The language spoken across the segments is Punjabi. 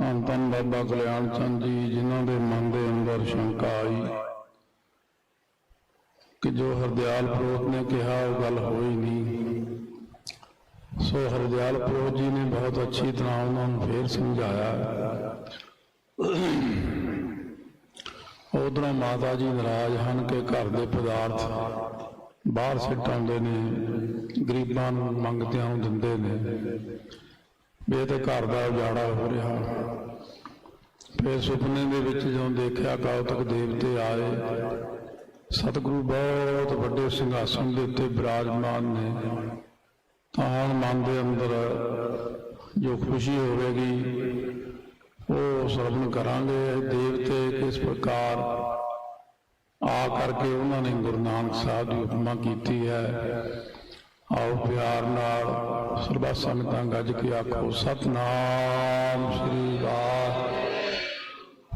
ਧੰਨ ਧੰਨ ਬਾਬਾ ਕਲਿਆਣ ਚੰਦ ਜੀ, ਜਿਨ੍ਹਾਂ ਦੇ ਮਨ ਦੇ ਅੰਦਰ ਸ਼ੰਕਾ ਆਈ ਕਿ ਜੋ ਹਰਦਿਆਲ ਪ੍ਰੋਤ ਨੇ ਕਿਹਾ ਉਹ ਗੱਲ ਹੋਈ ਨਹੀਂ। ਸੋ ਹਰਦਿਆਲ ਪ੍ਰੋਤ ਜੀ ਨੇ ਬਹੁਤ ਅੱਛੀ ਤਰ੍ਹਾਂ ਉਹਨਾਂ ਨੂੰ ਫੇਰ ਸਮਝਾਇਆ। ਉਧਰੋਂ ਮਾਤਾ ਜੀ ਨਾਰਾਜ਼ ਹਨ ਕਿ ਘਰ ਦੇ ਪਦਾਰਥ ਬਾਹਰ ਸਿੱਟ ਆਉਂਦੇ ਨੇ, ਗਰੀਬਾਂ ਨੂੰ ਮੰਗਤਿਆਂ ਨੂੰ ਦਿੰਦੇ ਨੇ, ਵੀ ਇਹ ਤੇ ਘਰ ਦਾ ਉਜਾੜਾ ਹੋ ਰਿਹਾ। ਫਿਰ ਸੁਪਨੇ ਦੇ ਵਿੱਚ ਜਦੋਂ ਦੇਖਿਆ ਕੌਤਕ ਦੇਵਤੇ ਆਏ, ਸਤਿਗੁਰੂ ਬਹੁਤ ਵੱਡੇ ਸਿੰਘਾਸਣ ਦੇ ਉੱਤੇ ਬਿਰਾਜਮਾਨ ਨੇ, ਤਾਂ ਹੁਣ ਮਨ ਦੇ ਅੰਦਰ ਜੋ ਖੁਸ਼ੀ ਹੋਵੇਗੀ ਉਹ ਸਰਵਣ ਕਰਾਂਗੇ। ਦੇਵਤੇ ਕਿਸ ਪ੍ਰਕਾਰ ਆ ਕਰਕੇ ਉਹਨਾਂ ਨੇ ਗੁਰੂ ਨਾਨਕ ਸਾਹਿਬ ਦੀ ਉਪਮਾ ਕੀਤੀ ਹੈ। ਆਓ ਪਿਆਰ ਨਾਲ ਸਰਬੱਤ ਸੰਗਤਾਂ ਗੱਜ ਕੇ ਆਖੋ ਸਤਿਨਾਮ ਸ੍ਰੀ ਵਾਹਿਗੁਰੂ,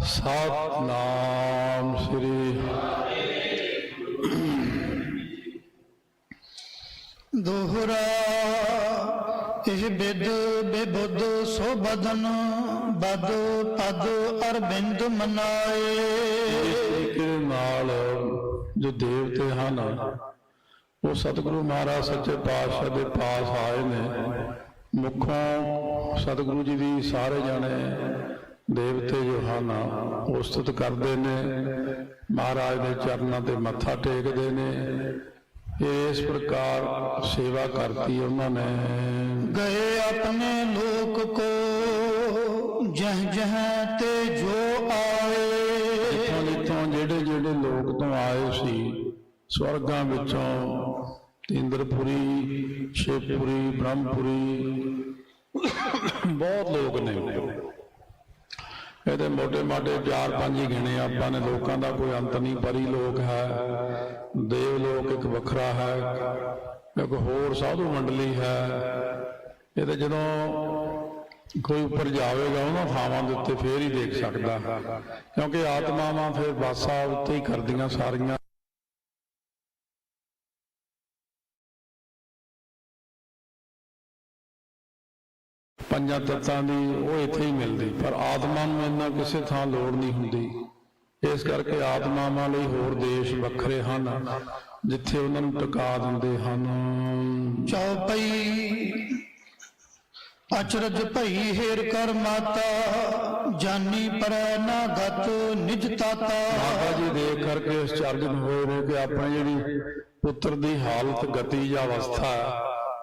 ਸਤਿਨਾਮ ਸ੍ਰੀ। ਦੋਹਰਾ ਇਹ ਬਿਦ ਬੇਬੁੱਧ ਸੋ ਬਦਨ ਬਦ ਪਦ ਅਰਬਿੰਦ ਮਨਾਏ। ਤਰੀਕੇ ਨਾਲ ਜੋ ਦੇਵਤੇ ਹਨ ਉਹ ਸਤਿਗੁਰੂ ਮਹਾਰਾਜ ਸੱਚੇ ਪਾਤਸ਼ਾਹ ਦੇ ਪਾਸ ਆਏ ਨੇ। ਮੁੱਖੋਂ ਸਤਿਗੁਰੂ ਜੀ ਦੀ ਸਾਰੇ ਜਾਣੇ ਦੇਵਤੇ ਜੋ ਹਨ ਉਹ ਉਸਤਤ ਕਰਦੇ ਨੇ, ਮਹਾਰਾਜ ਦੇ ਚਰਨਾਂ ਤੇ ਮੱਥਾ ਟੇਕਦੇ ਨੇ। ਇਸ ਪ੍ਰਕਾਰ ਸੇਵਾ ਕਰਤੀ ਉਹਨਾਂ ਨੇ। ਗਏ ਆਪਣੇ ਲੋਕ ਕੋ ਜਹ ਜਹ ਤੇ ਜੋ ਆਏ। ਜਿੱਥੋਂ ਜਿਹੜੇ ਜਿਹੜੇ ਲੋਕ ਤੋਂ ਆਏ ਸੀ, ਸਵਰਗਾਂ ਵਿੱਚੋਂ ਇੰਦਰਪੁਰੀ, ਸ਼ਿਵਪੁਰੀ, ਬ੍ਰਹਮਪੁਰੀ, ਬਹੁਤ ਲੋਕ ਨੇ। ਇਹਦੇ ਮੋਟੇ ਮਾਟੇ 4-5 ਹੀ ਗਿਣੇ ਆਪਾਂ ਨੇ, ਲੋਕਾਂ ਦਾ ਕੋਈ ਅੰਤ ਨਹੀਂ। ਪਰੀ ਲੋਕ ਹੈ, ਦੇਵ ਲੋਕ ਇੱਕ ਵੱਖਰਾ ਹੈ, ਇੱਕ ਹੋਰ ਸਾਧੂ ਮੰਡਲੀ ਹੈ। ਇਹਦੇ ਜਦੋਂ ਕੋਈ ਉੱਪਰ ਜਾਵੇਗਾ ਉਹਨਾਂ ਥਾਵਾਂ ਦੇ ਉੱਤੇ ਫੇਰ ਹੀ ਦੇਖ ਸਕਦਾ, ਕਿਉਂਕਿ ਆਤਮਾਵਾਂ ਫਿਰ ਵਾਸਾ ਉੱਤੇ ਹੀ ਕਰਦੀਆਂ ਸਾਰੀਆਂ। ਪੰਜਾਂ ਤੱਤਾਂ ਦੀ ਉਹ ਇੱਥੇ ਹੀ ਮਿਲਦੀ, ਪਰ ਆਤਮਾ ਨੂੰ ਇੰਨਾ ਕਿਸੇ ਥਾਂ ਲੋੜ ਨਹੀਂ ਹੁੰਦੀ। ਇਸ ਕਰਕੇ ਆਤਮਾਵਾਂ ਲਈ ਹੋਰ ਦੇਸ਼ ਵੱਖਰੇ ਹਨ ਜਿੱਥੇ ਉਹਨਾਂ ਨੂੰ ਟਿਕਾ ਦਿੰਦੇ ਹਨ। ਚੌਪਈ ਅਚਰਜ ਭਈ ਹੇਰ ਕਰ ਮਾਤਾ, ਜਾਨੀ ਪਰੈ ਨਾ ਗਤ ਨਿਜ ਤਾਤਾ। ਮਾਤਾ ਜੀ ਦੇਖ ਕਰਕੇ ਇਸ ਚਰਜਨ ਹੋਏ ਨੇ ਕਿ ਆਪਣੀ ਜਿਹੜੀ ਪੁੱਤਰ ਦੀ ਹਾਲਤ, ਗਤੀ ਜਾਂ ਅਵਸਥਾ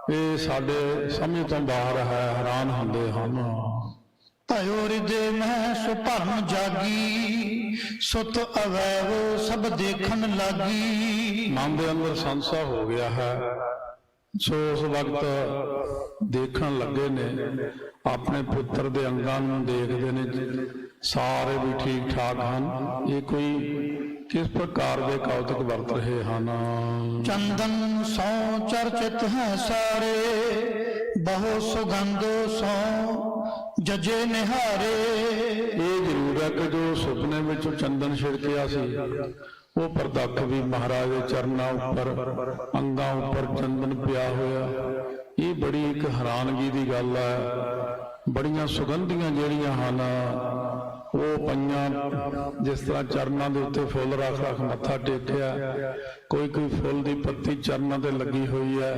ਇਹ ਸਾਡੇ ਸਮਝ ਤੋਂ ਬਾਹਰ ਹੈ, ਹੈਰਾਨ ਹੁੰਦੇ ਹਨ। ਭਇਓ ਹਿਰਦੇ ਮਹਿ ਸੋ ਭਰਮ ਜਾਗੀ, ਸੁਤ ਅਵੈਵ ਸਭ ਦੇਖਣ ਲਾਗੀ। ਮਨ ਦੇ ਅੰਦਰ ਸੰਸਾ ਹੋ ਗਿਆ ਹੈ, ਸੋ ਉਸ ਵਕਤ ਦੇਖਣ ਲੱਗੇ ਨੇ, ਆਪਣੇ ਪੁੱਤਰ ਦੇ ਅੰਗਾਂ ਨੂੰ ਦੇਖਦੇ ਨੇ, ਸਾਰੇ ਵੀ ਠੀਕ ਠਾਕ ਹਨ। ਇਹ ਕੋਈ ਕਿਸ ਪ੍ਰਕਾਰ ਦੇ ਕੌਤਕ ਵਰਤ ਰਹੇ ਹਨ। ਚੰਦਨ ਸੋ ਚਰਚਿਤ ਹੈ ਸਾਰੇ, ਬਹੁ ਸੁਗੰਧ ਸੋ ਜਜੇ ਨਿਹਾਰੇ। ਇਹ ਜ਼ਰੂਰ ਹੈ ਕਿ ਜੋ ਸੁਪਨੇ ਵਿੱਚ ਚੰਦਨ ਛਿੜਕਿਆ ਸੀ ਉਹ ਪ੍ਰਤੱਖ ਵੀ ਮਹਾਰਾਜ ਦੇ ਚਰਨਾਂ ਉੱਪਰ, ਅੰਗਾਂ ਉੱਪਰ ਚੰਦਨ ਪਿਆ ਹੋਇਆ। ਇਹ ਬੜੀ ਇੱਕ ਹੈਰਾਨਗੀ ਦੀ ਗੱਲ ਹੈ। ਬੜੀਆਂ ਸੁਗੰਧੀਆਂ ਜਿਹੜੀਆਂ ਹਨ ਉਹ ਪਈਆਂ, ਜਿਸ ਤਰ੍ਹਾਂ ਚਰਨਾਂ ਦੇ ਉੱਤੇ ਫੁੱਲ ਰੱਖ ਰੱਖ ਮੱਥਾ ਟੇਕਿਆ, ਕੋਈ ਕੋਈ ਫੁੱਲ ਦੀ ਪੱਤੀ ਚਰਨਾਂ ਤੇ ਲੱਗੀ ਹੋਈ ਹੈ।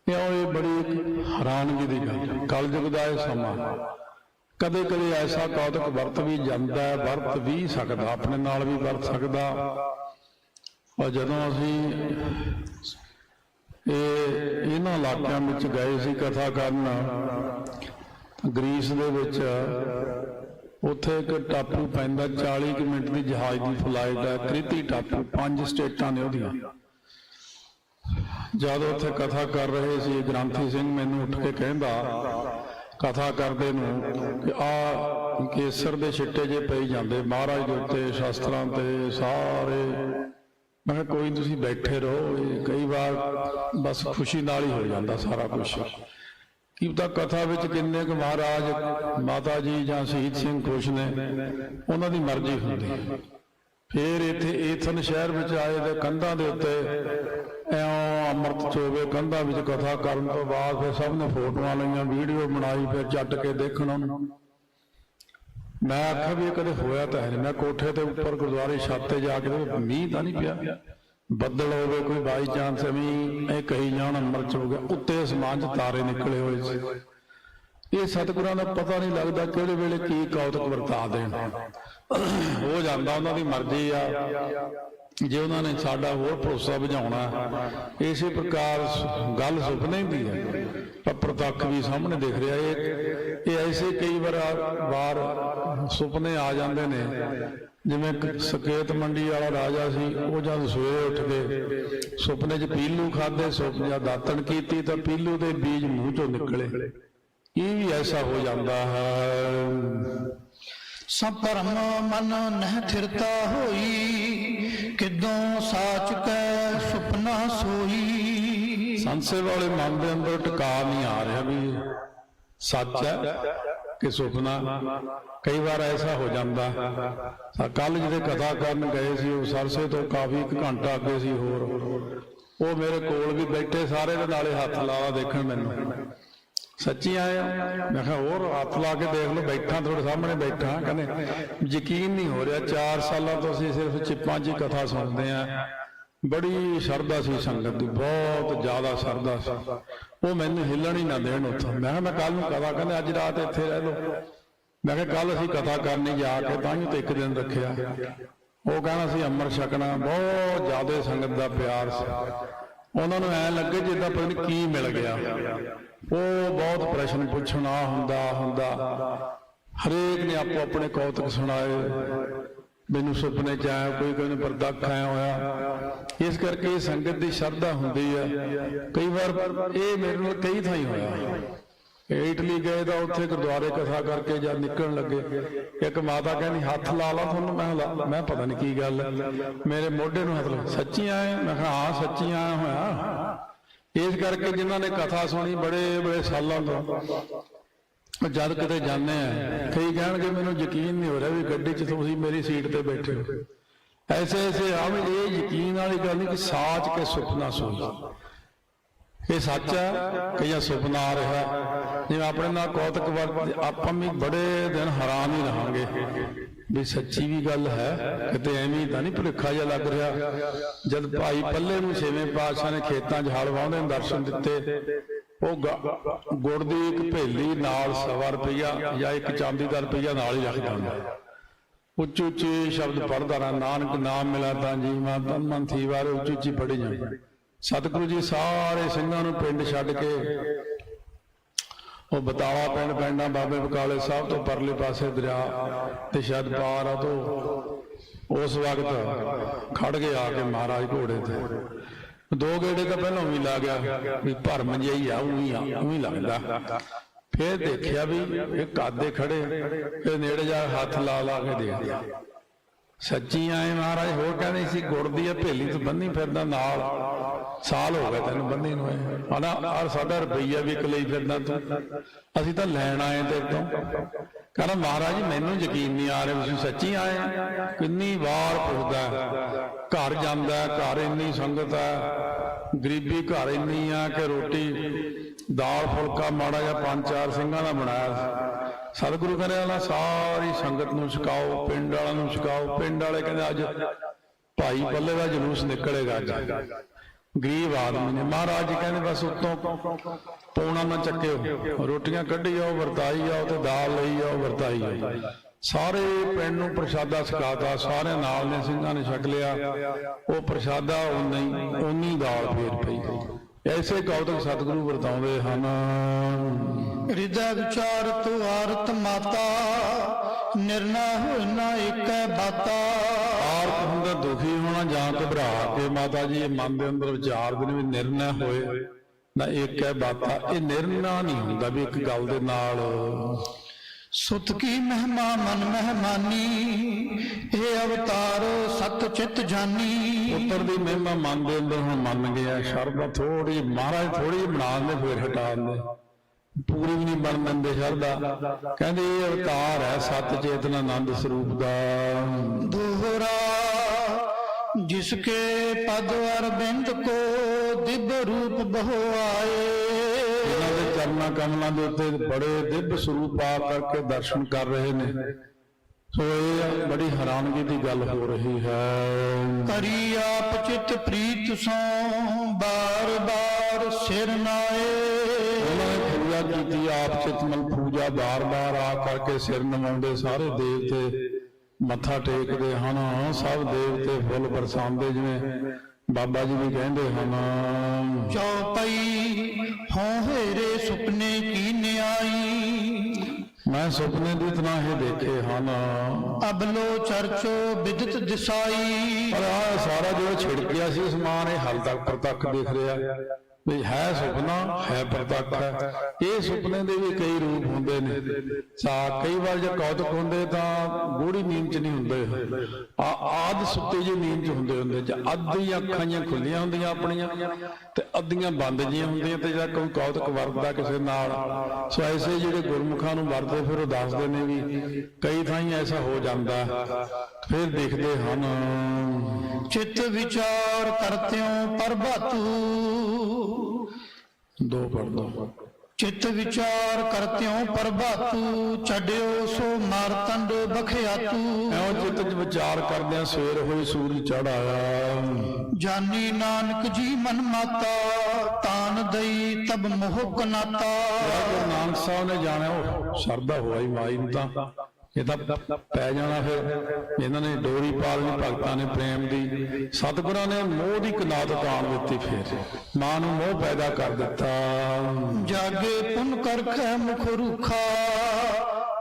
ਇਹ ਬੜੀ ਇੱਕ ਹੈਰਾਨਗੀ ਦੀ ਗੱਲ। ਕਲਯੁਗ ਦਾ ਇਹ ਸਮਾਂ, ਕਦੇ ਕਦੇ ਐਸਾ ਕੌਤਕ ਵਰਤ ਵੀ ਜਾਂਦਾ, ਵਰਤ ਵੀ ਸਕਦਾ, ਆਪਣੇ ਨਾਲ ਵੀ ਵਰਤ ਸਕਦਾ। ਔਰ ਜਦੋਂ ਅਸੀਂ ਇਹਨਾਂ ਇਲਾਕਿਆਂ ਵਿੱਚ ਗਏ ਸੀ ਕਥਾ ਕਰਨ, ਗ੍ਰੀਸ ਦੇ ਵਿੱਚ, ਉੱਥੇ ਇੱਕ ਟਾਪੂ ਪੈਂਦਾ, 40 ਮਿੰਟ ਦੀ ਜਹਾਜ਼ ਦੀ ਫਲਾਈਟ ਹੈ, ਕ੍ਰਿਤੀ ਟਾਪੂ, 5 ਸਟੇਟਾਂ ਨੇ ਉਹਦੀਆਂ। ਜਦ ਉੱਥੇ ਕਥਾ ਕਰ ਰਹੇ ਸੀ, ਗ੍ਰੰਥੀ ਸਿੰਘ ਮੈਨੂੰ ਉੱਠ ਕੇ ਕਹਿੰਦਾ ਕਥਾ ਕਰਦੇ ਨੂੰ ਕਿ ਆਹ ਕੇਸਰ ਦੇ ਛਿੱਟੇ ਜੇ ਪਈ ਜਾਂਦੇ ਮਹਾਰਾਜ ਦੇ ਉੱਤੇ, ਸ਼ਾਸਤਰਾਂ ਤੇ ਸਾਰੇ। ਮੈਂ ਕਿਹਾ ਕੋਈ ਤੁਸੀਂ ਬੈਠੇ ਰਹੋ, ਇਹ ਕਈ ਵਾਰ ਬਸ ਖੁਸ਼ੀ ਨਾਲ ਹੀ ਹੋ ਜਾਂਦਾ ਸਾਰਾ ਕੁਛ। ਕੀ ਪਤਾ ਕਥਾ ਵਿੱਚ ਕਿੰਨੇ ਕੁ ਮਹਾਰਾਜ, ਮਾਤਾ ਜੀ ਜਾਂ ਸ਼ਹੀਦ ਸਿੰਘ ਖੁਸ਼ ਨੇ, ਉਹਨਾਂ ਦੀ ਮਰਜ਼ੀ ਹੁੰਦੀ। ਫਿਰ ਇੱਥੇ ਏਥਨ ਸ਼ਹਿਰ ਵਿੱਚ ਆਏ ਤੇ ਕੰਧਾਂ ਦੇ ਉੱਤੇ ਇਉਂ ਅੰਮ੍ਰਿਤ ਚੋਵੇ, ਕੰਧਾਂ ਵਿੱਚ ਕਥਾ ਕਰਨ ਤੋਂ ਬਾਅਦ ਫਿਰ ਸਭ ਨੇ ਫੋਟੋਆਂ ਲਈਆਂ, ਵੀਡੀਓ ਬਣਾਈ, ਫਿਰ ਚੱਟ ਕੇ ਦੇਖਣ ਉਹਨੂੰ। ਮੈਂ ਆਖਿਆ ਵੀ ਇਹ ਕਦੇ ਹੋਇਆ ਤਾਂ ਹੈ ਨਹੀਂ। ਮੈਂ ਕੋਠੇ ਤੇ ਉੱਪਰ ਗੁਰਦੁਆਰੇ ਛੱਤ ਤੇ ਜਾ ਕੇ ਦੇਖਿਆ, ਮੀਂਹ ਤਾਂ ਨਹੀਂ ਪਿਆ, ਬੱਦਲ ਹੋਵੇ ਕੋਈ ਬਾਈ ਚਾਂਸ ਐਵੇਂ ਇਹ ਕਹੀ ਜਾਣ ਅੰਮ੍ਰਿਤ ਹੋ ਗਿਆ, ਉੱਤੇ ਅਸਮਾਨ 'ਚ ਤਾਰੇ ਨਿਕਲੇ ਹੋਏ ਸੀ। ਇਹ ਸਤਿਗੁਰਾਂ ਦਾ ਪਤਾ ਨਹੀਂ ਲੱਗਦਾ ਕਿਹੜੇ ਵੇਲੇ ਕੀ ਕੌਤਕ ਵਰਤਾ ਦੇਣ। ਹੋ ਜਾਂਦਾ, ਉਹਨਾਂ ਦੀ ਮਰਜ਼ੀ ਆ। ਜੇ ਉਹਨਾਂ ਨੇ ਸਾਡਾ ਹੋਰ ਭਰੋਸਾ ਬੁਝਾਉਣਾ, ਇਸੇ ਪ੍ਰਕਾਰ ਗੱਲ ਸੁਪਨੇ ਦੀ ਹੈ ਪਰ ਪ੍ਰਤੱਖ ਵੀ ਸਾਹਮਣੇ ਦਿਖ ਰਿਹਾ। ਇਹ ਐਸੇ ਕਈ ਵਾਰ ਸੁਪਨੇ ਆ ਜਾਂਦੇ ਨੇ। ਜਿਵੇਂ ਸਕੇਤ ਮੰਡੀ ਵਾਲਾ ਰਾਜਾ ਸੀ, ਉਹ ਜਦ ਸਵੇਰੇ ਉੱਠ ਕੇ ਸੁਪਨੇ 'ਚ ਪੀਲੂ ਖਾਦੇ, ਸੁਪਨੇ 'ਚ ਦਾਤਣ ਕੀਤੀ ਤਾਂ ਪੀਲੂ ਦੇ ਬੀਜ ਮੂੰਹ 'ਚੋਂ ਨਿਕਲੇ। ਇਹ ਵੀ ਐਸਾ ਹੋ ਜਾਂਦਾ ਹੈ। ਸਭ ਭਰਮ ਮਨ ਨਹਿ ਥਿਰਤਾ ਹੋਈ, ਕਿਦੋਂ ਸਾਚ ਕੈ ਸੁਪਨਾ ਸੋਈ। ਸੰਸੇ ਵਾਲੇ ਮਨ ਦੇ ਅੰਦਰ ਟਿਕਾ ਨਹੀਂ ਆ ਰਿਹਾ ਵੀ ਸੱਚ ਹੈ ਕਿ ਸੁਪਨਾ। ਕਈ ਵਾਰ ਐਸਾ ਹੋ ਜਾਂਦਾ। ਕੱਲ ਜਿਹਦੇ ਕਥਾ ਕਰਨ ਗਏ ਸੀ, ਉਹ ਸਰਸੇ ਤੋਂ ਕਾਫੀ 1 ਘੰਟਾ ਅੱਗੇ ਸੀ। ਹੋਰ ਉਹ ਮੇਰੇ ਕੋਲ ਵੀ ਬੈਠੇ, ਸਾਰੇ ਦੇ ਨਾਲੇ ਹੱਥ ਲਾ ਦੇਖਣ ਮੈਨੂੰ, ਸੱਚੀ ਆਏ ਆ। ਮੈਂ ਕਿਹਾ ਹੋਰ ਹੱਥ ਲਾ ਕੇ ਦੇਖ ਲਓ, ਬੈਠਾ ਤੁਹਾਡੇ ਸਾਹਮਣੇ ਬੈਠਾ। ਕਹਿੰਦੇ ਯਕੀਨ ਨਹੀਂ ਹੋ ਰਿਹਾ, 4 ਸਾਲਾਂ ਤੋਂ ਅਸੀਂ ਸਿਰਫ ਚਿੱਪਾਂ 'ਚ ਹੀ ਕਥਾ ਸੁਣਦੇ ਆ। ਬੜੀ ਸ਼ਰਧਾ ਸੀ ਸੰਗਤ ਦੀ, ਬਹੁਤ ਜ਼ਿਆਦਾ ਸ਼ਰਧਾ ਸੀ। ਉਹ ਮੈਨੂੰ ਹਿੱਲਣ ਹੀ ਨਾ ਦੇਣ ਉੱਥੋਂ। ਮੈਂ ਕਿਹਾ ਮੈਂ ਕੱਲ ਨੂੰ ਕਥਾ, ਕਹਿੰਦੇ ਅੱਜ ਰਾਤ ਇੱਥੇ ਰਹਿ ਲਓ। ਮੈਂ ਕਿਹਾ ਕੱਲ ਅਸੀਂ ਕਥਾ ਕਰਨੀ ਜਾ ਕੇ, ਤਾਂ ਹੀ ਤਾਂ 1 ਦਿਨ ਰੱਖਿਆ। ਉਹ ਕਹਿਣਾ ਸੀ ਅੰਮ੍ਰਿਤ ਛਕਣਾ। ਬਹੁਤ ਜ਼ਿਆਦਾ ਸੰਗਤ ਦਾ ਪਿਆਰ ਸੀ। ਉਹਨਾਂ ਨੂੰ ਐਂ ਲੱਗੇ ਜਿੱਦਾਂ ਪਤਾ ਨਹੀਂ ਕੀ ਮਿਲ ਗਿਆ। ਉਹ ਬਹੁਤ ਪ੍ਰਸ਼ਨ ਪੁੱਛਣਾ ਹੁੰਦਾ। ਹਰੇਕ ਨੇ ਆਪੋ ਆਪਣੇ ਕੌਤਕ ਸੁਣਾਏ। ਮੈਨੂੰ ਸੁਪਨੇ 'ਚ ਆਇਆ, ਕੋਈ ਕਹਿੰਦੇ ਪ੍ਰਤੱਖ ਆਇਆ ਹੋਇਆ। ਇਸ ਕਰਕੇ ਇਹ ਸੰਗਤ ਦੀ ਸ਼ਰਧਾ ਹੁੰਦੀ ਹੈ। ਕਈ ਵਾਰ ਇਹ ਮੇਰੇ ਨਾਲ ਕਈ ਥਾਈਂ ਹੋਇਆ। ਇਟਲੀ ਗਏ ਤਾਂ ਉੱਥੇ ਗੁਰਦੁਆਰੇ ਕਥਾ ਕਰਕੇ ਜਦ ਨਿਕਲਣ ਲੱਗੇ, ਇੱਕ ਮਾਤਾ ਕਹਿੰਦੀ ਹੱਥ ਲਾ ਲਾ ਤੁਹਾਨੂੰ। ਮੈਂ ਪਤਾ ਨਹੀਂ ਕੀ ਗੱਲ, ਮੇਰੇ ਮੋਢੇ ਨੂੰ ਹੱਥ ਲਾ। ਸੱਚੀ ਆਏ? ਮੈਂ ਕਿਹਾ ਹਾਂ ਸੱਚੀ ਆਇਆ ਹੋਇਆ। ਇਸ ਕਰਕੇ ਜਿਨ੍ਹਾਂ ਨੇ ਕਥਾ ਸੁਣੀ ਬੜੇ ਸਾਲਾਂ ਤੋਂ, ਜਦ ਕਿਤੇ ਜਾਂਦੇ ਆ, ਕਈ ਕਹਿਣਗੇ ਮੈਨੂੰ ਯਕੀਨ ਨਹੀਂ ਹੋ ਰਿਹਾ ਵੀ ਗੱਡੀ 'ਚ ਤੁਸੀਂ ਮੇਰੀ ਸੀਟ ਤੇ ਬੈਠੇ ਹੋ। ਐਸੇ ਆ ਵੀ ਇਹ ਯਕੀਨ ਵਾਲੀ ਗੱਲ ਨਹੀਂ ਕਿ ਸਾਚ ਕੇ ਸੁਪਨਾ ਸੋਈ। ਇਹ ਸੱਚ ਹੈ ਕਿ ਜਾਂ ਸੁਪਨਾ ਆ ਰਿਹਾ। ਜਿਵੇਂ ਆਪਣੇ ਨਾਲ ਕੌਤਕ ਵਰਤ, ਆਪਾਂ ਵੀ ਬੜੇ ਦਿਨ ਹੈਰਾਨ ਹੀ ਰਹਾਂਗੇ ਵੀ ਸੱਚੀ ਵੀ ਗੱਲ ਹੈ, ਕਿਤੇ ਐਵੇਂ ਤਾਂ ਨਹੀਂ ਭੁਲੇਖਾ ਜਿਹਾ ਲੱਗ ਰਿਹਾ। ਜਦ ਭਾਈ ਪੱਲੇ ਨੂੰ 6ਵੇਂ ਪਾਤਸ਼ਾਹ ਨੇ ਖੇਤਾਂ 'ਚ ਹਲ ਵਾਹੁੰਦੇ ਨੂੰ ਦਰਸ਼ਨ ਦਿੱਤੇ, ਉਹ ਗੁੜ ਦੀ 1 ਭੇਲੀ ਨਾਲ 1.25 ਰੁਪਈਆ ਜਾਂ 1 ਚਾਂਦੀ ਦਾ ਰੁਪਈਆ ਨਾਲ ਹੀ ਰੱਖ ਜਾਂਦਾ। ਉੱਚੀ ਉੱਚੀ ਸ਼ਬਦ ਪੜ੍ਹਦਾ ਰਹਾ, ਨਾਨਕ ਨਾਮ ਮਿਲਾ ਤਾਂ ਜੀ ਮਾਂ ਤਨ ਮਨ ਥੀ ਵਾਰੇ ਉੱਚੀ ਉੱਚੀ ਪੜ੍ਹੀ ਜਾਂਦੀ। ਸਤਿਗੁਰੂ ਜੀ ਸਾਰੇ ਸਿੰਘਾਂ ਨੂੰ ਪਿੰਡ ਛੱਡ ਕੇ ਉਹ ਬਤਾਲਾ ਪਿੰਡ ਪੈਂਦਾ ਬਾਬੇ ਬਕਾਲੇ ਸਾਹਿਬ ਤੋਂ ਪਰਲੇ ਪਾਸੇ ਦਰਿਆ ਤੇ ਸ਼ਾਇਦ ਪਾਰ ਆ, ਤੋਂ ਉਸ ਵਕਤ ਖੜ ਕੇ ਆ ਕੇ ਮਹਾਰਾਜ ਘੋੜੇ ਤੇ 2 ਗੇੜੇ ਤਾਂ ਪਹਿਲਾਂ ਵੀ ਲਾ ਗਿਆ ਵੀ ਭਰਮ ਜਿਹੀ ਆ, ਉਹੀ ਲੱਗਦਾ। ਫਿਰ ਦੇਖਿਆ ਵੀ ਇਹ ਕਾਦੇ ਖੜੇ, ਫਿਰ ਨੇੜੇ ਜਾ ਹੱਥ ਲਾ ਕੇ ਦੇਖਿਆ, ਸੱਚੀ ਆਏ ਮਹਾਰਾਜ। ਹੋਰ ਕਹਿੰਦੇ ਸੀ ਗੁੜ ਦੀ ਆ ਭੇਲੀ ਤੋਂ ਬੰਨੀ ਫਿਰਦਾ, ਨਾਲ ਸਾਲ ਹੋ ਗਿਆ ਤੈਨੂੰ ਬੰਨੀ ਨੂੰ। ਆਨਾ ਔਰ ਸਾਡਾ ਰੁਪਈਆ ਵੀ 1 ਲਈ ਫਿਰਦਾ ਤੂੰ, ਅਸੀਂ ਤਾਂ ਲੈਣ ਆਏ ਤੇਰੇ ਤੋਂ। ਕਹਿੰਦਾ ਮਹਾਰਾਜ ਜੀ ਮੈਨੂੰ ਯਕੀਨ ਨਹੀਂ ਆ ਰਿਹਾ ਤੁਸੀਂ ਸੱਚੀ ਆਏ। ਕਿੰਨੀ ਵਾਰ ਪੁੱਛਦਾ, ਘਰ ਜਾਂਦਾ, ਘਰ ਇੰਨੀ ਸੰਗਤ ਹੈ, ਗਰੀਬੀ ਘਰ ਇੰਨੀ ਆ ਕਿ ਰੋਟੀ ਦਾਲ ਫੁਲਕਾ ਮਾੜਾ ਜਿਹਾ 5-4 ਸਿੰਘਾਂ ਦਾ ਬਣਾਇਆ। ਸਤਿਗੁਰੂ ਕਹਿੰਦੇ ਸਾਰੀ ਸੰਗਤ ਨੂੰ ਛਕਾਓ, ਪਿੰਡ ਵਾਲਿਆਂ ਨੂੰ ਛਕਾਓ। ਪਿੰਡ ਵਾਲੇ ਕਹਿੰਦੇ ਅੱਜ ਭਾਈ ਪੱਲੇ ਦਾ ਜਲੂਸ ਨਿਕਲੇਗਾ। ਅੱਜ ਗਰੀਬ ਆਦਮੀ ਨੇ। ਮਹਾਰਾਜ ਜੀ ਕਹਿੰਦੇ ਬਸ ਉੱਤੋਂ ਪੌਣਾ ਨਾ ਚੱਕਿਓ, ਰੋਟੀਆਂ ਕੱਢੀ ਜਾਓ, ਵਰਤਾਈ ਜਾਓ, ਤੇ ਦਾਲ ਲਈ ਜਾਓ, ਵਰਤਾਈ ਜਾਓ। ਸਾਰੇ ਪਿੰਡ ਨੂੰ ਪ੍ਰਸ਼ਾਦਾ ਛਕਾਤਾ, ਸਾਰੇ ਨਾਲ ਨੇ ਸਿੰਘਾਂ ਨੇ ਛਕ ਲਿਆ। ਉਹ ਪ੍ਰਸ਼ਾਦਾ ਉਨੀ ਦਾਲ ਫੇਰ ਪਈ ਗਈ। ਐਸੇ ਕੌਤਕ ਸਤਿਗੁਰੂ ਵਰਤਾਉਂਦੇ ਹਨ। ਹਿਰਦੈ ਵਿਚਾਰਤ ਆਰਤ ਮਾਤਾ, ਨਿਰਣਾ ਹੋਇ ਨਾ ਏਕੈ ਬਾਤਾ। ਆਰਤ ਹੁੰਦਾ ਦੁਖੀ ਹੋਣਾ ਜਾਂ ਘਬਰਾ ਕੇ। ਮਾਤਾ ਜੀ ਇਹ ਮਨ ਦੇ ਅੰਦਰ ਵਿਚਾਰਦੇ ਨੇ ਵੀ ਨਿਰਣਾ ਹੋਏ ਨਾ ਏਕੈ ਬਾਤਾ। ਇਹ ਨਿਰਣਾ ਨਹੀਂ ਹੁੰਦਾ ਵੀ ਇੱਕ ਗੱਲ ਦੇ ਨਾਲ। ਸੁਤ ਕੀ ਮਹਿਮਾ ਮਨ ਮਹਿਮਾਨੀ, ਇਹ ਅਵਤਾਰ ਸਤ ਚਿਤ ਜਾਨੀ। ਪੁੱਤਰ ਦੀ ਮਹਿਮਾ ਮਨ ਦੇ ਅੰਦਰ ਹੁਣ ਮੰਨ ਗਿਆ। ਸ਼ਰਧਾ ਥੋੜੀ ਮਹਾਰਾਜ ਥੋੜੀ ਬਣਾ ਦਿੰਦੇ, ਫਿਰ ਹਟਾ ਦਿੰਦੇ, ਪੂਰੀ ਵੀ ਨਹੀਂ ਬਣ ਦਿੰਦੇ ਸ਼ਰਧਾ। ਕਹਿੰਦੇ ਇਹ ਅਵਤਾਰ ਹੈ ਸਤ ਚੇਤਨ ਆਨੰਦ ਸਰੂਪ ਦਾ। ਦੋਹਰਾ ਜਿਸਕੇ ਪਦ ਅਰਬਿੰਦ ਕੋ ਦਿਵ ਰੂਪ ਬਹੁ ਆਏ। ਇਹਨਾਂ ਦੇ ਚਰਨਾਂ ਕਮਲਾਂ ਦੇ ਉੱਤੇ ਬੜੇ ਦਿਵ ਸਰੂਪ ਆ ਕਰਕੇ ਦਰਸ਼ਨ ਕਰ ਰਹੇ ਨੇ। ਸੋ ਇਹ ਬੜੀ ਹੈਰਾਨਗੀ ਦੀ ਗੱਲ ਹੋ ਰਹੀ ਹੈ। ਕਰੀ ਆਪ ਚਿਤ ਪ੍ਰੀਤ ਸੋ ਬਾਰ ਬਾਰ ਸਿਰ ਨਾਏ। ਉਹਨਾਂ ਨੇ ਪੂਜਾ ਕੀਤੀ ਆਪ ਚਿਤਮਲ ਪੂਜਾ ਬਾਰ-ਬਾਰ ਆ ਕਰਕੇ ਸਿਰ ਨਵਾਉਂਦੇ, ਸਾਰੇ ਦੇਵਤੇ ਮੱਥਾ ਟੇਕਦੇ ਹਨ, ਸਭ ਦੇਵਤੇ ਫੁੱਲ ਬਰਸਾਉਂਦੇ, ਜਿਵੇਂ ਬਾਬਾ ਜੀ ਵੀ ਕਹਿੰਦੇ ਹਨ। ਚੌਪਈ ਹੋਂ ਹੇਰੇ ਸੁਪਨੇ ਕੀ ਨਿਆਈ। ਮੈਂ ਸੁਪਨੇ ਦੀ ਤਰ੍ਹਾਂ ਇਹ ਦੇਖੇ ਹਨ। ਅਬਲੋ ਚਰਚੋ ਵਿਦਿਤ ਦਿਸਾਈ। ਪਰ ਆਹ ਸਾਰਾ ਜੋ ਛਿੜਕਿਆ ਸੀ ਸਮਾਨ, ਇਹ ਹਾਲ ਤੱਕ ਪ੍ਰਤੱਖ ਦਿਖ ਰਿਹਾ ਵੀ ਹੈ ਸੁਪਨਾ, ਹੈ ਪ੍ਰਤੱਖ ਹੈ। ਇਹ ਸੁਪਨੇ ਦੇ ਵੀ ਕਈ ਰੂਪ ਹੁੰਦੇ ਨੇ। ਕਈ ਵਾਰ ਜੇ ਕੌਤਕ ਹੁੰਦੇ ਤਾਂ ਗੂੜੀ ਨੀਂਦ ਚ ਨਹੀਂ ਹੁੰਦੇ, ਆਦ ਸੁੱਤੇ ਜੀ ਨੀਂਦ ਚ ਹੁੰਦੇ ਜਾਂ ਅੱਧੀਆਂ ਅੱਖਾਂ ਜਿਹੀਆਂ ਖੁੱਲੀਆਂ ਹੁੰਦੀਆਂ ਆਪਣੀਆਂ ਤੇ ਅੱਧੀਆਂ ਬੰਦ ਜਿਹੀਆਂ ਹੁੰਦੀਆਂ, ਤੇ ਜਿਹੜਾ ਕੋਈ ਕੌਤਕ ਵਰਤਦਾ ਕਿਸੇ ਨਾਲ। ਸੋ ਐਸੇ ਜਿਹੜੇ ਗੁਰਮੁਖਾਂ ਨੂੰ ਵਰਤਦੇ ਫਿਰ ਉਹ ਦੱਸਦੇ ਨੇ ਵੀ ਕਈ ਥਾਈਂ ਐਸਾ ਹੋ ਜਾਂਦਾ, ਫਿਰ ਦੇਖਦੇ ਹਨ। ਚਿੱਤ ਵਿਚਾਰ ਕਰਤਿਓ ਪ੍ਰਭਾਤੂ। ਦੋ ਪੜ ਦੋ। ਚਿੱਤ ਵਿਚਾਰ ਕਰਤਿਓ ਪ੍ਰਭਾਤੂ। ਛੱਡਿਓ ਸੋ ਮਾਰਤੰਡ ਬਖਿਆਤੂ। ਐਉਂ ਚਿੱਤ ਚ ਵਿਚਾਰ ਕਰਦਿਆਂ ਸਵੇਰ ਹੋਈ, ਸੂਰਜ ਚੜ ਆਇਆ। ਜਾਨੀ ਨਾਨਕ ਜੀ ਮਨ ਮਾਤਾ। ਤਾਨ ਦਈ ਤਬ ਮੋਹ ਕਨਾਤਾ। ਗੁਰੂ ਨਾਨਕ ਸਾਹਿਬ ਨੇ ਜਾਣਿਆ, ਉਹ ਸਰਦਾ ਹੋਇਆ ਹੀ ਮਾਈ ਨੂੰ ਤਾਂ ਇਹ ਤਾਂ ਪੈ ਜਾਣਾ। ਫਿਰ ਇਹਨਾਂ ਨੇ ਡੋਰੀ ਪਾਲਣੀ ਭਗਤਾਂ ਨੇ ਪ੍ਰੇਮ ਦੀ, ਸਤਿਗੁਰਾਂ ਨੇ ਮੋਹ ਦੀ ਕਨਾਤ ਤਾਣ ਦਿੱਤੀ, ਫਿਰ ਮਾਂ ਨੂੰ ਮੋਹ ਪੈਦਾ ਕਰ ਦਿੱਤਾ। ਜਾਗੇ ਪੁਨ ਕਰਖੈ ਮੁਖ ਰੁਖਾ।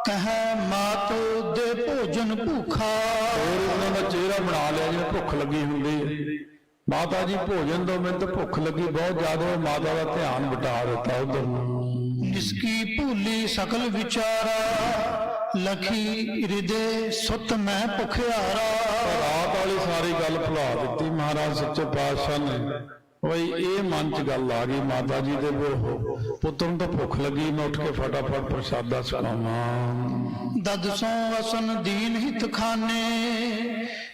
ਕਹੈ ਮਾਤ ਦੇ ਭੋਜਨ ਭੂਖਾ। ਹੋਰ ਉਹਨਾਂ ਦਾ ਚਿਹਰਾ ਬਣਾ ਲਿਆ ਜਿਵੇਂ ਭੁੱਖ ਲੱਗੀ ਹੁੰਦੀ। ਮਾਤਾ ਜੀ ਭੋਜਨ ਦੋ, ਮੈਨੂੰ ਤਾਂ ਭੁੱਖ ਲੱਗੀ ਬਹੁਤ ਜ਼ਿਆਦਾ। ਮਾਤਾ ਦਾ ਧਿਆਨ ਵਟਾ ਦਿੱਤਾ ਉਧਰ ਨੂੰ। ਨਿਸਕੀ ਭੂਲੀ ਸਕਲ ਵਿਚਾਰਾ। ਲਖੀ ਹਿਰਦੇ ਸੁਤ ਮੈਂ ਭੁਖਿਆਰਾ। ਰਾਤ ਵਾਲੀ ਸਾਰੀ ਗੱਲ ਭੁਲਾ ਦਿੱਤੀ ਮਹਾਰਾਜ ਸੱਚੇ ਪਾਤਸ਼ਾਹ ਨੇ। ਬਈ ਇਹ ਮਨ ਚ ਗੱਲ ਆ ਗਈ ਮਾਤਾ ਜੀ ਦੇ, ਪੁੱਤਰ ਨੂੰ ਤਾਂ ਭੁੱਖ ਲੱਗੀ, ਮੈਂ ਉੱਠ ਕੇ ਫਟਾਫਟ ਪ੍ਰਸ਼ਾਦਾ ਛਕਾਵਾਂ। ਦਦ ਸੋ ਵਸਨ ਦੀਨ ਹਿਤ ਖਾਨੇ।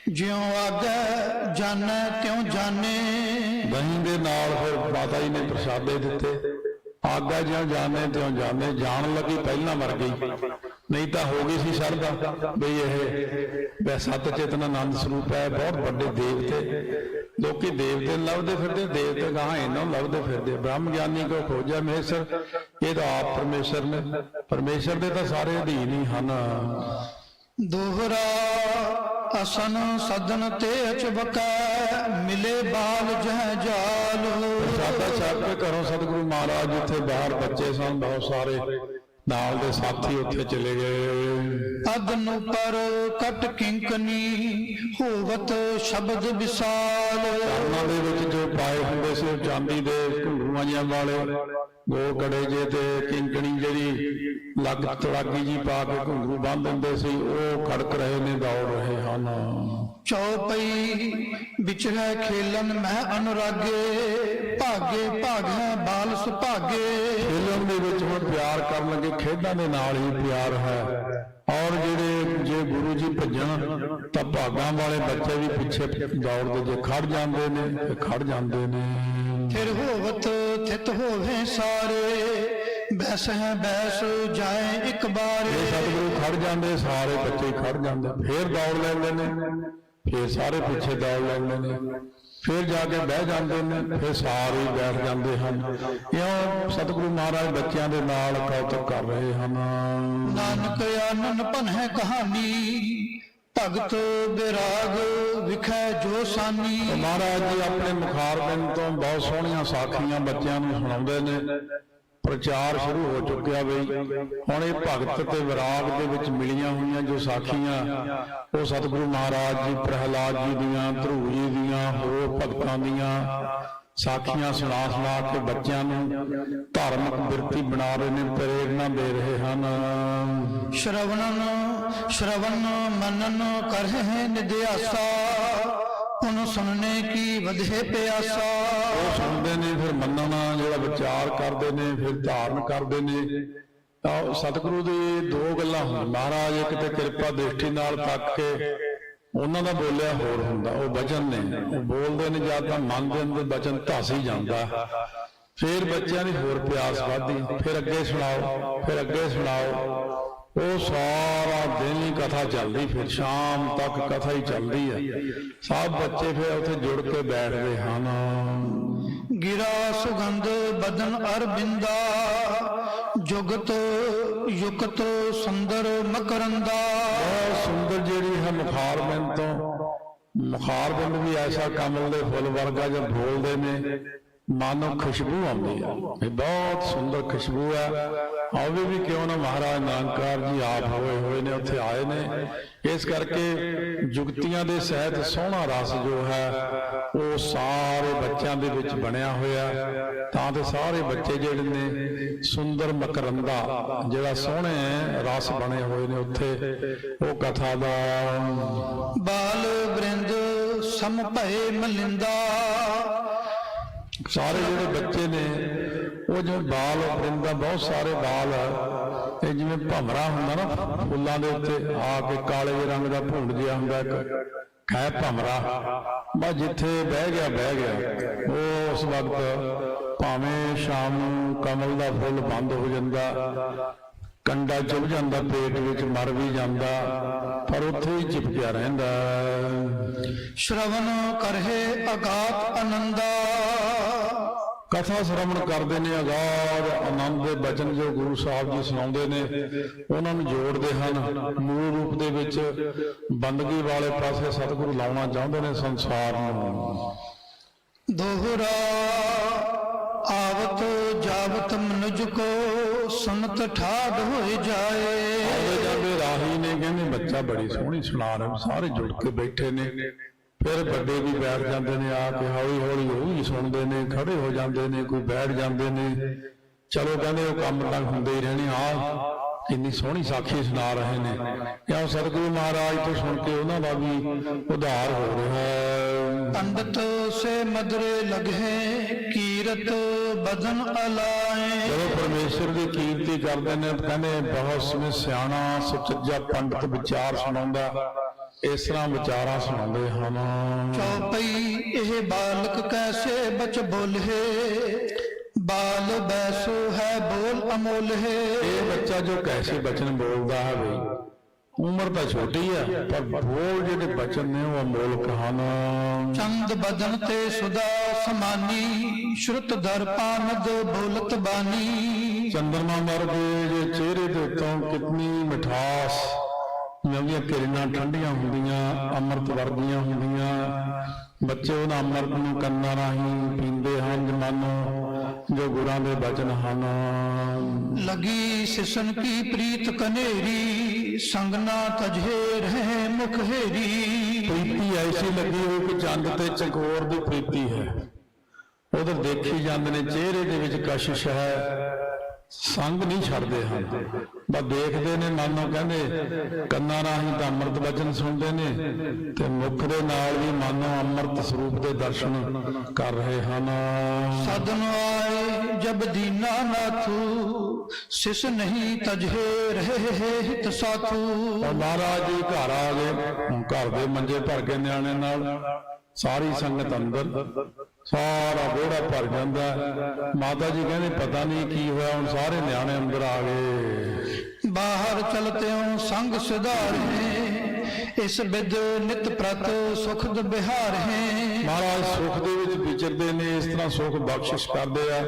ਜਿਉ ਆਗੈ ਜਾਣੈ ਤਿਉ ਜਾਣੇ। ਦਹੀਂ ਦੇ ਨਾਲ ਫਿਰ ਮਾਤਾ ਜੀ ਨੇ ਪ੍ਰਸ਼ਾਦੇ ਦਿੱਤੇ। ਆਗਾ ਜਿਉਂ ਜਾਣੇ ਤਿਉਂ ਜਾਣੇ, ਜਾਣ ਲੱਗੀ ਪਹਿਲਾਂ ਮਰ ਗਈ, ਨਹੀਂ ਤਾਂ ਹੋ ਗਈ ਸੀ ਸ਼ਰਧਾ ਬਈ ਇਹ ਸੱਤ ਚੇਤਨ ਆਨੰਦ ਸਰੂਪ ਹੈ। ਬਹੁਤ ਵੱਡੇ ਦੇਵਤੇ, ਲੋਕੀ ਦੇਵਤੇ ਲੱਭਦੇ ਫਿਰਦੇ, ਦੇਵਤੇ ਗਾਹਾਂ ਇਹਨਾਂ ਨੂੰ ਲੱਭਦੇ ਫਿਰਦੇ। ਬ੍ਰਹਮ ਗਿਆਨੀ ਕੋ ਖੋਜਿਆ ਮਹੇਸ਼ਰ, ਇਹ ਤਾਂ ਆਪ ਪਰਮੇਸ਼ਰ ਨੇ। ਪਰਮੇਸ਼ਰ ਦੇ ਤਾਂ ਸਾਰੇ ਅਧੀਨ ਹੀ ਹਨ। ਦੋਹਰਾ ਅਸਨ ਸਦਨ ਤੇ ਅਚਬਕੈ। ਮਿਲੇ ਬਾਲ ਜਹ ਜਾਲ। ਪ੍ਰਸ਼ਾਦਾ ਛਕ ਕੇ ਘਰੋਂ ਸਤਿਗੁਰੂ ਮਹਾਰਾਜ ਜਿੱਥੇ ਬਾਹਰ ਬੱਚੇ ਸਨ ਬਹੁਤ ਸਾਰੇ, ਨਾਲ ਦੇ ਸਾਥੀ ਉੱਥੇ ਚਲੇ ਗਏ। ਅਦਨ ਪਰ ਕਟ ਕਿੰਕਨੀ। ਹੋਵਤ ਸ਼ਬਦ ਵਿਸਾਲ। ਉਹਨਾਂ ਦੇ ਵਿੱਚ ਜੋ ਪਾਏ ਹੁੰਦੇ ਸੀ ਉਹ ਚਾਂਦੀ ਦੇ ਘੁੰਗਰੂਆਂ ਜਿਹਾ ਵਾਲੇ ਗੋਲ ਕੜੇ ਜੇ, ਤੇ ਕਿੰਕਣੀ ਜਿਹੜੀ ਲੱਗ ਤੜਾਗੀ ਜੀ ਪਾ ਕੇ ਘੁੰਗਰੂ ਬੰਨ ਦਿੰਦੇ ਸੀ, ਉਹ ਖੜਕ ਰਹੇ ਨੇ, ਦੌੜ ਰਹੇ ਹਨ। ਚੌਪਈ ਵਿਚਰੈ ਖੇਲਨ ਮੈਂ ਅਨੁਰਾਗੇ। ਭਾਗੇ ਭਾਗੈ ਬਾਲ ਸੁਭਾਗੇ। ਖੇਲਣ ਦੇ ਵਿੱਚ ਹੁਣ ਪਿਆਰ ਕਰਨ ਲੱਗੇ, ਖੇਡਾਂ ਦੇ ਨਾਲ ਹੀ ਪਿਆਰ ਹੈ। ਔਰ ਜਿਹੜੇ ਜੇ ਗੁਰੂ ਜੀ ਭੱਜਣ ਤਾਂ ਭਾਗਾਂ ਵਾਲੇ ਬੱਚੇ ਵੀ ਪਿੱਛੇ ਦੌੜਦੇ, ਜੇ ਖੜ ਜਾਂਦੇ ਨੇ ਤੇ ਖੜ ਜਾਂਦੇ ਨੇ। ਫਿਰ ਹੋਵਤ ਥਿਤ ਹੋਵੇ ਸਾਰੇ। ਬੈਸ ਹੈ ਬੈਸ ਜਾਏ ਇੱਕ ਬਾਰ। ਇਹ ਸਤਿਗੁਰੂ ਖੜ ਜਾਂਦੇ, ਸਾਰੇ ਬੱਚੇ ਖੜ ਜਾਂਦੇ, ਫੇਰ ਦੌੜ ਲੈਂਦੇ ਨੇ, ਫੇਰ ਸਾਰੇ ਪਿੱਛੇ ਦੌੜ ਲੈਂਦੇ ਨੇ, ਫਿਰ ਜਾ ਕੇ ਬਹਿ ਜਾਂਦੇ ਨੇ, ਫਿਰ ਸਾਰੇ ਬੈਠ ਜਾਂਦੇ ਹਨ। ਇਉਂ ਸਤਿਗੁਰੂ ਮਹਾਰਾਜ ਬੱਚਿਆਂ ਦੇ ਨਾਲ ਕੌਤਕ ਕਰ ਰਹੇ ਹਨ। ਨਾਨਕ ਆਨੰਦ ਭਨਹਿ ਕਹਾਣੀ। ਭਗਤ ਬਿਰਾਗ ਵਿਖੈ ਜੋ ਸਾਨੀ। ਮਹਾਰਾਜ ਜੀ ਆਪਣੇ ਮੁਖਾਰਬਿੰਦ ਤੋਂ ਬਹੁਤ ਸੋਹਣੀਆਂ ਸਾਖੀਆਂ ਬੱਚਿਆਂ ਨੂੰ ਸੁਣਾਉਂਦੇ ਨੇ। ਪ੍ਰਚਾਰ ਸ਼ੁਰੂ ਹੋ ਚੁੱਕਿਆ ਬਈ ਹੁਣ ਇਹ ਭਗਤ ਤੇ ਵਿਰਾਗ ਦੇ ਵਿੱਚ ਮਿਲੀਆਂ ਹੋਈਆਂ ਜੋ ਸਾਖੀਆਂ, ਉਹ ਸਤਿਗੁਰੂ ਮਹਾਰਾਜ ਜੀ ਪ੍ਰਹਿਲਾਦ ਜੀ ਦੀਆਂ, ਧਰੂ ਜੀ ਦੀਆਂ, ਹੋਰ ਭਗਤਾਂ ਦੀਆਂ ਸਾਖੀਆਂ ਸੁਣਾ ਕੇ ਬੱਚਿਆਂ ਨੂੰ ਧਾਰਮਿਕ ਬਿਰਤੀ ਬਣਾ ਰਹੇ ਨੇ, ਪ੍ਰੇਰਨਾ ਦੇ ਰਹੇ ਹਨ। ਸ਼ਰਵਨ ਮਨਨ ਕਰਹਿ ਨਿਦਿਆਸਾ। ਉਹਨੂੰ ਸੁਣਨੇ ਕੀ ਵਧੇ ਪਿਆਸਾ। ਉਹ ਸੁਣਦੇ ਨੇ, ਫਿਰ ਮੰਨਣਾ, ਜਿਹੜਾ ਵਿਚਾਰ ਕਰਦੇ ਨੇ, ਫਿਰ ਧਾਰਨ ਕਰਦੇ ਨੇ। ਤਾਂ ਸਤਿਗੁਰੂ ਦੀ ਦੋ ਗੱਲਾਂ ਹੁੰਦੀਆਂ। ਮਹਾਰਾਜ ਇੱਕ ਤੇ ਕਿਰਪਾ ਦ੍ਰਿਸ਼ਟੀ ਨਾਲ ਤੱਕ ਕੇ ਉਹਨਾਂ ਦਾ ਬੋਲਿਆ ਹੋਰ ਹੁੰਦਾ, ਉਹ ਵਚਨ ਨੇ, ਉਹ ਬੋਲਦੇ ਨੇ ਜਾਂ ਤਾਂ ਮਨ ਦੇ ਅੰਦਰ ਵਚਨ ਧਸ ਹੀ ਜਾਂਦਾ, ਫਿਰ ਬੱਚਿਆਂ ਦੀ ਹੋਰ ਪਿਆਸ ਵੱਧਦੀ, ਫਿਰ ਅੱਗੇ ਸੁਣਾਓ, ਫਿਰ ਅੱਗੇ ਸੁਣਾਓ। ਉਹ ਸਾਰਾ ਦਿਨ ਹੀ ਕਥਾ ਚੱਲਦੀ, ਫਿਰ ਸ਼ਾਮ ਤੱਕ ਕਥਾ ਹੀ ਚੱਲਦੀ ਹੈ। ਸਭ ਬੱਚੇ ਫਿਰ ਉੱਥੇ ਜੁੜ ਕੇ ਬੈਠਦੇ ਹਨ। ਗਿਰਾ ਸੁਗੰਧ ਬਦਨ ਅਰਬਿੰਦਾ, ਜੁਗਤ ਯੁਕਤ ਸੁੰਦਰ ਮਕਰੰਦਾ। ਬਹੁਤ ਸੁੰਦਰ ਜਿਹੜੀ ਹੈ ਮੁਖਾਰਬਿੰਦ ਤੋਂ, ਮੁਖਾਰਬਿੰਦ ਵੀ ਐਸਾ ਕਮਲ ਦੇ ਫੁੱਲ ਵਰਗਾ ਜੋ ਬੋਲਦੇ ਨੇ ਮਾਨੋ ਖੁਸ਼ਬੂ ਆਉਂਦੀ ਹੈ। ਇਹ ਬਹੁਤ ਸੁੰਦਰ ਖੁਸ਼ਬੂ ਹੈ। ਆਵੇ ਵੀ ਕਿਉਂ ਨਾ ਮਹਾਰਾਜ ਨਾਨਕਕਾਰ ਜੀ ਆਪ ਹੋਏ ਨੇ, ਉੱਥੇ ਆਏ ਨੇ। ਇਸ ਕਰਕੇ ਜੁਗਤੀਆਂ ਦੇ ਸਹਿਤ ਸੋਹਣਾ ਰਸ ਜੋ ਹੈ ਉਹ ਸਾਰੇ ਬੱਚਿਆਂ ਦੇ ਵਿੱਚ ਬਣਿਆ ਹੋਇਆ, ਤਾਂ ਤੇ ਸਾਰੇ ਬੱਚੇ ਜਿਹੜੇ ਨੇ ਸੁੰਦਰ ਮਕਰੰਦਾ ਜਿਹੜਾ ਸੋਹਣੇ ਰਸ ਬਣੇ ਹੋਏ ਨੇ ਉੱਥੇ ਉਹ ਕਥਾ ਦਾ। ਬਾਲ ਬ੍ਰਿੰਦ ਸਮ ਭਏ ਮਲਿੰਦਾ, ਸਾਰੇ ਜਿਹੜੇ ਬੱਚੇ ਨੇ ਉਹ ਜਿਵੇਂ ਬਾਲ ਬ੍ਰਿੰਦ ਦਾ, ਬਹੁਤ ਸਾਰੇ ਬਾਲ ਇਹ ਜਿਵੇਂ ਭੰਮਰਾ ਹੁੰਦਾ ਨਾ ਫੁੱਲਾਂ ਦੇ ਉੱਤੇ ਆ ਕੇ, ਕਾਲੇ ਜਿਹੇ ਰੰਗ ਦਾ ਭੁੰਡ ਜਿਹਾ ਹੁੰਦਾ ਇੱਕ ਹੈ ਭੰਮਰਾ, ਬਸ ਜਿੱਥੇ ਬਹਿ ਗਿਆ ਉਹ ਉਸ ਵਕਤ ਭਾਵੇਂ ਸ਼ਾਮ ਨੂੰ ਕਮਲ ਦਾ ਫੁੱਲ ਬੰਦ ਹੋ ਜਾਂਦਾ, ਕੰਡਾ ਚੁੱਭ ਜਾਂਦਾ, ਪੇਟ ਵਿੱਚ ਮਰ ਵੀ ਜਾਂਦਾ, ਪਰ ਉੱਥੇ ਹੀ ਚਿਪਕਿਆ ਰਹਿੰਦਾ। ਸ਼ਰਵਨ ਕਰਹਿ ਅਗਾਤ ਆਨੰਦਾ, ਕਥਾ ਸ਼ਰਵਣ ਕਰਦੇ ਨੇ, ਅਗਾਧ ਆਨੰਦ ਦੇ ਬਚਨ ਜੋ ਗੁਰੂ ਸਾਹਿਬ ਜੀ ਸੁਣਾਉਂਦੇ ਨੇ ਉਹਨਾਂ ਨੂੰ ਜੋੜਦੇ ਹਨ। ਮੂਲ ਰੂਪ ਦੇ ਵਿੱਚ ਬੰਦਗੀ ਵਾਲੇ ਪਾਸੇ ਸਤਿਗੁਰੂ ਲਾਉਣਾ ਚਾਹੁੰਦੇ ਨੇ ਸੰਸਾਰ ਨੂੰ। ਦੋਹਰਾ ਆਵਤ ਜਾਵਤ ਮਨੁਜ ਕੋ ਸੁਨਤ ਠਾੜ ਹੋਏ ਜਾਏ। ਆਉਂਦੇ ਜਾਂਦੇ ਰਾਹੀ ਨੇ ਕਹਿੰਦੇ ਬੱਚਾ ਬੜੀ ਸੋਹਣੀ ਸੁਣਾ ਰਿਹਾ, ਸਾਰੇ ਜੁੜ ਕੇ ਬੈਠੇ ਨੇ। ਫਿਰ ਵੱਡੇ ਵੀ ਬੈਠ ਜਾਂਦੇ ਨੇ ਆ ਕੇ, ਹੌਲੀ ਹੌਲੀ ਉਹ ਵੀ ਸੁਣਦੇ ਨੇ, ਖੜੇ ਹੋ ਜਾਂਦੇ ਨੇ, ਕੋਈ ਬੈਠ ਜਾਂਦੇ ਨੇ। ਚਲੋ ਕਹਿੰਦੇ ਉਹ ਕੰਮ ਤਾਂ ਹੁੰਦੇ ਹੀ ਰਹਿਣੇ। ਆ ਕਿੰਨੀ ਸੋਹਣੀ ਸਾਖੀ ਸੁਣਾ ਰਹੇ ਨੇ, ਕਿਉਂ ਸਤਿਗੁਰੂ ਮਹਾਰਾਜ ਤੋਂ ਸੁਣ ਕੇ ਉਹਨਾਂ ਦਾ ਵੀ ਉਧਾਰ ਹੋ ਰਿਹਾ ਹੈ। ਪੰਡਤ ਸੇ ਮਦਰੇ ਲਗੇ ਕੀਰਤ ਬਦਨ ਅਲਾਏ। ਜਦੋਂ ਪਰਮੇਸ਼ਰ ਦੀ ਕੀਰਤੀ ਕਰਦੇ ਨੇ ਕਹਿੰਦੇ ਬਹੁਤ ਸਮੇਂ ਸਿਆਣਾ ਸੁਚੱਜਾ ਪੰਡਤ ਵਿਚਾਰ ਸੁਣਾਉਂਦਾ, ਇਸ ਤਰ੍ਹਾਂ ਵਿਚਾਰਾਂ ਸੁਣਾਉਂਦੇ ਹਨ। ਚੌਪਈ ਇਹ ਬਾਲਕ ਕੈਸੇ ਬਚ ਬੋਲੇ, ਬਾਲ ਬੈਸੋ ਹੈ ਬੋਲ ਅਮੋਲ ਹੈ। ਇਹ ਬੱਚਾ ਜੋ ਕੈਸੇ ਬਚਨ ਬੋਲਦਾ ਹੈ ਬਈ, ਉਮਰ ਤਾਂ ਛੋਟੀ ਹੈ ਪਰ ਬੋਲ ਜਿਹੜੇ ਬਚਨ ਨੇ ਉਹ ਅਮੋਲਕ ਹਨ। ਚੰਦ ਬਦਨ ਤੇ ਸੁਦਾ ਸਮਾਨੀ, ਸ਼ਰੁਤ ਦਰਪਾਨਦ ਬੋਲਤ ਬਾਣੀ। ਚੰਦਰਮਾ ਵਰਗੇ ਜੇ ਚਿਹਰੇ ਦੇ ਉੱਤੋਂ ਕਿਤਨੀ ਮਿਠਾਸ, ਉਹਦੀਆਂ ਕਿਰਨਾਂ ਠੰਡੀਆਂ ਹੁੰਦੀਆਂ, ਅੰਮ੍ਰਿਤ ਵਰਗੀਆਂ ਹੁੰਦੀਆਂ। ਬੱਚੇ ਉਹਨਾਂ ਅੰਮ੍ਰਿਤ ਨੂੰ ਕੰਨਾਂ ਰਾਹੀਂ ਪੀਂਦੇ ਹਨ ਜਮਾਨੋ ਜੋ ਗੁਰਾਂ ਦੇ ਬਚਨ ਹਨ। ਲਗੀ ਸਿਸਨ ਕੀ ਪ੍ਰੀਤ ਕਨੇਰੀ, ਸੰਗ ਨਾ ਤਜੇ ਰਹਿ ਮੁਖ ਹੇਰੀ। ਪ੍ਰੀਤੀ ਐਸੀ ਲੱਗੀ ਹੋਈ ਕਿ ਚੰਦ ਤੇ ਚਕੋਰ ਦੀ ਪ੍ਰੀਤੀ ਹੈ, ਉਧਰ ਦੇਖੀ ਜਾਂਦੇ ਨੇ, ਚਿਹਰੇ ਦੇ ਵਿੱਚ ਕਸ਼ਿਸ਼ ਹੈ, ਸੰਗ ਨਹੀਂ ਛੱਡਦੇ ਹਨ, ਬਸ ਦੇਖਦੇ ਨੇ। ਮਾਨੋ ਕਹਿੰਦੇ ਕੰਨਾਂ ਰਾਹੀਂ ਤਾਂ ਅੰਮ੍ਰਿਤ ਬਚਨ ਸੁਣਦੇ ਨੇ ਤੇ ਮੁਖ ਦੇ ਨਾਲ ਵੀ ਮਾਨੋ ਅੰਮ੍ਰਿਤ ਸਰੂਪ ਦੇ ਦਰਸ਼ਨ ਕਰ ਰਹੇ ਹਨ। ਸਦਨ ਆਏ ਜਬ ਦੀਨਾ ਨਾਥੂ, ਸਿਸ ਨਹੀਂ ਤਜੇ ਰਹੇ ਹਿਤ ਸਾਥੂ। ਮਹਾਰਾਜ ਜੀ ਘਰ ਆ ਗਏ, ਘਰ ਦੇ ਮੰਜੇ ਭਰ ਕੇ ਨਿਆਣੇ ਨਾਲ, ਸਾਰੀ ਸੰਗਤ ਅੰਦਰ, ਸਾਰਾ ਵਿਹੜਾ ਭਰ ਜਾਂਦਾ। ਮਾਤਾ ਜੀ ਕਹਿੰਦੇ ਪਤਾ ਨਹੀਂ ਕੀ ਹੋਇਆ, ਹੁਣ ਸਾਰੇ ਨਿਆਣੇ ਅੰਦਰ ਆ ਗਏ। ਬਾਹਰ ਚਲਤਿਓ ਸੰਗ ਸੁਧਾਰੇ, ਇਸ ਬਿਦ ਨਿਤ ਪ੍ਰਤ ਸੁਖਦ ਬਿਹਾਰ ਹੈ। ਮਹਾਰਾਜ ਸੁਖ ਦੇ ਵਿੱਚ ਵਿਚਰਦੇ ਨੇ, ਇਸ ਤਰ੍ਹਾਂ ਸੁਖ ਬਖਸ਼ਿਸ਼ ਕਰਦੇ ਆ।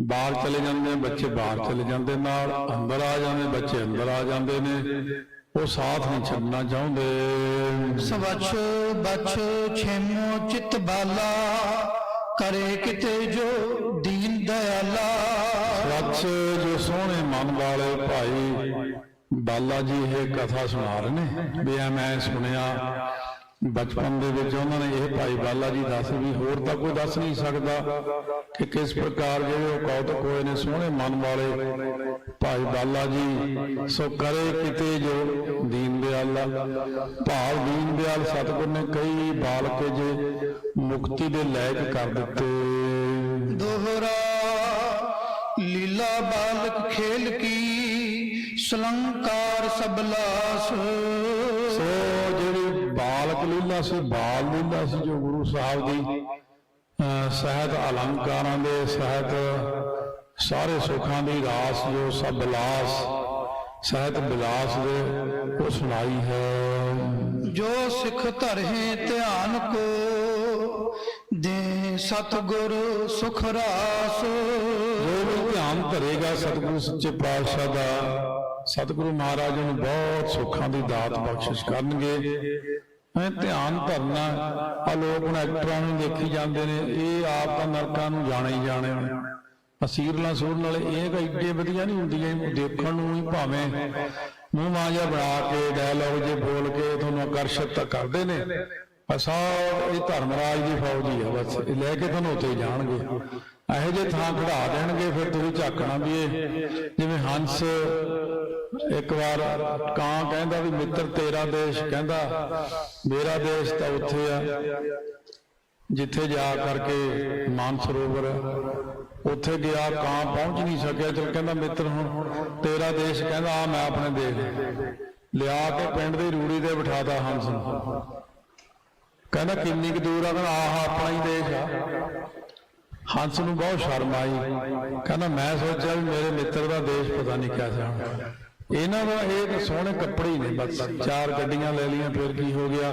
ਬਾਹਰ ਚਲੇ ਜਾਂਦੇ ਬੱਚੇ, ਬਾਹਰ ਚਲੇ ਜਾਂਦੇ ਨਾਲ, ਅੰਦਰ ਆ ਜਾਂਦੇ ਬੱਚੇ, ਅੰਦਰ ਆ ਜਾਂਦੇ ਨੇ। ਉਹ ਸਾਥ ਨਹੀਂ ਛੱਡਣਾ ਚਾਹੁੰਦੇ। ਸਵਛ ਬਛ ਛੇਮੋ ਚਿਤ ਬਾਲਾ, ਕਰੇ ਕਿਤੇ ਜੋ ਦੀਨ ਦਇਆਲਾ। ਸੱਚ ਜੋ ਸੋਹਣੇ ਮਨ ਵਾਲੇ ਭਾਈ ਬਾਲਾ ਜੀ ਇਹ ਕਥਾ ਸੁਣਾ ਰਹੇ ਨੇ ਵੀ ਮੈਂ ਸੁਣਿਆ ਬਚਪਨ ਦੇ ਵਿੱਚ ਉਹਨਾਂ ਨੇ, ਇਹ ਭਾਈ ਬਾਲਾ ਜੀ ਦੱਸ ਵੀ ਹੋਰ ਤਾਂ ਕੋਈ ਦੱਸ ਨਹੀਂ ਸਕਦਾ ਕਿ ਕਿਸ ਪ੍ਰਕਾਰ ਜਿਹੜੇ ਉਹ ਕੌਤਕ ਹੋਏ ਨੇ ਸੋਹਣੇ ਮਨ ਵਾਲੇ ਭਾਈ ਬਾਲਾ ਜੀ। ਸੋ ਕਰੇ ਕਿਤੇ ਜੋ ਦੀਨ ਦਿਆਲਾ, ਭਾਵ ਦੀਨ ਦਿਆਲ ਸਤਿਗੁਰ ਨੇ ਕਈ ਬਾਲਕ ਜੇ ਮੁਕਤੀ ਦੇ ਲਾਇਕ ਕਰ ਦਿੱਤੇ। ਦੋਹਰਾ ਲੀਲਾ ਬਾਲਕ ਖੇਲ ਕੀ, ਸਲੰਕਾਰ ਸਬਲਾਸ। ਸੋ ਜਿਹੜੀ ਬਾਲਕ ਲੀਲਾ ਸੀ, ਬਾਲ ਲੀਲਾ ਸੀ ਜੋ ਗੁਰੂ ਸਾਹਿਬ ਦੀ ਸਹਿਤ ਅਲੰਕਾਰਾਂ ਦੇ ਸਹਿਤ ਸਾਰੇ ਸੁੱਖਾਂ ਦੀ ਰਾਸ ਜੋ ਸਭ ਬਿਲਾਸ ਸਹਿਤ ਬਿਲਾਸ ਦੇ ਉਹ ਸੁਣਾਈ ਹੈ। ਜੋ ਸਿੱਖ ਧਰਹਿ ਧਿਆਨ ਕੋ ਦੇ ਸਤਿਗੁਰ ਸੁਖ ਰਾਸ। ਜੋ ਵੀ ਧਿਆਨ ਧਰੇਗਾ ਸਤਿਗੁਰੂ ਸੱਚੇ ਪਾਤਸ਼ਾਹ ਦਾ, ਸਤਿਗੁਰੂ ਮਹਾਰਾਜ ਨੂੰ ਬਹੁਤ ਸੁੱਖਾਂ ਦੀ ਦਾਤ ਬਖਸ਼ਿਸ਼ ਕਰਨਗੇ। ਧਿਆਨ ਧਰਨਾ ਆ ਲੋਕ ਹੁਣ ਐਕਟਰਾਂ ਨੂੰ ਦੇਖੀ ਜਾਂਦੇ ਨੇ, ਇਹ ਆਪ ਤਾਂ ਨਰਕਾਂ ਨੂੰ ਜਾਣੇ ਹੀ ਜਾਣੇ ਸੀਰੀਅਲਾਂ ਸੁਣਨ ਵਾਲੇ। ਇਹ ਐਡੇ ਵਧੀਆ ਨਹੀਂ ਹੁੰਦੀਆਂ, ਦੇਖਣ ਨੂੰ ਹੀ ਭਾਵੇਂ ਮੂੰਹ ਮਾਂਜਾ ਬਣਾ ਕੇ ਡਾਇਲੌਗ ਜੇ ਬੋਲ ਕੇ ਤੁਹਾਨੂੰ ਆਕਰਸ਼ਿਤ ਤਾਂ ਕਰਦੇ ਨੇ, ਪਰ ਸਭ ਇਹ ਧਰਮਰਾਜ ਦੀ ਫੌਜ ਹੀ ਆ, ਬਸ ਇਹ ਲੈ ਕੇ ਤੁਹਾਨੂੰ ਉੱਥੇ ਜਾਣਗੇ। ਇਹੋ ਜਿਹੇ ਥਾਂ ਖੜਾ ਦੇਣਗੇ ਫਿਰ ਤੁਸੀਂ ਝਾਕਣਾ ਵੀ ਇਹ ਜਿਵੇਂ ਹੰਸ ਇੱਕ ਵਾਰ ਕਾਂ ਕਹਿੰਦਾ ਵੀ ਮਿੱਤਰ ਤੇਰਾ ਦੇਸ਼, ਕਹਿੰਦਾ ਮੇਰਾ ਦੇਸ਼ ਤਾਂ ਉੱਥੇ ਆ ਜਿੱਥੇ ਜਾ ਕਰਕੇ ਮਾਨਸਰੋਵਰ, ਉੱਥੇ ਗਿਆ ਕਾਂ ਪਹੁੰਚ ਨਹੀਂ ਸਕਿਆ। ਚਲ ਕਹਿੰਦਾ ਮਿੱਤਰ ਹੁਣ ਤੇਰਾ ਦੇਸ਼, ਕਹਿੰਦਾ ਆ ਮੈਂ ਆਪਣੇ ਦੇਸ਼ ਲਿਆ ਕੇ ਪਿੰਡ ਦੀ ਰੂੜੀ ਤੇ ਬਿਠਾਤਾ ਹੰਸ ਨੂੰ। ਕਹਿੰਦਾ ਕਿੰਨੀ ਕੁ ਦੂਰ ਆ, ਕਹਿੰਦਾ ਆਹ ਆਪਣਾ ਹੀ ਦੇਸ਼ ਆ। ਹੰਸ ਨੂੰ ਬਹੁਤ ਸ਼ਰਮ ਆਈ, ਕਹਿੰਦਾ ਮੈਂ ਸੋਚਿਆ ਵੀ ਮੇਰੇ ਮਿੱਤਰ ਦਾ ਦੇਸ਼ ਪਤਾ ਨਹੀਂ ਕਿਆ ਜਾਣਾ। ਇਹਨਾਂ ਦਾ ਇਹ ਸੋਹਣੇ ਕੱਪੜੇ ਹੀ ਨੇ, ਬਸ 4 ਗੱਡੀਆਂ ਲੈ ਲਈਆਂ ਫਿਰ ਕੀ ਹੋ ਗਿਆ।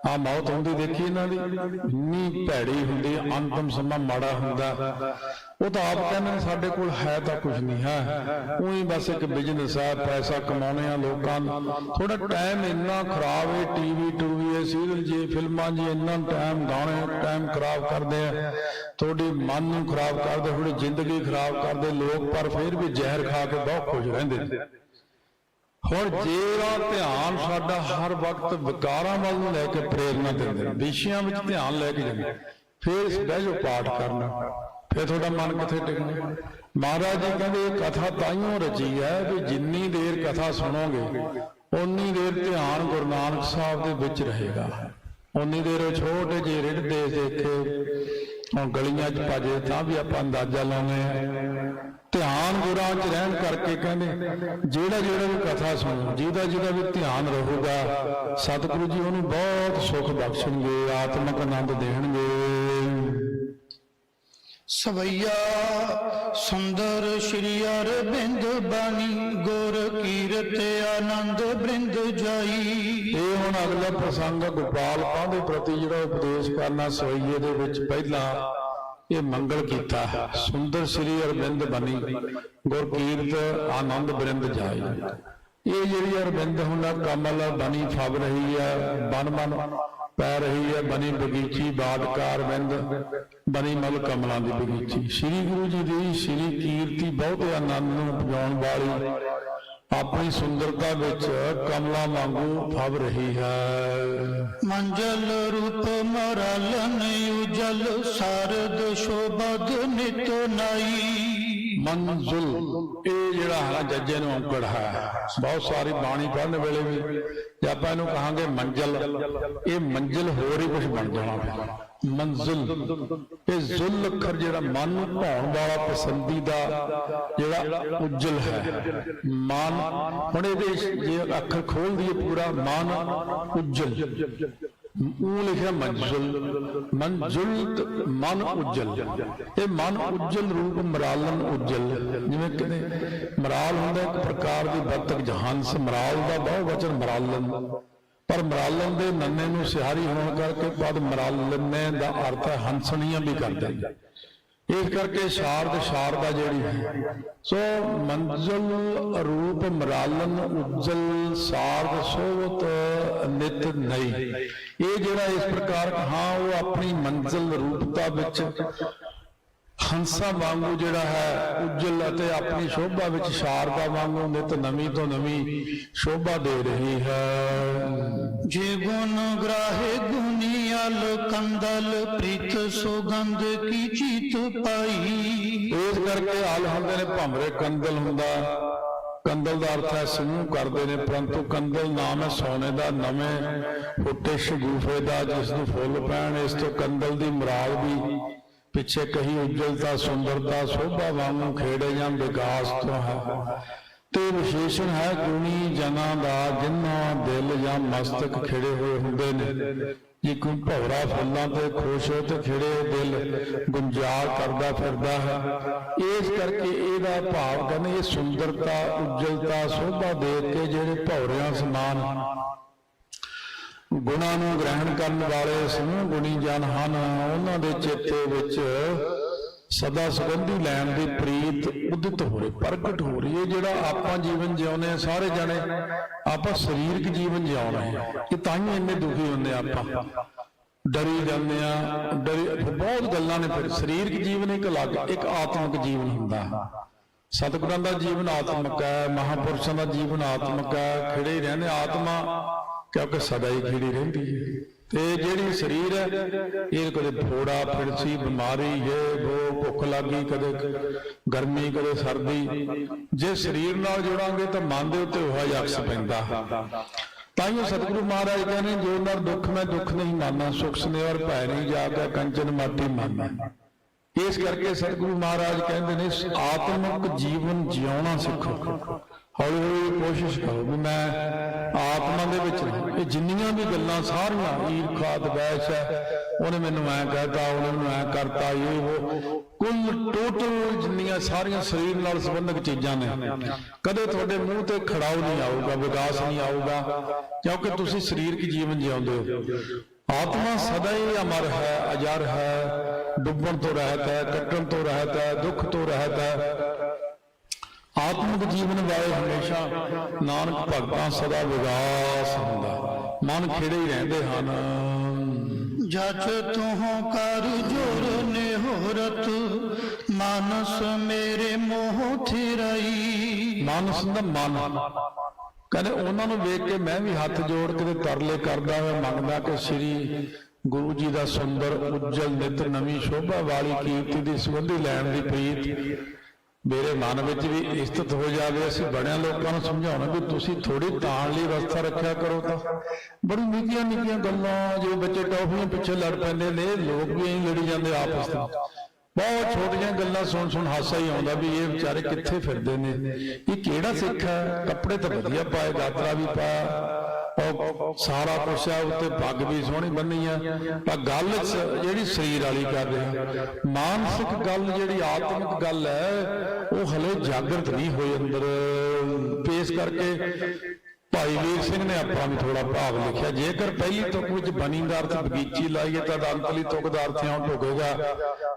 ਆ ਮੌਤ ਹੁੰਦੀ ਦੇਖੀ ਇਹਨਾਂ ਦੀ, ਇੰਨੀ ਭੈੜੀ ਹੁੰਦੀ, ਅੰਤਮ ਸਮਾਂ ਮਾੜਾ ਹੁੰਦਾ। ਉਹ ਤਾਂ ਆਪ ਕਹਿੰਦੇ ਨੇ ਸਾਡੇ ਕੋਲ ਹੈ ਤਾਂ ਕੁਝ ਨਹੀਂ ਹੈ, ਉਹੀ ਬਸ ਇੱਕ ਬਿਜ਼ਨਸ ਹੈ, ਪੈਸਾ ਕਮਾਉਣੇ ਆ ਲੋਕਾਂ ਦਾ। ਥੋੜਾ ਟਾਈਮ ਇੰਨਾ ਖਰਾਬ ਹੈ, ਟੀਵੀ ਟੂਵੀ ਸੀਰੀਅਲ ਜੀ ਫਿਲਮਾਂ ਜੀ ਇੰਨਾ ਟਾਈਮ ਗਾਣੇ ਟਾਈਮ ਖਰਾਬ ਕਰਦੇ ਆ, ਤੁਹਾਡੀ ਮਨ ਨੂੰ ਖਰਾਬ ਕਰਦੇ, ਥੋੜੀ ਜ਼ਿੰਦਗੀ ਖਰਾਬ ਕਰਦੇ ਲੋਕ, ਪਰ ਫਿਰ ਵੀ ਜ਼ਹਿਰ ਖਾ ਕੇ ਬਹੁਤ ਖੁਸ਼ ਰਹਿੰਦੇ ਨੇ। ਹੁਣ ਜਿਹੜਾ ਧਿਆਨ ਸਾਡਾ ਹਰ ਵਕਤ ਵਿਕਾਰਾਂ ਵੱਲ ਨੂੰ ਲੈ ਕੇ ਪ੍ਰੇਰਨਾ ਦਿੰਦੇ ਨੇ, ਵਿਸ਼ਿਆਂ ਵਿੱਚ ਧਿਆਨ ਲੈ ਕੇ ਜਾਂਦੇ, ਫਿਰ ਬਹਿ ਜਾਓ ਪਾਠ ਕਰਨਾ, ਫਿਰ ਤੁਹਾਡਾ ਮਨ ਕਿੱਥੇ ਟਿਕਣਾ। ਮਹਾਰਾਜ ਜੀ ਕਹਿੰਦੇ ਇਹ ਕਥਾ ਤਾਈਓ ਰਚੀ ਹੈ ਵੀ ਜਿੰਨੀ ਦੇਰ ਕਥਾ ਸੁਣੋਗੇ ਉਨੀ ਦੇਰ ਧਿਆਨ ਗੁਰੂ ਨਾਨਕ ਸਾਹਿਬ ਦੇ ਵਿੱਚ ਰਹੇਗਾ। ਉਨੀ ਦੇਰ ਉਹ ਛੋਟੇ ਜਿਹੇ ਰਿੜਦੇ ਦੇਖੇ ਹੁਣ ਗਲੀਆਂ 'ਚ ਭਜੇ ਤਾਂ ਵੀ ਆਪਾਂ ਅੰਦਾਜ਼ਾ ਲਾਉਂਦੇ ਹਾਂ। ਧਿਆਨ ਗੁਰਾਂ 'ਚ ਰਹਿਣ ਕਰਕੇ ਕਹਿੰਦੇ ਜਿਹੜਾ ਵੀ ਕਥਾ ਸੁਣੋ, ਜਿਹਦਾ ਵੀ ਧਿਆਨ ਰਹੂਗਾ ਸਤਿਗੁਰੂ ਜੀ ਉਹਨੂੰ ਬਹੁਤ ਸੁੱਖ ਬਖਸ਼ਣਗੇ, ਆਤਮਿਕ ਆਨੰਦ ਦੇਣਗੇ। ਸਵਈਆ ਸੁੰਦਰ ਸ਼੍ਰੀ ਅਰਬਿੰਦ ਬਾਣੀ, ਗੁਰ ਕੀਰਤ ਆਨੰਦ ਬ੍ਰਿੰਦ ਜਾਈ। ਇਹ ਹੁਣ ਅਗਲਾ ਪ੍ਰਸੰਗ ਗੋਪਾਲ ਪਾਂ ਦੇ ਪ੍ਰਤੀ ਜਿਹੜਾ ਉਪਦੇਸ਼ ਕਰਨਾ ਸਵਈਏ ਦੇ ਵਿੱਚ ਪਹਿਲਾਂ ਇਹ ਮੰਗਲ ਕੀਤਾ, ਸੁੰਦਰ ਸ਼੍ਰੀ ਅਰਬਿੰਦ ਬਣੀ ਗੁਰ ਕੀਰਤ ਆਨੰਦ ਬ੍ਰਿੰਦ ਜਾਈ। ਇਹ ਜਿਹੜੀ ਅਰਬਿੰਦ ਹੁਣ ਕਮਲ ਬਣੀ ਫਬ ਰਹੀ ਹੈ, ਬਨ ਪੈ ਰਹੀ ਹੈ, ਬਣੀ ਬਗੀਚੀ ਬਾਦਕਾਰ ਅਰਬਿੰਦ ਬਣੀ ਮਲ ਕਮਲਾਂ ਦੀ ਬਗੀਚੀ। ਸ੍ਰੀ ਗੁਰੂ ਜੀ ਦੀ ਸ੍ਰੀ ਕੀਰਤੀ ਬਹੁਤੇ ਆਨੰਦ ਨੂੰ ਉਪਜਾਉਣ ਵਾਲੀ ਆਪਣੀ ਸੁੰਦਰਤਾ ਵਿੱਚ ਕਮਲਾਂ ਵਾਂਗੂ ਫਬ ਰਹੀ ਹੈ। ਮੰਜਲ ਰੂਪ ਮਰਾਲਨ ਉਜਲ, ਸਾਰਦ ਸ਼ੋਭਦ ਨਿਤ ਨਾਈ। ਮੰਜ਼ੁਲ ਇਹ ਜਿਹੜਾ ਹੈ ਜੱਜੇ ਨੂੰ ਔਂਕੜ ਹੈ, ਬਹੁਤ ਸਾਰੀ ਬਾਣੀ ਪੜ੍ਹਨ ਵੇਲੇ ਵੀ ਜੇ ਆਪਾਂ ਇਹਨੂੰ ਕਹਾਂਗੇ ਮੰਜ਼ਲ, ਇਹ ਮੰਜ਼ਿਲ ਹੋਰ ਹੀ ਕੁਝ ਬਣ ਜਾਣਾ। ਮੰਜ਼ਿਲ ਇਹ ਜ਼ੁਲ ਅੱਖਰ ਜਿਹੜਾ ਮਨ ਨੂੰ ਭਾਉਣ ਵਾਲਾ ਪਸੰਦੀਦਾ ਜਿਹੜਾ ਉਜਲ ਹੈ ਮਨ। ਹੁਣ ਇਹਦੇ ਜੇ ਅੱਖਰ ਖੋਲ ਦਈਏ ਪੂਰਾ ਮਨ ਉਜਲ, ਉਹ ਲਿਖਿਆ ਮੰਜ਼ੁਲ, ਮੰਜ਼ੁਲ ਮਨ ਉਜਲ। ਇਹ ਮਨ ਉਜਲ ਰੂਪ ਮਰਾਲਨ ਉਜਲ, ਜਿਵੇਂ ਕਹਿੰਦੇ ਮਰਾਲ ਹੁੰਦਾ ਇੱਕ ਪ੍ਰਕਾਰ ਦੀ ਬੱਤਖ, ਹੰਸ ਮਰਾਲ ਦਾ ਬਹੁ ਵਚਨ ਮਰਾਲਨ, ਪਰ ਮਰਾਲਨ ਦੇ ਨੰਨੇ ਨੂੰ ਸਿਹਾਰੀ ਹੋਣ ਕਰਕੇ ਪਦ ਮਰਾਲਨੇ ਦਾ ਅਰਥ ਹੈ ਹੰਸਣੀਆਂ ਵੀ ਕਰਦੇ, ਇਸ ਕਰਕੇ ਸ਼ਾਰਦਾ ਜਿਹੜੀ ਹੈ। ਸੋ ਮੰਜ਼ਲ ਰੂਪ ਮਰਾਲਨ ਉਜਲ, ਸਾਰਦ ਸੋਵਤ ਨਿਤ ਨਈ। ਇਹ ਜਿਹੜਾ ਇਸ ਪ੍ਰਕਾਰ ਹਾਂ ਉਹ ਆਪਣੀ ਮੰਜ਼ਿਲ ਰੂਪਤਾ ਵਿੱਚ ਹੰਸਾਂ ਵਾਂਗੂ ਜਿਹੜਾ ਹੈ ਉਜਲ, ਅਤੇ ਆਪਣੀ ਸ਼ੋਭਾ ਵਿੱਚ ਸ਼ਾਰਦਾ ਵਾਂਗੂ ਨਿਤ ਨਵੀਂ ਤੋਂ ਨਵੀਂ ਸ਼ੋਭਾ ਦੇ ਰਹੀ ਹੈ। ਜੇ ਗੁਣ ਗ੍ਰਾਹੇ ਗੁਨੀਅਲ ਕੰਦਲ, ਪ੍ਰੀਤ ਸੁਗੰਧ ਕੀ ਚੀਤ ਪਾਈ। ਇਸ ਕਰਕੇ ਹਲ ਹੁੰਦੇ ਨੇ ਭੰਵਰੇ ਕੰਦਲ ਹੁੰਦਾ, ਕੰਦਲ ਦਾ ਅਰਥ ਹੈ ਸਮੂਹ ਕਰਦੇ ਨੇ, ਪਰੰਤੂ ਕੰਦਲ ਨਾਮ ਹੈ ਸੋਨੇ ਦਾ ਨਵੇਂ ਫੁੱਟੇ ਸ਼ਗੂਫੇ ਦਾ ਜਿਸ ਨੂੰ ਫੁੱਲ ਪੈਣ। ਇਸ ਤੋਂ ਕੰਦਲ ਦੀ ਮੁਰਾਦ ਵੀ ਪਿੱਛੇ ਕਹੀ ਉਜਲਤਾ ਸੁੰਦਰਤਾ ਸ਼ੋਭਾ ਵਾਂਗੂ ਖੇੜੇ ਜਾਂ ਵਿਕਾਸ ਤੋਂ ਹੈ। ਤੇ ਵਿਸ਼ੇਸ਼ਣ ਹੈ ਗੁਣੀ ਜਨਾਂ ਦਾ ਜਿਨ੍ਹਾਂ ਦਿਲ ਜਾਂ ਮਸਤਕ ਖਿੜੇ ਹੋਏ ਹੁੰਦੇ ਨੇ। ਜੇ ਕੋਈ ਭੌਰਾ ਫੁੱਲਾਂ ਤੇ ਖੁਸ਼ ਹੋ ਤੇ ਖਿੜੇ ਦਿਲ ਗੁੰਜਾਰ ਕਰਦਾ ਫਿਰਦਾ ਹੈ। ਇਸ ਕਰਕੇ ਇਹਦਾ ਭਾਵ ਕਹਿੰਦੇ ਇਹ ਸੁੰਦਰਤਾ ਉਜਲਤਾ ਸੋਭਾ ਦੇਖ ਕੇ ਜਿਹੜੇ ਭੌਰਿਆਂ ਸਮਾਨ ਗੁਣਾਂ ਨੂੰ ਗ੍ਰਹਿਣ ਕਰਨ ਵਾਲੇ ਸਮੂਹ ਗੁਣੀ ਜਨ ਹਨ, ਉਹਨਾਂ ਦੇ ਚੇਤੇ ਵਿੱਚ ਸਦਾ ਸੁਗੰਧੀ ਲੈਣ ਦੀ ਪ੍ਰੀਤ ਉਦਿਤ ਹੋ ਰਹੀ, ਪ੍ਰਗਟ ਹੋ ਰਹੀ ਹੈ। ਜਿਹੜਾ ਆਪਾਂ ਜੀਵਨ ਜਿਉਂਦੇ ਹਾਂ ਸਾਰੇ ਜਣੇ, ਆਪਾਂ ਸਰੀਰਕ ਜੀਵਨ ਜਿਉਣਾ ਹੈ, ਇਹ ਤਾਂ ਹੀ ਇੰਨੇ ਦੁਖੀ ਹੁੰਦੇ ਆਪਾਂ, ਡਰੀ ਜਾਂਦੇ ਆ, ਬਹੁਤ ਗੱਲਾਂ ਨੇ। ਫਿਰ ਸਰੀਰਕ ਜੀਵਨ ਇੱਕ ਅਲੱਗ, ਇੱਕ ਆਤਮਿਕ ਜੀਵਨ ਹੁੰਦਾ। ਸਤਿਗੁਰਾਂ ਦਾ ਜੀਵਨ ਆਤਮਿਕ ਹੈ, ਮਹਾਂਪੁਰਸ਼ਾਂ ਦਾ ਜੀਵਨ ਆਤਮਿਕ ਹੈ। ਖਿੜੇ ਹੀ ਰਹਿੰਦੇ ਆਤਮਾ, ਕਿਉਂਕਿ ਸਦਾ ਹੀ ਖਿੜੀ ਰਹਿੰਦੀ ਹੈ। ਤੇ ਜਿਹੜੀ ਸਰੀਰ ਹੈ ਇਹ ਕਦੇ ਫੋੜਾ ਫਿਰਸੀ ਬਿਮਾਰੀ ਇਹ ਉਹ ਭੁੱਖ ਲੱਗੀ, ਕਦੇ ਗਰਮੀ ਕਦੇ ਸਰਦੀ। ਜੇ ਸਰੀਰ ਨਾਲ ਜੁੜਾਂਗੇ ਤਾਂ ਮਨ ਦੇ ਉੱਤੇ ਉਹ ਯਕਸ ਪੈਂਦਾ। ਤਾਂ ਹੀ ਸਤਿਗੁਰੂ ਮਹਾਰਾਜ ਕਹਿੰਦੇ ਜੋ ਨਰ ਦੁੱਖ ਮੈਂ ਦੁੱਖ ਨਹੀਂ ਮਾਨਾ, ਸੁਖ ਸਨੇਹਰ ਭੈ ਨਹੀਂ ਜਾਗਾ, ਕੰਚਨ ਮਾਟੀ ਮਾਨਾ। ਇਸ ਕਰਕੇ ਸਤਿਗੁਰੂ ਮਹਾਰਾਜ ਕਹਿੰਦੇ ਨੇ ਆਤਮਿਕ ਜੀਵਨ ਜਿਉਣਾ ਸਿੱਖੋ। ਹੌਲੀ ਹੌਲੀ ਕੋਸ਼ਿਸ਼ ਕਰੋ ਵੀ ਮੈਂ ਆਤਮਾ ਦੇ ਵਿੱਚ ਇਹ ਜਿੰਨੀਆਂ ਵੀ ਗੱਲਾਂ ਸਾਰੀਆਂ ਈਰਖਾ ਦਵੈਸ਼ ਹੈ, ਉਹਨੇ ਮੈਨੂੰ ਐਂ ਕਹਿਤਾ, ਉਹਨੇ ਮੈਨੂੰ ਐਂ ਕਰਤਾ, ਇਹ ਉਹ ਕੁੱਲ ਟੋਟਲ ਜਿੰਨੀਆਂ ਸਾਰੀਆਂ ਸਰੀਰ ਨਾਲ ਸੰਬੰਧਿਤ ਚੀਜ਼ਾਂ ਨੇ, ਕਦੇ ਤੁਹਾਡੇ ਮੂੰਹ ਤੇ ਖੜਾਓ ਨਹੀਂ ਆਊਗਾ, ਵਿਕਾਸ ਨਹੀਂ ਆਊਗਾ, ਕਿਉਂਕਿ ਤੁਸੀਂ ਸਰੀਰਕ ਜੀਵਨ ਜਿਉਂਦੇ ਹੋ। ਆਤਮਾ ਸਦਾ ਹੀ ਅਮਰ ਹੈ, ਅਜਰ ਹੈ, ਡੁੱਬਣ ਤੋਂ ਰਹਿਤ ਹੈ, ਕੱਟਣ ਤੋਂ ਰਹਿਤ ਹੈ, ਦੁੱਖ ਤੋਂ ਰਹਿਤ ਹੈ। ਆਤਮਿਕ ਜੀਵਨ ਵਾਲੇ ਹਮੇਸ਼ਾ ਨਾਨਕ ਭਗਤਾਂ ਸਦਾ ਵਿਗਾਸ ਹੁੰਦਾ, ਮਨ ਖਿੜੇ ਹੀ ਰਹਿੰਦੇ ਹਨ। ਜਚ ਤੂੰ ਕਰ ਜੋਰ ਨਿਹੋਰਤ, ਮਾਨਸ ਮੇਰੇ ਮੋਹ ਥਿਰਾਈ। ਮਾਨਸ ਦਾ ਮਨ ਕਹਿੰਦੇ ਉਹਨਾਂ ਨੂੰ ਵੇਖ ਕੇ ਮੈਂ ਵੀ ਹੱਥ ਜੋੜ ਕੇ ਤਰਲੇ ਕਰਦਾ ਹੋਇਆ ਮੰਗਦਾ ਕਿ ਸ੍ਰੀ ਗੁਰੂ ਜੀ ਦਾ ਸੁੰਦਰ ਉਜਲ ਨਿਤ ਨਵੀਂ ਸ਼ੋਭਾ ਵਾਲੀ ਕੀਰਤੀ ਦੀ ਸੁਗੰਧੀ ਲੈਣ ਦੀ ਪ੍ਰੀਤ ਮੇਰੇ ਮਨ ਵਿੱਚ ਵੀ ਇਸਤਤ ਹੋ ਜਾਵੇ। ਅਸੀਂ ਬੜਿਆਂ ਲੋਕਾਂ ਨੂੰ ਸਮਝਾਉਣਾ ਵੀ ਤੁਸੀਂ ਥੋੜੀ ਤਾਣ ਲਈ ਅਵਸਥਾ ਰੱਖਿਆ ਕਰੋ। ਤਾਂ ਬੜੀ ਨਿੱਕੀਆਂ ਨਿੱਕੀਆਂ ਗੱਲਾਂ, ਜਿਵੇਂ ਬੱਚੇ ਟੌਫੀਆਂ ਪਿੱਛੇ ਲੜ ਪੈਂਦੇ ਨੇ, ਲੋਕ ਵੀ ਐਂ ਲੜੀ ਜਾਂਦੇ ਆਪਸ ਵਿੱਚ। ਬਹੁਤ ਛੋਟੀਆਂ ਗੱਲਾਂ ਸੁਣ ਸੁਣ ਹਾਸਾ ਹੀ ਆਉਂਦਾ ਵੀ ਇਹ ਵਿਚਾਰੇ ਕਿੱਥੇ ਫਿਰਦੇ ਨੇ, ਇਹ ਕਿਹੜਾ ਸਿੱਖ ਹੈ, ਕੱਪੜੇ ਤਾਂ ਵਧੀਆ ਪਾਏ, ਗਾਤਰਾ ਵੀ ਪਾਇਆ, ਉਹ ਸਾਰਾ ਕੁਛ ਆ, ਉੱਤੇ ਪੱਗ ਵੀ ਸੋਹਣੀ ਬੰਨੀ ਆ, ਪਰ ਗੱਲ ਜਿਹੜੀ ਸਰੀਰ ਵਾਲੀ ਕਰ ਰਿਹਾ। ਮਾਨਸਿਕ ਗੱਲ ਜਿਹੜੀ ਆਤਮਿਕ ਗੱਲ ਹੈ ਉਹ ਹਲੇ ਜਾਗਰਤ ਨਹੀਂ ਹੋਈ ਅੰਦਰ। ਪੇਸ਼ ਕਰਕੇ ਭਾਈ ਵੀਰ ਸਿੰਘ ਨੇ ਆਪਾਂ ਵੀ ਥੋੜਾ ਭਾਵ ਲਿਖਿਆ, ਜੇਕਰ ਪਹਿਲੀ ਤੁਕ ਵਿੱਚ ਬਣੀ ਦਾ ਅਰਥ ਬਗੀਚੀ ਲਾਈਏ ਤਾਂ ਅੰਤਲੀ ਤੁਕ ਦਾ ਅਰਥ ਇਉਂ ਢੁਕੇਗਾ।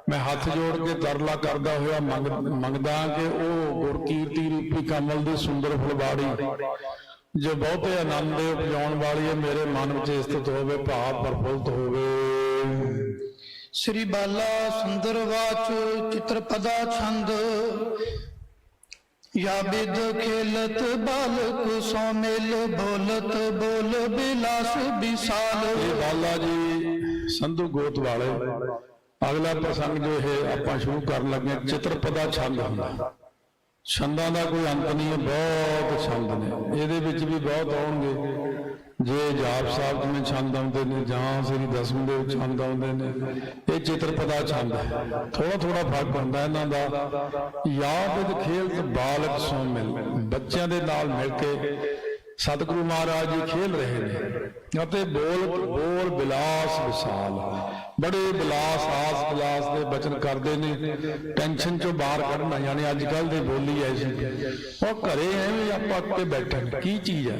ਮੈਂ ਹੱਥ ਜੋੜ ਕੇ ਤਰਲਾ ਕਰਦਾ ਹੋਇਆ ਮੰਗਦਾ ਕਿ ਉਹ ਗੁਰਕੀਰਤੀ ਰੂਪੀ ਕਮਲ ਦੀ ਸੁੰਦਰ ਫੁਲਵਾੜੀ ਜੋ ਬਹੁਤੇ ਆਨੰਦ ਦੇ ਉਪਜਾਉਣ ਵਾਲੀ ਹੈ, ਮੇਰੇ ਮਨ ਵਿੱਚ ਸਥਿਤ ਹੋਵੇ, ਭਾਵ ਪ੍ਰਫੁੱਲਤ ਹੋਵੇ। ਸ੍ਰੀ ਬਾਲਾ ਸੁੰਦਰ ਵਾਚ ਚਿਤਰਪਦਾ ਛੰਦ, या विद खेलत बालक सो मिल, बोलत बोल बिलास विशाल। बाला जी संधू गोत वाले अगला प्रसंग जो है ਆਪਾਂ ਸ਼ੁਰੂ ਕਰਨ ਲੱਗੇ, ਚਿਤਰਪਦਾ ਛੰਦ ਹੁੰਦਾ। ਛੰਦਾਂ ਦਾ ਕੋਈ ਅੰਤ ਨਹੀਂ ਹੈ, ਬਹੁਤ ਛੰਦ ਨੇ, ਇਹਦੇ ਵਿੱਚ ਵੀ ਬਹੁਤ ਆਉਣਗੇ। ਜੇ ਜਾਪ ਸਾਹਿਬ ਜਿਵੇਂ ਛੰਦ ਆਉਂਦੇ ਨੇ, ਜਾਂ ਸ੍ਰੀ ਦਸਮ ਦੇ ਵਿੱਚ ਛੰਦ ਆਉਂਦੇ ਨੇ, ਇਹ ਚਿਤਰਪਦਾ ਛੰਦ ਹੈ। ਥੋੜਾ ਥੋੜਾ ਫਰਕ ਹੁੰਦਾ ਇਹਨਾਂ ਦਾ। ਯਾਦ ਖੇਲ ਬਾਲਕ ਸੋ ਮਿਲ, ਬੱਚਿਆਂ ਦੇ ਨਾਲ ਮਿਲ ਕੇ ਸਤਿਗੁਰੂ ਮਹਾਰਾਜ ਜੀ ਖੇਲ ਰਹੇ ਨੇ ਅਤੇ ਬੋਲ ਬਿਲਾਸ ਵਿਸ਼ਾਲ, ਬੜੇ ਬਿਲਾਸ ਆਸ ਬਿਲਾਸ ਦੇ ਬਚਨ ਕਰਦੇ ਨੇ, ਟੈਨਸ਼ਨ ਚੋਂ ਬਾਹਰ ਕੱਢਣਾ। ਯਾਨੀ ਅੱਜ ਕੱਲ ਦੀ ਬੋਲੀ ਐਸੀ, ਉਹ ਘਰੇ ਐਵੇਂ ਆਪਾਂ ਅੱਕੇ ਬੈਠੇ, ਕੀ ਚੀਜ਼ ਹੈ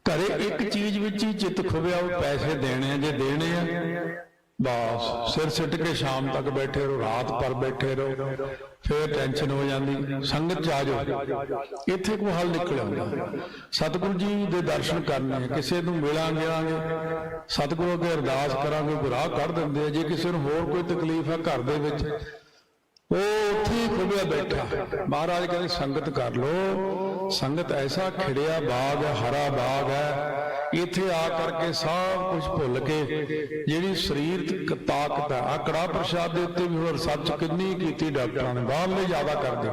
ਘਰੇ, ਇੱਕ ਚੀਜ਼ ਵਿੱਚ ਹੀ ਚਿੱਤ ਖੁੱਬਿਆ, ਉਹ ਪੈਸੇ ਦੇਣੇ ਆ, ਜੇ ਦੇਣੇ ਆ ਬਸ ਸਿਰ ਸਿੱਟ ਕੇ ਸ਼ਾਮ ਤੱਕ ਬੈਠੇ ਰਹੋ, ਰਾਤ ਭਰ ਬੈਠੇ ਰਹੋ, ਫਿਰ ਟੈਨਸ਼ਨ ਹੋ ਜਾਂਦੀ। ਸੰਗਤ ਚ ਆ ਜਾਓ, ਇੱਥੇ ਕੋਈ ਹੱਲ ਨਿਕਲ ਆਉਂਦਾ। ਸਤਿਗੁਰੂ ਜੀ ਦੇ ਦਰਸ਼ਨ ਕਰਨੇ, ਕਿਸੇ ਨੂੰ ਮਿਲਾਂਗੇ, ਸਤਿਗੁਰੂ ਅੱਗੇ ਅਰਦਾਸ ਕਰਾਂਗੇ, ਗੁਰਾਹ ਕੱਢ ਦਿੰਦੇ ਆ। ਜੇ ਕਿਸੇ ਨੂੰ ਹੋਰ ਕੋਈ ਤਕਲੀਫ ਹੈ ਘਰ ਦੇ ਵਿੱਚ, ਉਹ ਉੱਥੇ ਹੀ ਖੁੱਬਿਆ ਬੈਠਾ। ਮਹਾਰਾਜ ਕਹਿੰਦੇ ਸੰਗਤ ਕਰ ਲੋ, ਸੰਗਤ ਐਸਾ ਖਿੜਿਆ ਬਾਗ ਹੈ, ਹਰਾ ਬਾਗ ਹੈ, ਇੱਥੇ ਆ ਕਰਕੇ ਸਭ ਕੁਝ ਭੁੱਲ ਕੇ ਜਿਹੜੀ ਸਰੀਰਕ ਤਾਕਤ ਹੈ। ਆ ਕੜਾਹ ਪ੍ਰਸ਼ਾਦ ਦੇ ਉੱਤੇ ਵੀ ਹੋਰ ਸੱਚ ਕਿੰਨੀ ਕੀਤੀ ਡਾਕਟਰਾਂ ਨੇ, ਬਾਹਰਲੇ ਜ਼ਿਆਦਾ ਕਰਦੇ,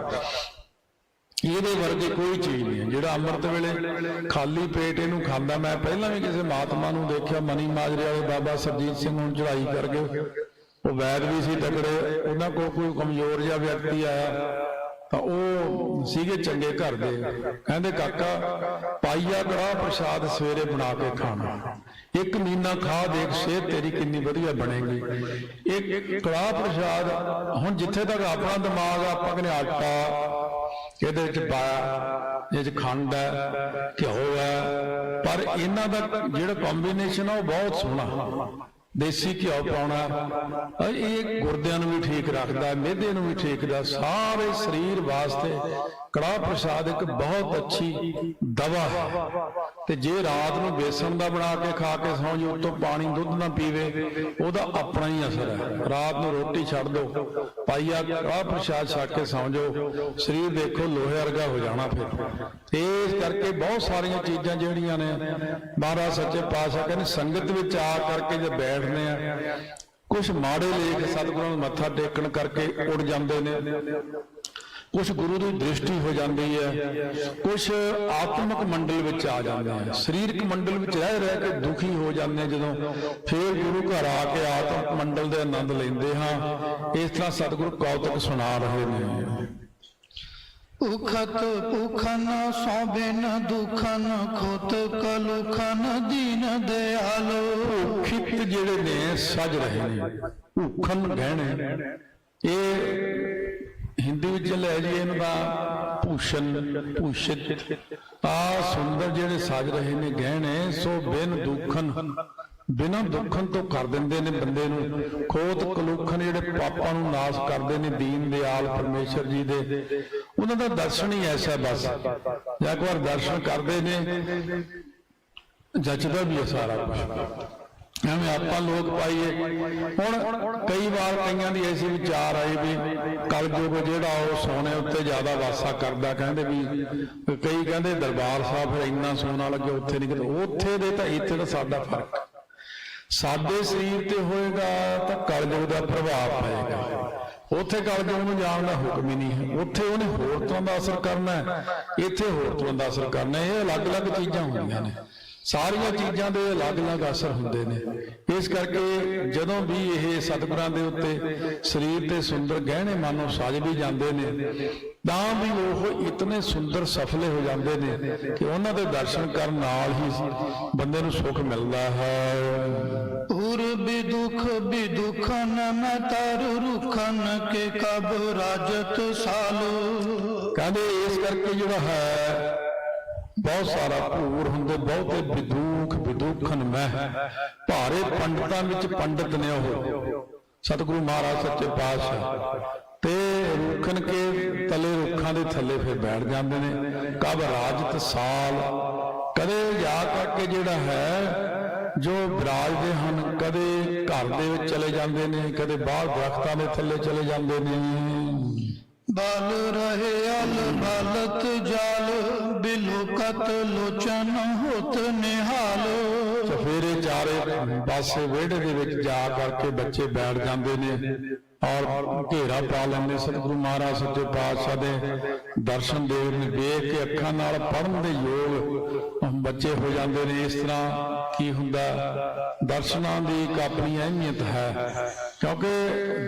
ਇਹਦੇ ਵਰਗੀ ਕੋਈ ਚੀਜ਼ ਨਹੀਂ ਹੈ। ਜਿਹੜਾ ਅੰਮ੍ਰਿਤ ਵੇਲੇ ਖਾਲੀ ਪੇਟ ਇਹਨੂੰ ਖਾਂਦਾ, ਮੈਂ ਪਹਿਲਾਂ ਵੀ ਕਿਸੇ ਮਹਾਤਮਾ ਨੂੰ ਦੇਖਿਆ, ਮਨੀ ਮਾਜਰੇ ਵਾਲੇ ਬਾਬਾ ਸਰਜੀਤ ਸਿੰਘ ਨੂੰ ਚੜ੍ਹਾਈ ਕਰ ਗਏ, ਉਹ ਵੈਦ ਵੀ ਸੀ ਤਕੜੇ, ਉਹਨਾਂ ਕੋਲ ਕੋਈ ਕਮਜ਼ੋਰ ਜਿਹਾ ਵਿਅਕਤੀ ਆਇਆ ਉਹ ਸੀਗੇ ਚੰਗੇ ਘਰ ਦੇ, ਕਹਿੰਦੇ ਕਾਕਾ ਪਾਈਆ ਕੜਾਹ ਪ੍ਰਸ਼ਾਦ ਸਵੇਰੇ ਬਣਾ ਕੇ ਖਾਣਾ, ਇੱਕ ਮਹੀਨਾ ਖਾ ਦੇਖ ਸਿਹਤ ਤੇਰੀ ਕਿੰਨੀ ਵਧੀਆ ਬਣੇਗੀ। ਇੱਕ ਕੜਾਹ ਪ੍ਰਸ਼ਾਦ, ਹੁਣ ਜਿੱਥੇ ਤੱਕ ਆਪਣਾ ਦਿਮਾਗ, ਆਪਾਂ ਕਹਿੰਦੇ ਆਟਾ ਇਹਦੇ ਵਿੱਚ ਪਾਇਆ, ਇਹ 'ਚ ਖੰਡ ਹੈ, ਘਿਓ ਹੈ, ਪਰ ਇਹਨਾਂ ਦਾ ਜਿਹੜਾ ਕੰਬੀਨੇਸ਼ਨ ਆ ਉਹ ਬਹੁਤ ਸੋਹਣਾ। ਦੇਸੀ ਘਿਓ ਪਾਉਣਾ, ਇਹ ਗੁਰਦਿਆਂ ਨੂੰ ਵੀ ਠੀਕ ਰੱਖਦਾ, ਮਿਹਦੇ ਨੂੰ ਵੀ ਠੀਕ ਦਾ, ਸਾਰੇ ਸਰੀਰ ਵਾਸਤੇ ਕੜਾਹ ਪ੍ਰਸ਼ਾਦ ਇੱਕ ਬਹੁਤ ਅੱਛੀ ਦਵਾ ਹੈ। ਤੇ ਜੇ ਰਾਤ ਨੂੰ ਬੇਸਣ ਦਾ ਬਣਾ ਕੇ ਖਾ ਕੇ ਸੌਂ ਜਾਓ, ਉੱਤੋਂ ਪਾਣੀ ਦੁੱਧ ਨਾ ਪੀਵੇ, ਉਹਦਾ ਆਪਣਾ ਹੀ ਅਸਰ ਹੈ। ਰਾਤ ਨੂੰ ਰੋਟੀ ਛੱਡ ਦਿਓ, ਪਾਈਆ ਕੜਾਹ ਪ੍ਰਸ਼ਾਦ ਛੱਡ ਕੇ ਸੌਂ ਜਾਓ, ਸਰੀਰ ਦੇਖੋ ਲੋਹੇ ਵਰਗਾ ਹੋ ਜਾਣਾ। ਫਿਰ ਇਸ ਕਰਕੇ ਬਹੁਤ ਸਾਰੀਆਂ ਚੀਜ਼ਾਂ ਜਿਹੜੀਆਂ ਨੇ ਮਹਾਰਾਜ ਸੱਚੇ ਪਾਤਸ਼ਾਹ ਕਹਿੰਦੇ ਸੰਗਤ ਵਿੱਚ ਆ ਕਰਕੇ ਜੇ ਬੈਠਦੇ ਆ, ਕੁਝ ਮਾੜੇ ਲੇਖ ਸਤਿਗੁਰਾਂ ਨੂੰ ਮੱਥਾ ਟੇਕਣ ਕਰਕੇ ਉੜ ਜਾਂਦੇ ਨੇ, ਕੁਝ ਗੁਰੂ ਦੀ ਦ੍ਰਿਸ਼ਟੀ ਹੋ ਜਾਂਦੀ ਹੈ, ਕੁਝ ਆਤਮਿਕ ਮੰਡਲ ਵਿੱਚ ਆ ਜਾਂਦੇ ਆ, ਸਰੀਰਕ ਮੰਡਲ ਵਿੱਚ ਰਹਿ ਰਹਿ ਕੇ ਦੁਖੀ ਹੋ ਜਾਂਦੇ ਆ। ਜਦੋਂ ਫੇਰ ਗੁਰੂ ਘਰ ਆ ਕੇ ਆਤਮਿਕ ਮੰਡਲ ਦੇ ਆਨੰਦ ਲੈਂਦੇ ਹਾਂ। ਇਸ ਤਰ੍ਹਾਂ ਸਤਿਗੁਰੂ ਕੌਤਕ ਸੁਣਾ ਰਹੇ ਨੇ। ਉਖਤ ਭੁਖਨ ਸੋਬਿਨ ਦੁਖਨ ਖੁਤ ਕਲੁਖਨ ਦੀਨ ਦਿਆਲੋ। ਭੁਖਿਤ ਜਿਹੜੇ ਨੇ ਸਜ ਰਹੇ ਨੇ, ਭੁਖਨ ਗਹਿਣੇ, ਇਹ ਹਿੰਦੀ ਵਿੱਚ ਲੈ ਜੀ ਇਹਨਾਂ ਦਾ ਭੂਸ਼ਣ, ਭੂਸ਼ਿਤ, ਆ ਸੁੰਦਰ ਜਿਹੜੇ ਸਜ ਰਹੇ ਨੇ ਗਹਿਣੇ। ਸੋ ਬਿਨ ਦੁਖਨ, ਬਿਨਾਂ ਦੁੱਖਨ ਤੋਂ ਕਰ ਦਿੰਦੇ ਨੇ ਬੰਦੇ ਨੂੰ। ਖੋਤ ਕਲੂਖਨ ਜਿਹੜੇ ਪਾਪਾਂ ਨੂੰ ਨਾਸ਼ ਕਰਦੇ ਨੇ, ਦੀਨ ਦਿਆਲ ਪਰਮੇਸ਼ਰ ਜੀ ਦੇ, ਉਹਨਾਂ ਦਾ ਦਰਸ਼ਨ ਹੀ ਐਸਾ। ਬਸ ਜਾਂ ਇੱਕ ਵਾਰ ਦਰਸ਼ਨ ਕਰਦੇ ਨੇ ਜੱਚਦਾ ਵੀ ਹੈ ਸਾਰਾ ਕੁਝ। ਐਵੇਂ ਆਪਾਂ ਲੋਕ ਪਾਈਏ। ਹੁਣ ਕਈ ਵਾਰ ਕਈਆਂ ਦੀ ਐਸੀ ਵਿਚਾਰ ਆਈ ਵੀ ਕਲਯੁਗ ਜਿਹੜਾ ਉਹ ਸੋਨੇ ਉੱਤੇ ਜ਼ਿਆਦਾ ਵਾਸਾ ਕਰਦਾ। ਕਹਿੰਦੇ ਵੀ ਕਈ ਕਹਿੰਦੇ ਦਰਬਾਰ ਸਾਹਿਬ ਫਿਰ ਇੰਨਾ ਸੋਨਾ ਲੱਗੇ, ਉੱਥੇ ਨਹੀਂ ਕਿਤੇ, ਉੱਥੇ ਦੇ ਤਾਂ ਇੱਥੇ ਦਾ ਸਾਡਾ ਫਰਕ। ਸਾਡੇ ਸਰੀਰ ਤੇ ਹੋਏਗਾ ਤਾਂ ਕਲਯੁਗ ਦਾ ਪ੍ਰਭਾਵ ਪਏਗਾ। ਉੱਥੇ ਕਲਯੁਗ ਨੂੰ ਜਾਣ ਦਾ ਹੁਕਮ ਹੀ ਨਹੀਂ ਹੈ। ਉੱਥੇ ਉਹਨੇ ਹੋਰ ਤਰ੍ਹਾਂ ਦਾ ਅਸਰ ਕਰਨਾ ਹੈ, ਇੱਥੇ ਹੋਰ ਤਰ੍ਹਾਂ ਦਾ ਅਸਰ ਕਰਨਾ। ਇਹ ਅਲੱਗ-ਅਲੱਗ ਚੀਜ਼ਾਂ ਹੁੰਦੀਆਂ ਨੇ, ਸਾਰੀਆਂ ਚੀਜ਼ਾਂ ਦੇ ਅਲੱਗ-ਅਲੱਗ ਅਸਰ ਹੁੰਦੇ ਨੇ। ਇਸ ਕਰਕੇ ਜਦੋਂ ਵੀ ਇਹ ਸਤਿਗੁਰਾਂ ਦੇ ਉੱਤੇ ਸਰੀਰ ਤੇ ਸੁੰਦਰ ਗਹਿਣੇ ਮਾਨੋ ਸਜ ਵੀ ਜਾਂਦੇ ਨੇ, ਤਾਂ ਵੀ ਉਹ ਇਤਨੇ ਸੁੰਦਰ ਸਫਲੇ ਹੋ ਜਾਂਦੇ ਨੇ ਕਿ ਉਹਨਾਂ ਦੇ ਦਰਸ਼ਨ ਕਰਨ ਨਾਲ ਹੀ ਬੰਦੇ ਨੂੰ ਸੁੱਖ ਮਿਲਦਾ ਹੈ। ਉਰ ਬਿਦੁਖਨ ਮੈਂ ਤਰ ਰੁਖਨ ਕੇ ਕਬ ਰਾਜਤ ਸਾਲੋ। ਕਹਿੰਦੇ ਇਸ ਕਰਕੇ ਜਿਹੜਾ ਹੈ ਬਹੁਤ ਸਾਰਾ ਭੂਰ ਹੁੰਦੇ, ਬਹੁਤੇ ਵਿਦੂਖਨ ਮੈਂ, ਭਾਰੇ ਪੰਡਤਾਂ ਵਿੱਚ ਪੰਡਤ ਨੇ ਉਹ ਸਤਿਗੁਰੂ ਮਹਾਰਾਜ ਸੱਚੇ ਪਾਤਸ਼ਾਹ। ਤੇ ਰੁੱਖਣ ਕੇ ਤਲੇ, ਰੁੱਖਾਂ ਦੇ ਥੱਲੇ ਫਿਰ ਬੈਠ ਜਾਂਦੇ ਨੇ। ਕਬ ਰਾਜਤ ਸਾਲ, ਕਦੇ ਜਾ ਕਰਕੇ ਜਿਹੜਾ ਹੈ ਜੋ ਵਿਰਾਜਦੇ ਹਨ, ਕਦੇ ਘਰ ਦੇ ਵਿੱਚ ਚਲੇ ਜਾਂਦੇ ਨੇ, ਕਦੇ ਬਾਹਰ ਦਰਖਤਾਂ ਦੇ ਥੱਲੇ ਚਲੇ ਜਾਂਦੇ ਨੇ। ਬਲ ਰਹੇ ਅਲ ਬਲਤ ਜਾਲ, ਬਿਲੋਕਤ ਲੋਚਨ ਹੋਤ ਨਿਹਾਲ। ਚਫੇਰੇ ਚਾਰੇ ਪਾਸੇ ਵਿਹੜੇ ਦੇ ਵਿੱਚ ਜਾ ਕਰਕੇ ਬੱਚੇ ਬੈਠ ਜਾਂਦੇ ਨੇ ਔਰ ਘੇਰਾ ਪਾ ਲੈਂਦੇ ਸਤਿਗੁਰੂ ਮਹਾਰਾਜ ਸੱਚੇ ਪਾਤਸ਼ਾਹ ਦੇ ਦਰਸ਼ਨ ਦੇਖ ਕੇ ਅੱਖਾਂ ਨਾਲ ਪੜ੍ਹਨ ਦੇ ਯੋਗ ਬੱਚੇ ਹੋ ਜਾਂਦੇ ਨੇ। ਇਸ ਤਰ੍ਹਾਂ ਕੀ ਹੁੰਦਾ, ਦਰਸ਼ਨਾਂ ਦੀ ਇੱਕ ਆਪਣੀ ਅਹਿਮੀਅਤ ਹੈ, ਕਿਉਂਕਿ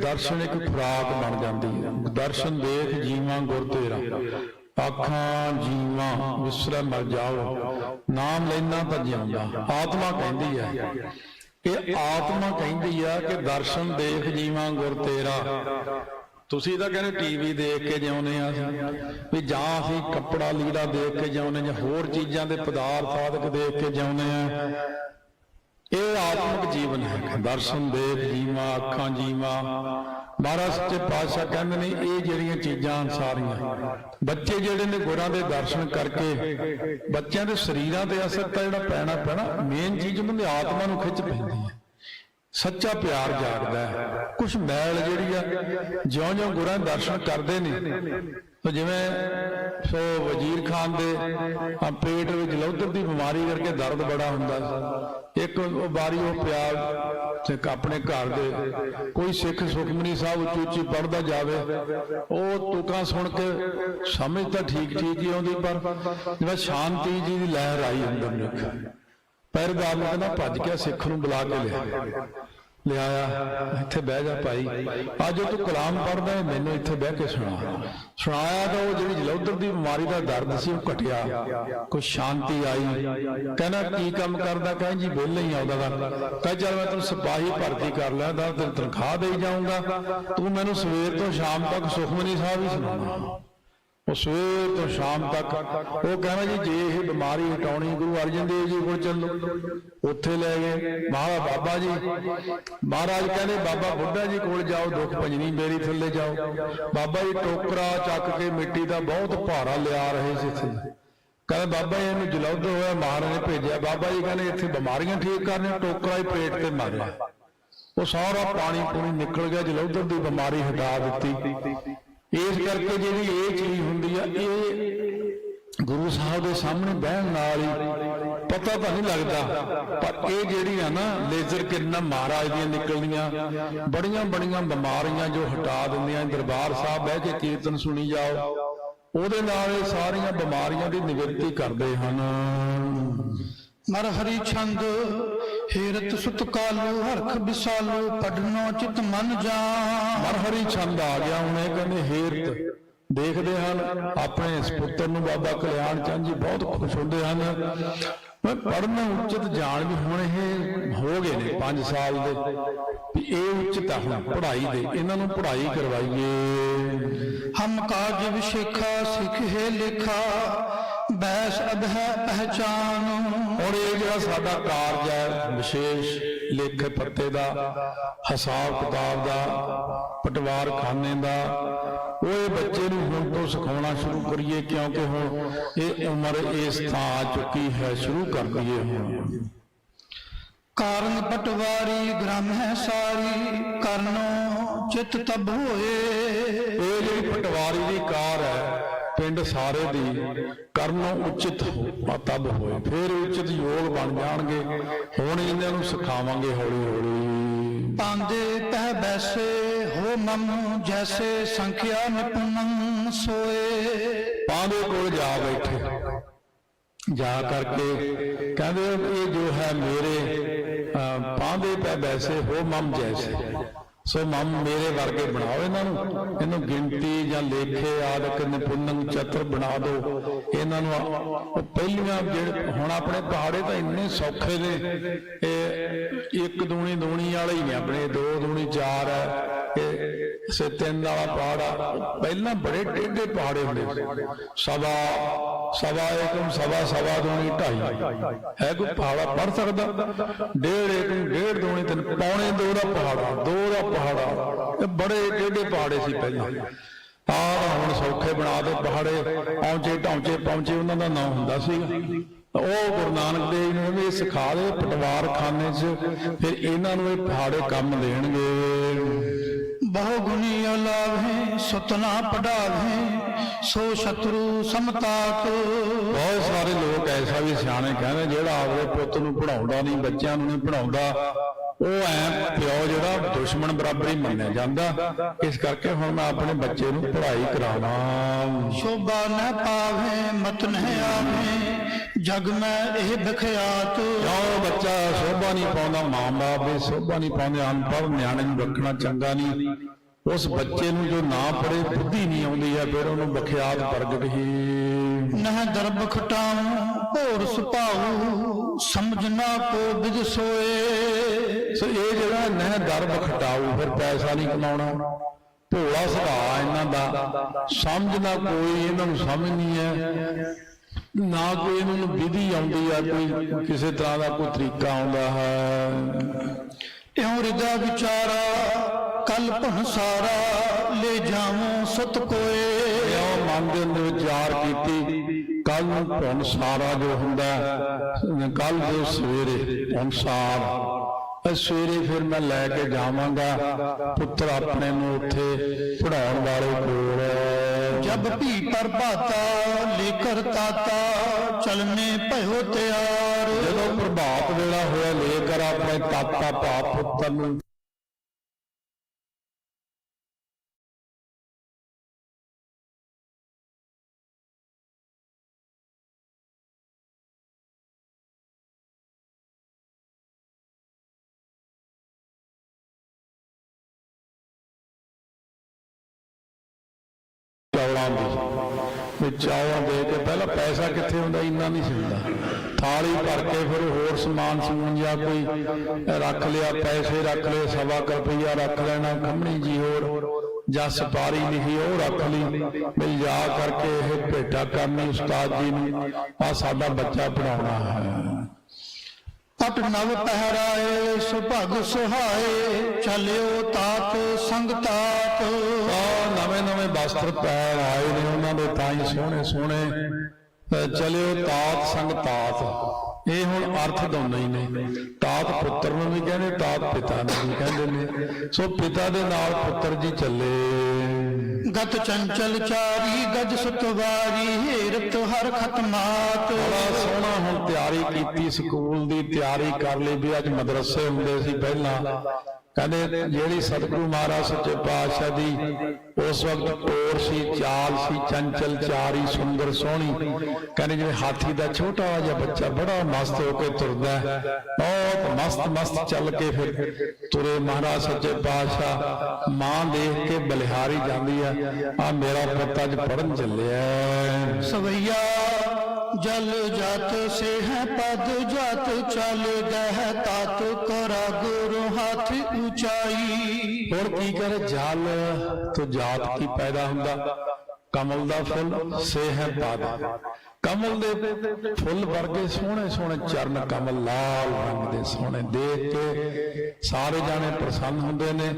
ਦਰਸ਼ਨ ਇੱਕ ਖੁਰਾਕ ਬਣ ਜਾਂਦੀ ਹੈ। ਦਰਸ਼ਨ ਦੇਖ ਜੀਵਾਂ ਗੁਰ ਤੇਰਾ, ਆਖਾਂ ਜੀਵਾਂ ਵਿਸਰੈ ਮਰ ਜਾਓ, ਨਾਮ ਲੈਣਾ ਤਾਂ ਜਿਉਂਦਾ। ਆਤਮਾ ਕਹਿੰਦੀ ਹੈ, ਇਹ ਆਤਮਾ ਕਹਿੰਦੀ ਆ ਕਿ ਦਰਸ਼ਨ ਦੇਖ ਜੀਵਾਂ ਗੁਰ ਤੇਰਾ। ਤੁਸੀਂ ਤਾਂ ਕਹਿੰਦੇ ਟੀਵੀ ਦੇਖ ਕੇ ਜਿਉਂਦੇ ਆ ਵੀ, ਜਾਂ ਅਸੀਂ ਕੱਪੜਾ ਲੀੜਾ ਦੇਖ ਕੇ ਜਿਉਂਦੇ, ਜਾਂ ਹੋਰ ਚੀਜ਼ਾਂ ਦੇ ਪਦਾਰਥ ਆਦਿਕ ਦੇਖ ਕੇ ਜਿਉਂਦੇ ਆ। ਇਹ ਆਤਮਿਕ ਜੀਵਨ ਹੈ। ਦਰਸ਼ਨ ਦੇਖ ਜੀਵਾਂ, ਅੱਖਾਂ ਜੀਵਾਂ। ਮਹਾਰਾਜ ਸੱਚੇ ਪਾਤਸ਼ਾਹ ਕਹਿੰਦੇ ਨੇ ਇਹ ਜਿਹੜੀਆਂ ਚੀਜ਼ਾਂ ਸਾਰੀਆਂ, ਬੱਚੇ ਜਿਹੜੇ ਨੇ ਗੁਰਾਂ ਦੇ ਦਰਸ਼ਨ ਕਰਕੇ ਬੱਚਿਆਂ ਦੇ ਸਰੀਰਾਂ ਤੇ ਅਸਰ ਤਾਂ ਜਿਹੜਾ ਪੈਣਾ ਮੇਨ ਚੀਜ਼ ਉਹਨਾਂ ਦੀ ਆਤਮਾ ਨੂੰ ਖਿੱਚ ਪੈਂਦੀ ਹੈ। ਸੱਚਾ ਪਿਆਰ ਜਾਗਦਾ ਹੈ। ਕੁਛ ਮੈਲ ਜਿਹੜੀ ਆ ਜਿਉਂ-ਜਿਉਂ ਗੁਰਾਂ ਦੇ ਦਰਸ਼ਨ ਕਰਦੇ ਨੇ, ਜਿਵੇਂ ਸੋ ਵਜ਼ੀਰ ਖਾਨ ਦੇ ਪੇਟ ਵਿੱਚ ਜਲੌਧਰ ਦੀ ਬਿਮਾਰੀ ਕਰਕੇ ਦਰਦ ਬੜਾ ਹੁੰਦਾ ਸੀ। ਇੱਕ ਵਾਰੀ ਉਹ ਪਿਆ ਆਪਣੇ ਘਰ ਦੇ, ਕੋਈ ਸਿੱਖ ਸੁਖਮਨੀ ਸਾਹਿਬ ਉੱਚੀ ਪੜ੍ਹਦਾ ਜਾਵੇ, ਉਹ ਤੁਕਾਂ ਸੁਣ ਕੇ ਸਮਝ ਤਾਂ ਠੀਕ ਹੀ ਆਉਂਦੀ, ਪਰ ਜਿਵੇਂ ਸ਼ਾਂਤੀ ਜੀ ਦੀ ਲਹਿਰ ਆਈ ਅੰਦਰ ਨੂੰ। ਪਹਿਰੇਦਾਰ ਨੂੰ ਕਹਿੰਦਾ ਭੱਜ ਕੇ ਸਿੱਖ ਨੂੰ ਬੁਲਾ ਕੇ ਲਿਆ। ਲਿਆਇਆ, ਇੱਥੇ ਬਹਿ ਜਾ ਭਾਈ, ਅੱਜ ਤੂੰ ਕਲਾਮ ਪੜ੍ਹਦਾ ਹੈ, ਮੈਨੂੰ ਇੱਥੇ ਬਹਿ ਕੇ ਸੁਣਾਇਆ ਤਾਂ ਉਹ ਜਿਹੜੀ ਜਲੌਧਰ ਦੀ ਬਿਮਾਰੀ ਦਾ ਦਰਦ ਸੀ ਉਹ ਘਟਿਆ, ਕੁਛ ਸ਼ਾਂਤੀ ਆਈ। ਕਹਿੰਦਾ ਕੀ ਕੰਮ ਕਰਦਾ? ਕਹਿੰਦਾ ਜੀ ਵਿਹਲਾ ਹੀ ਆਉਂਦਾ ਵਾ। ਕਹਿੰਦਾ ਚੱਲ ਮੈਂ ਤੈਨੂੰ ਸਿਪਾਹੀ ਭਰਤੀ ਕਰ ਲੈਂਦਾ, ਤੈਨੂੰ ਤਨਖਾਹ ਦੇਈ ਜਾਊਂਗਾ, ਤੂੰ ਮੈਨੂੰ ਸਵੇਰ ਤੋਂ ਸ਼ਾਮ ਤੱਕ ਸੁਖਮਨੀ ਸਾਹਿਬ ਹੀ ਸੁਣਾਉਣਾ। ਉਹ ਸਵੇਰ ਤੋਂ ਸ਼ਾਮ ਤੱਕ ਉਹ ਕਹਿੰਦਾ ਜੀ ਜੇ ਇਹ ਬਿਮਾਰੀ ਹਟਾਉਣੀ ਗੁਰੂ ਅਰਜਨ ਦੇਵ ਜੀ ਕੋਲ ਚੱਲੋ। ਉੱਥੇ ਲੈ ਗਏ ਬਾਬਾ ਜੀ, ਮਹਾਰਾਜ ਕਹਿੰਦੇ ਬਾਬਾ ਬੁੱਢਾ ਜੀ ਕੋਲ ਜਾਓ, ਦੁੱਖ ਭੰਜਨੀ ਮੇਰੀ ਥੱਲੇ ਜਾਓ। ਬਾਬਾ ਜੀ ਟੋਕਰਾ ਚੱਕ ਕੇ ਮਿੱਟੀ ਦਾ ਬਹੁਤ ਭਾਰਾ ਲਿਆ ਰਹੇ ਸੀ ਇੱਥੇ। ਕਹਿੰਦੇ ਬਾਬਾ ਜੀ ਇਹਨੂੰ ਜਲੌਧਰ ਹੋਇਆ, ਮਹਾਰਾਜ ਨੇ ਭੇਜਿਆ। ਬਾਬਾ ਜੀ ਕਹਿੰਦੇ ਇੱਥੇ ਬਿਮਾਰੀਆਂ ਠੀਕ ਕਰਨੀਆਂ, ਟੋਕਰਾ ਹੀ ਪੇਟ ਤੇ ਮਾਰਿਆ, ਉਹ ਸਾਰਾ ਪਾਣੀ ਪੂਣੀ ਨਿਕਲ ਗਿਆ, ਜਲੌਧਰ ਦੀ ਬਿਮਾਰੀ ਹਟਾ ਦਿੱਤੀ। ਇਸ ਕਰਕੇ ਜਿਹੜੀ ਇਹ ਚੀਜ਼ ਹੁੰਦੀ ਆ, ਇਹ ਗੁਰੂ ਸਾਹਿਬ ਦੇ ਸਾਹਮਣੇ ਬਹਿਣ ਨਾਲ ਹੀ ਪਤਾ ਤਾਂ ਨਹੀਂ ਲੱਗਦਾ, ਪਰ ਇਹ ਜਿਹੜੀ ਆ ਨਾ ਲੇਜ਼ਰ ਕਿਰਨਾਂ ਮਹਾਰਾਜ ਦੀਆਂ ਨਿਕਲਦੀਆਂ, ਬੜੀਆਂ ਬੜੀਆਂ ਬਿਮਾਰੀਆਂ ਜੋ ਹਟਾ ਦਿੰਦੀਆਂ। ਦਰਬਾਰ ਸਾਹਿਬ ਬਹਿ ਕੇ ਕੀਰਤਨ ਸੁਣੀ ਜਾਓ, ਉਹਦੇ ਨਾਲ ਇਹ ਸਾਰੀਆਂ ਬਿਮਾਰੀਆਂ ਦੀ ਨਿਵਰਤੀ ਕਰਦੇ ਹਨ। ਮਰ ਹਰੀ ਛੰਦ ਹੇਰਤ ਸੁਤ ਕਾਲੂ ਹਰਖ ਵਿਸਾਲੂ ਪੜਨੋ ਚਿਤ ਮਨ ਜਾ। ਮਰ ਹਰੀ ਛੰਦ ਆ ਗਿਆ ਹੁਣ, ਇਹ ਕਹਿੰਦੇ ਹੇਰਤ ਦੇਖਦੇ ਹਨ ਆਪਣੇ ਇਸ ਪੁੱਤਰ ਨੂੰ। ਬਾਬਾ ਕਲਿਆਣ ਚੰਦ ਜੀ ਬਹੁਤ ਖੁਸ਼ ਹੁੰਦੇ ਹਨ। ਮੈਂ ਪੜ੍ਹਨਾ ਉਚਿਤ ਜਾਣ ਵੀ ਹੁਣ ਇਹ ਹੋ ਗਏ ਨੇ 5 ਸਾਲ ਦੇ ਵੀ ਇਹ ਉਚਿਤ ਆ ਹੁਣ ਪੜ੍ਹਾਈ ਦੇ, ਇਹਨਾਂ ਨੂੰ ਪੜ੍ਹਾਈ ਕਰਵਾਈਏ। ਹਮ ਕਾਜ ਵਿਸ਼ੇਖਾ ਸਿੱਖੇ ਲੇਖਾ ਬੈਸ ਅਬ ਹੈ ਪਹਿਚਾਨ। ਹੁਣ ਇਹ ਜਿਹੜਾ ਸਾਡਾ ਕਾਰਜ ਹੈ ਵਿਸ਼ੇਸ਼ ਲੇਖੇ ਪੱਤੇ ਦਾ, ਹਿਸਾਬ ਕਿਤਾਬ ਦਾ, ਪਟਵਾਰ ਖਾਨੇ ਦਾ, ਉਹ ਇਹ ਬੱਚੇ ਨੂੰ ਹੁਣ ਤੋਂ ਸਿਖਾਉਣਾ ਸ਼ੁਰੂ ਕਰੀਏ, ਕਿਉਂਕਿ ਹੁਣ ਇਹ ਉਮਰ ਇਸ ਥਾਂ ਆ ਚੁੱਕੀ ਹੈ, ਸ਼ੁਰੂ ਕਰ ਦਈਏ ਹੁਣ। ਕਾਰਨ ਪਟਵਾਰੀ ਗ੍ਰਮ ਹੈ ਸਾਰੀ ਕਰਨੋ ਚਿਤ ਤਬ ਹੋਏ। ਇਹ ਜਿਹੜੀ ਪਟਵਾਰੀ ਦੀ ਕਾਰ ਹੈ ਪਿੰਡ ਸਾਰੇ ਦੀ, ਕਰਨੋਂ ਉਚਿਤ ਤਬ ਹੋਏ, ਫਿਰ ਉਚਿਤ ਯੋਗ ਬਣ ਜਾਣਗੇ। ਹੁਣ ਇਹਨਾਂ ਨੂੰ ਸਿਖਾਵਾਂਗੇ ਹੌਲੀ ਹੌਲੀ। ਪਾਂਦੇ ਪਹਿ ਬੈਸੇ ਹੋ ਮਮ ਜੈਸੇ ਸੰਖਿਆ ਨਿਪੁੰਨ ਸੋਏ। ਪਾਂਦੇ ਕੋਲ ਜਾ ਬੈਠੇ, ਜਾ ਕਰਕੇ ਕਹਿੰਦੇ ਇਹ ਜੋ ਹੈ ਮੇਰੇ ਪਾਂਦੇ ਪੈ ਵੈਸੇ ਹੋ ਮਮ ਜੈਸੇ, ਸੋ ਮਮ ਮੇਰੇ ਵਰਗੇ ਬਣਾਓ ਇਹਨਾਂ ਨੂੰ, ਇਹਨੂੰ ਗਿਣਤੀ ਜਾਂ ਲੇਖੇ ਆਦਿਕ ਨਿਪੁੰਨ ਚਤੁਰ ਬਣਾ ਦਿਓ ਇਹਨਾਂ ਨੂੰ। ਉਹ ਪਹਿਲੀਆਂ ਜਿਹੜੇ ਹੁਣ ਆਪਣੇ ਪਹਾੜੇ ਤਾਂ ਇੰਨੇ ਸੌਖੇ ਨੇ, ਇਹ 1 ਦੂਣੀ ਦੂਣੀ ਵਾਲੇ ਹੀ ਨੇ ਆਪਣੇ, 2 ਦੂਣੀ 4 ਹੈ, ਇਹ 3 ਵਾਲਾ ਪਹਾੜਾ। ਪਹਿਲਾਂ ਬੜੇ ਟੇਢੇ ਪਹਾੜੇ ਹੁੰਦੇ, ਸਵਾ ਏਕਮ ਸਵਾ ਦੂਣੀ 2.5 ਹੈ। ਕੋਈ ਪਹਾੜਾ ਪੜ ਸਕਦਾ? 1.5 ਏਕਮ 1.5 ਦੂਣੀ 3 ਪੌਣੇ 2 ਦਾ ਪਹਾੜਾ, 2 ਦਾ ਪਹਾੜਾ। ਇਹ ਬੜੇ ਟੇਢੇ ਪਹਾੜੇ ਸੀ ਪਹਿਲਾਂ, ਹੁਣ ਸੌਖੇ ਬਣਾ ਦੇ ਪਹਾੜੇ। ਪਹੁੰਚੇ ਉਹਨਾਂ ਦਾ ਨਾਮ ਹੁੰਦਾ ਸੀ। ਉਹ ਗੁਰੂ ਨਾਨਕ ਦੇਵ ਨੂੰ ਵੀ ਸਿਖਾ ਦੇ ਪਟਵਾਰ ਖਾਨੇ 'ਚ, ਫਿਰ ਇਹਨਾਂ ਨੂੰ ਇਹ ਪਹਾੜੇ ਕੰਮ ਦੇਣਗੇ। ਬਹੁ ਗੁਣੀ ਅਲਾਵੇ ਸੁਤਨਾ ਪੜਾਵੇ ਸੋ ਸ਼ਤਰੂ ਸਮਤਾਤ। ਬਹੁਤ ਸਾਰੇ ਲੋਕ ਐਸਾ ਵੀ ਸਿਆਣੇ ਕਹਿੰਦੇ ਜਿਹੜਾ ਆਪਣੇ ਪੁੱਤ ਨੂੰ ਪੜਾਉਂਦਾ ਨਹੀਂ, ਬੱਚਿਆਂ ਨੂੰ ਨਹੀਂ ਪੜਾਉਂਦਾ, ਉਹ ਐ ਪਿਓ ਜਿਹੜਾ ਦੁਸ਼ਮਣ ਬਰਾਬਰ ਹੀ ਮੰਨਿਆ ਜਾਂਦਾ। ਇਸ ਕਰਕੇ ਹੁਣ ਮੈਂ ਆਪਣੇ ਬੱਚੇ ਨੂੰ ਪੜ੍ਹਾਈ ਕਰਾਵਾਂ। ਸ਼ੋਭਾ ਨ ਪਾਵੇ ਮਤ ਨ ਆਵੇ ਜਗ ਮੈਂ ਇਹ ਵਿਖਿਆਤ। ਜੋ ਬੱਚਾ ਸ਼ੋਭਾ ਨਹੀਂ ਪਾਉਂਦਾ, ਮਾਂ ਬਾਪ ਵੀ ਸ਼ੋਭਾ ਨਹੀਂ ਪਾਉਂਦੇ, ਅਨਪੜ੍ਹ ਨਿਆਣੇ ਨੂੰ ਰੱਖਣਾ ਚੰਗਾ ਨਹੀਂ। ਉਸ ਬੱਚੇ ਨੂੰ ਜੋ ਨਾ ਪੜ੍ਹੇ, ਬੁੱਧੀ ਨਹੀਂ ਆਉਂਦੀ ਹੈ, ਫਿਰ ਉਹਨੂੰ ਵਿਖਿਆਤ ਪ੍ਰਗਟ ਹੀ। ਨਹ ਦਰਬ ਖਟਾਉ ਭੋਰ ਸੁਭਾਉ ਸਮਝਣਾ ਕੋ ਬਿਦ ਸੋਏ। ਸੋ ਇਹ ਜਿਹੜਾ ਨਹਿ ਦਰਬ ਖਟਾਊ, ਫਿਰ ਪੈਸਾ ਨਹੀਂ ਕਮਾਉਣਾ, ਭੋਲਾ ਸੁਭਾਅ ਇਹਨਾਂ ਦਾ, ਸਮਝਣਾ ਕੋਈ ਇਹਨਾਂ ਨੂੰ ਸਮਝ ਨਹੀਂ ਹੈ, ਨਾ ਕੋਈ ਇਹਨਾਂ ਨੂੰ ਵਿਧੀ ਆਉਂਦੀ ਹੈ, ਕੋਈ ਕਿਸੇ ਤਰ੍ਹਾਂ ਦਾ ਕੋਈ ਤਰੀਕਾ ਆਉਂਦਾ ਹੈ। ਇਉਂ ਹਿਰਦਾ ਵਿਚਾਰਾ ਕਲ ਭਨ ਸਾਰਾ ਲੈ ਜਾਵਾਂ ਸੁਤ ਕੋਏ। ਇਉਂ ਮਨ ਦੇ ਅੰਦਰ ਵਿਚਾਰ ਕੀਤੀ, ਕੱਲ ਨੂੰ ਭੁਨ ਸਾਰਾ ਜੋ ਹੁੰਦਾ, ਕੱਲ ਜੋ ਸਵੇਰੇ ਭੁਨ ਸਾਰ, ਸਵੇਰੇ ਫਿਰ ਮੈਂ ਲੈ ਕੇ ਜਾਵਾਂਗਾ ਪੁੱਤਰ ਆਪਣੇ ਨੂੰ ਉੱਥੇ ਪੜਾਉਣ ਵਾਲੇ ਕੋਲ। ਜਬ ਭੀ ਪ੍ਰਭਾਤਾ ਲੇਕਰ ਤਾਤਾ ਚਲਨੇ ਭਇਓ ਤਿਆਰ। ਜਦੋਂ ਪ੍ਰਭਾਤ ਵੇਲਾ ਹੋਇਆ, ਲੈ ਕਰ ਆਪਣੇ ਤਾਤਾ ਭਾ ਪੁੱਤਰ ਨੂੰ ਚੌਲਾਂ ਦੀ, ਵੀ ਚੌਲ ਦੇ ਕੇ ਪਹਿਲਾਂ ਪੈਸਾ ਕਿੱਥੇ ਹੁੰਦਾ, ਇੰਨਾ ਨਹੀਂ ਸੀ ਹੁੰਦਾ, ਥਾਲੀ ਭਰ ਕੇ ਫਿਰ ਹੋਰ ਸਮਾਨ ਸਮੂਨ ਜਾਂ ਕੋਈ ਰੱਖ ਲਿਆ, ਪੈਸੇ ਰੱਖ ਲਏ, 1.25 ਰੁਪਈਆ ਰੱਖ ਲੈਣਾ, ਖੰਮਣੀ ਜੀ ਹੋਰ ਜਾਂ ਸੁਪਾਰੀ ਲਿਖੀ ਉਹ ਰੱਖ ਲਈ, ਵੀ ਜਾ ਕਰਕੇ ਇਹ ਭੇਟਾ ਕਰਨੀ ਉਸਤਾਦ ਜੀ ਨੂੰ, ਆ ਸਾਡਾ ਬੱਚਾ ਪੜਾਉਣਾ ਹੈ। ਪਟ ਨਵ ਪਹਿਰਾਏ ਸੁਭਗ ਸੁਹਾਏ, ਚਲਿਓ ਤਾਤ ਸੰਗ ਤਾਤ। ਨਵੇਂ ਨਵੇਂ ਵਸਤਰ ਪੈਰ ਆਏ ਨੇ ਉਹਨਾਂ ਦੇ, ਤਾਂ ਹੀ ਸੋਹਣੇ ਸੋਹਣੇ, ਚਲਿਓ ਤਾਤ ਸੰਗ ਤਾਤ। ਇਹ ਹੁਣ ਅਰਥ ਦੋਨੇ ਹੀ ਨੇ, ਤਾਤ ਪੁੱਤਰ ਨੂੰ ਵੀ ਕਹਿੰਦੇ, ਤਾਤ ਪਿਤਾ ਨੂੰ ਵੀ ਕਹਿੰਦੇ ਨੇ। ਸੋ ਪਿਤਾ ਦੇ ਨਾਲ ਪੁੱਤਰ ਜੀ ਚੱਲੇ। ਗਤ ਚੰਚਲ ਚਾਰੀ ਗਜ ਸਤਵਾਰੀ, ਹੇਰਤ ਹਰ ਖਤਮਾਤ। ਬੜਾ ਸੋਹਣਾ ਹੁਣ ਤਿਆਰੀ ਕੀਤੀ, ਸਕੂਲ ਦੀ ਤਿਆਰੀ ਕਰ ਲਈ, ਵੀ ਅੱਜ ਮਦਰਸੇ ਹੁੰਦੇ ਸੀ ਪਹਿਲਾਂ, ਕਹਿੰਦੇ ਜਿਹੜੀ ਸਤਿਗੁਰੂ ਮਹਾਰਾਜ ਸੱਚੇ ਪਾਤਸ਼ਾਹ ਦੀ ਉਸ ਵਕਤ ਤੋਰ ਸੀ, ਚਾਲ ਸੀ, ਚੰਚਲ ਚਾਰੀ, ਸੁੰਦਰ ਸੋਹਣੀ, ਕਹਿੰਦੇ ਜਿਵੇਂ ਹਾਥੀ ਦਾ ਛੋਟਾ ਜਿਹਾ ਬੱਚਾ ਬੜਾ ਮਸਤ ਹੋ ਕੇ ਤੁਰਦਾ, ਬਹੁਤ ਮਸਤ ਮਸਤ ਚੱਲ ਕੇ ਫਿਰ ਤੁਰੇ ਮਹਾਰਾਜ ਸੱਚੇ ਪਾਤਸ਼ਾਹ। ਮਾਂ ਦੇਖ ਕੇ ਬਲਿਹਾਰੀ ਜਾਂਦੀ ਆ ਮੇਰਾ ਪੁੱਤ ਅੱਜ ਪੜ੍ਹਨ ਚੱਲਿਆ। ਸਵਈਆ ਜਲ ਜਾਤ ਸੇ ਹੈ ਪਦ ਜਾਤ, ਚਲ ਗਹਿ ਤਾਤ ਕਰਾ ਗੁਰੂ ਹਾਥ ਉਚਾਈ। ਹੁਣ ਕੀ ਕਰੇ, ਜਲ ਤੋਂ ਜਾਤ ਕੀ ਪੈਦਾ ਹੁੰਦਾ, ਕਮਲ ਦਾ ਫੁੱਲ, ਸੇ ਹੈ ਪਦ, ਕਮਲ ਦੇ ਫੁੱਲ ਵਰਗੇ ਸੋਹਣੇ ਸੋਹਣੇ ਚਰਨ ਕਮਲ, ਲਾਲ ਰੰਗ ਦੇ ਸੋਹਣੇ, ਦੇਖ ਕੇ ਸਾਰੇ ਜਾਣੇ ਪ੍ਰਸੰਨ ਹੁੰਦੇ ਨੇ।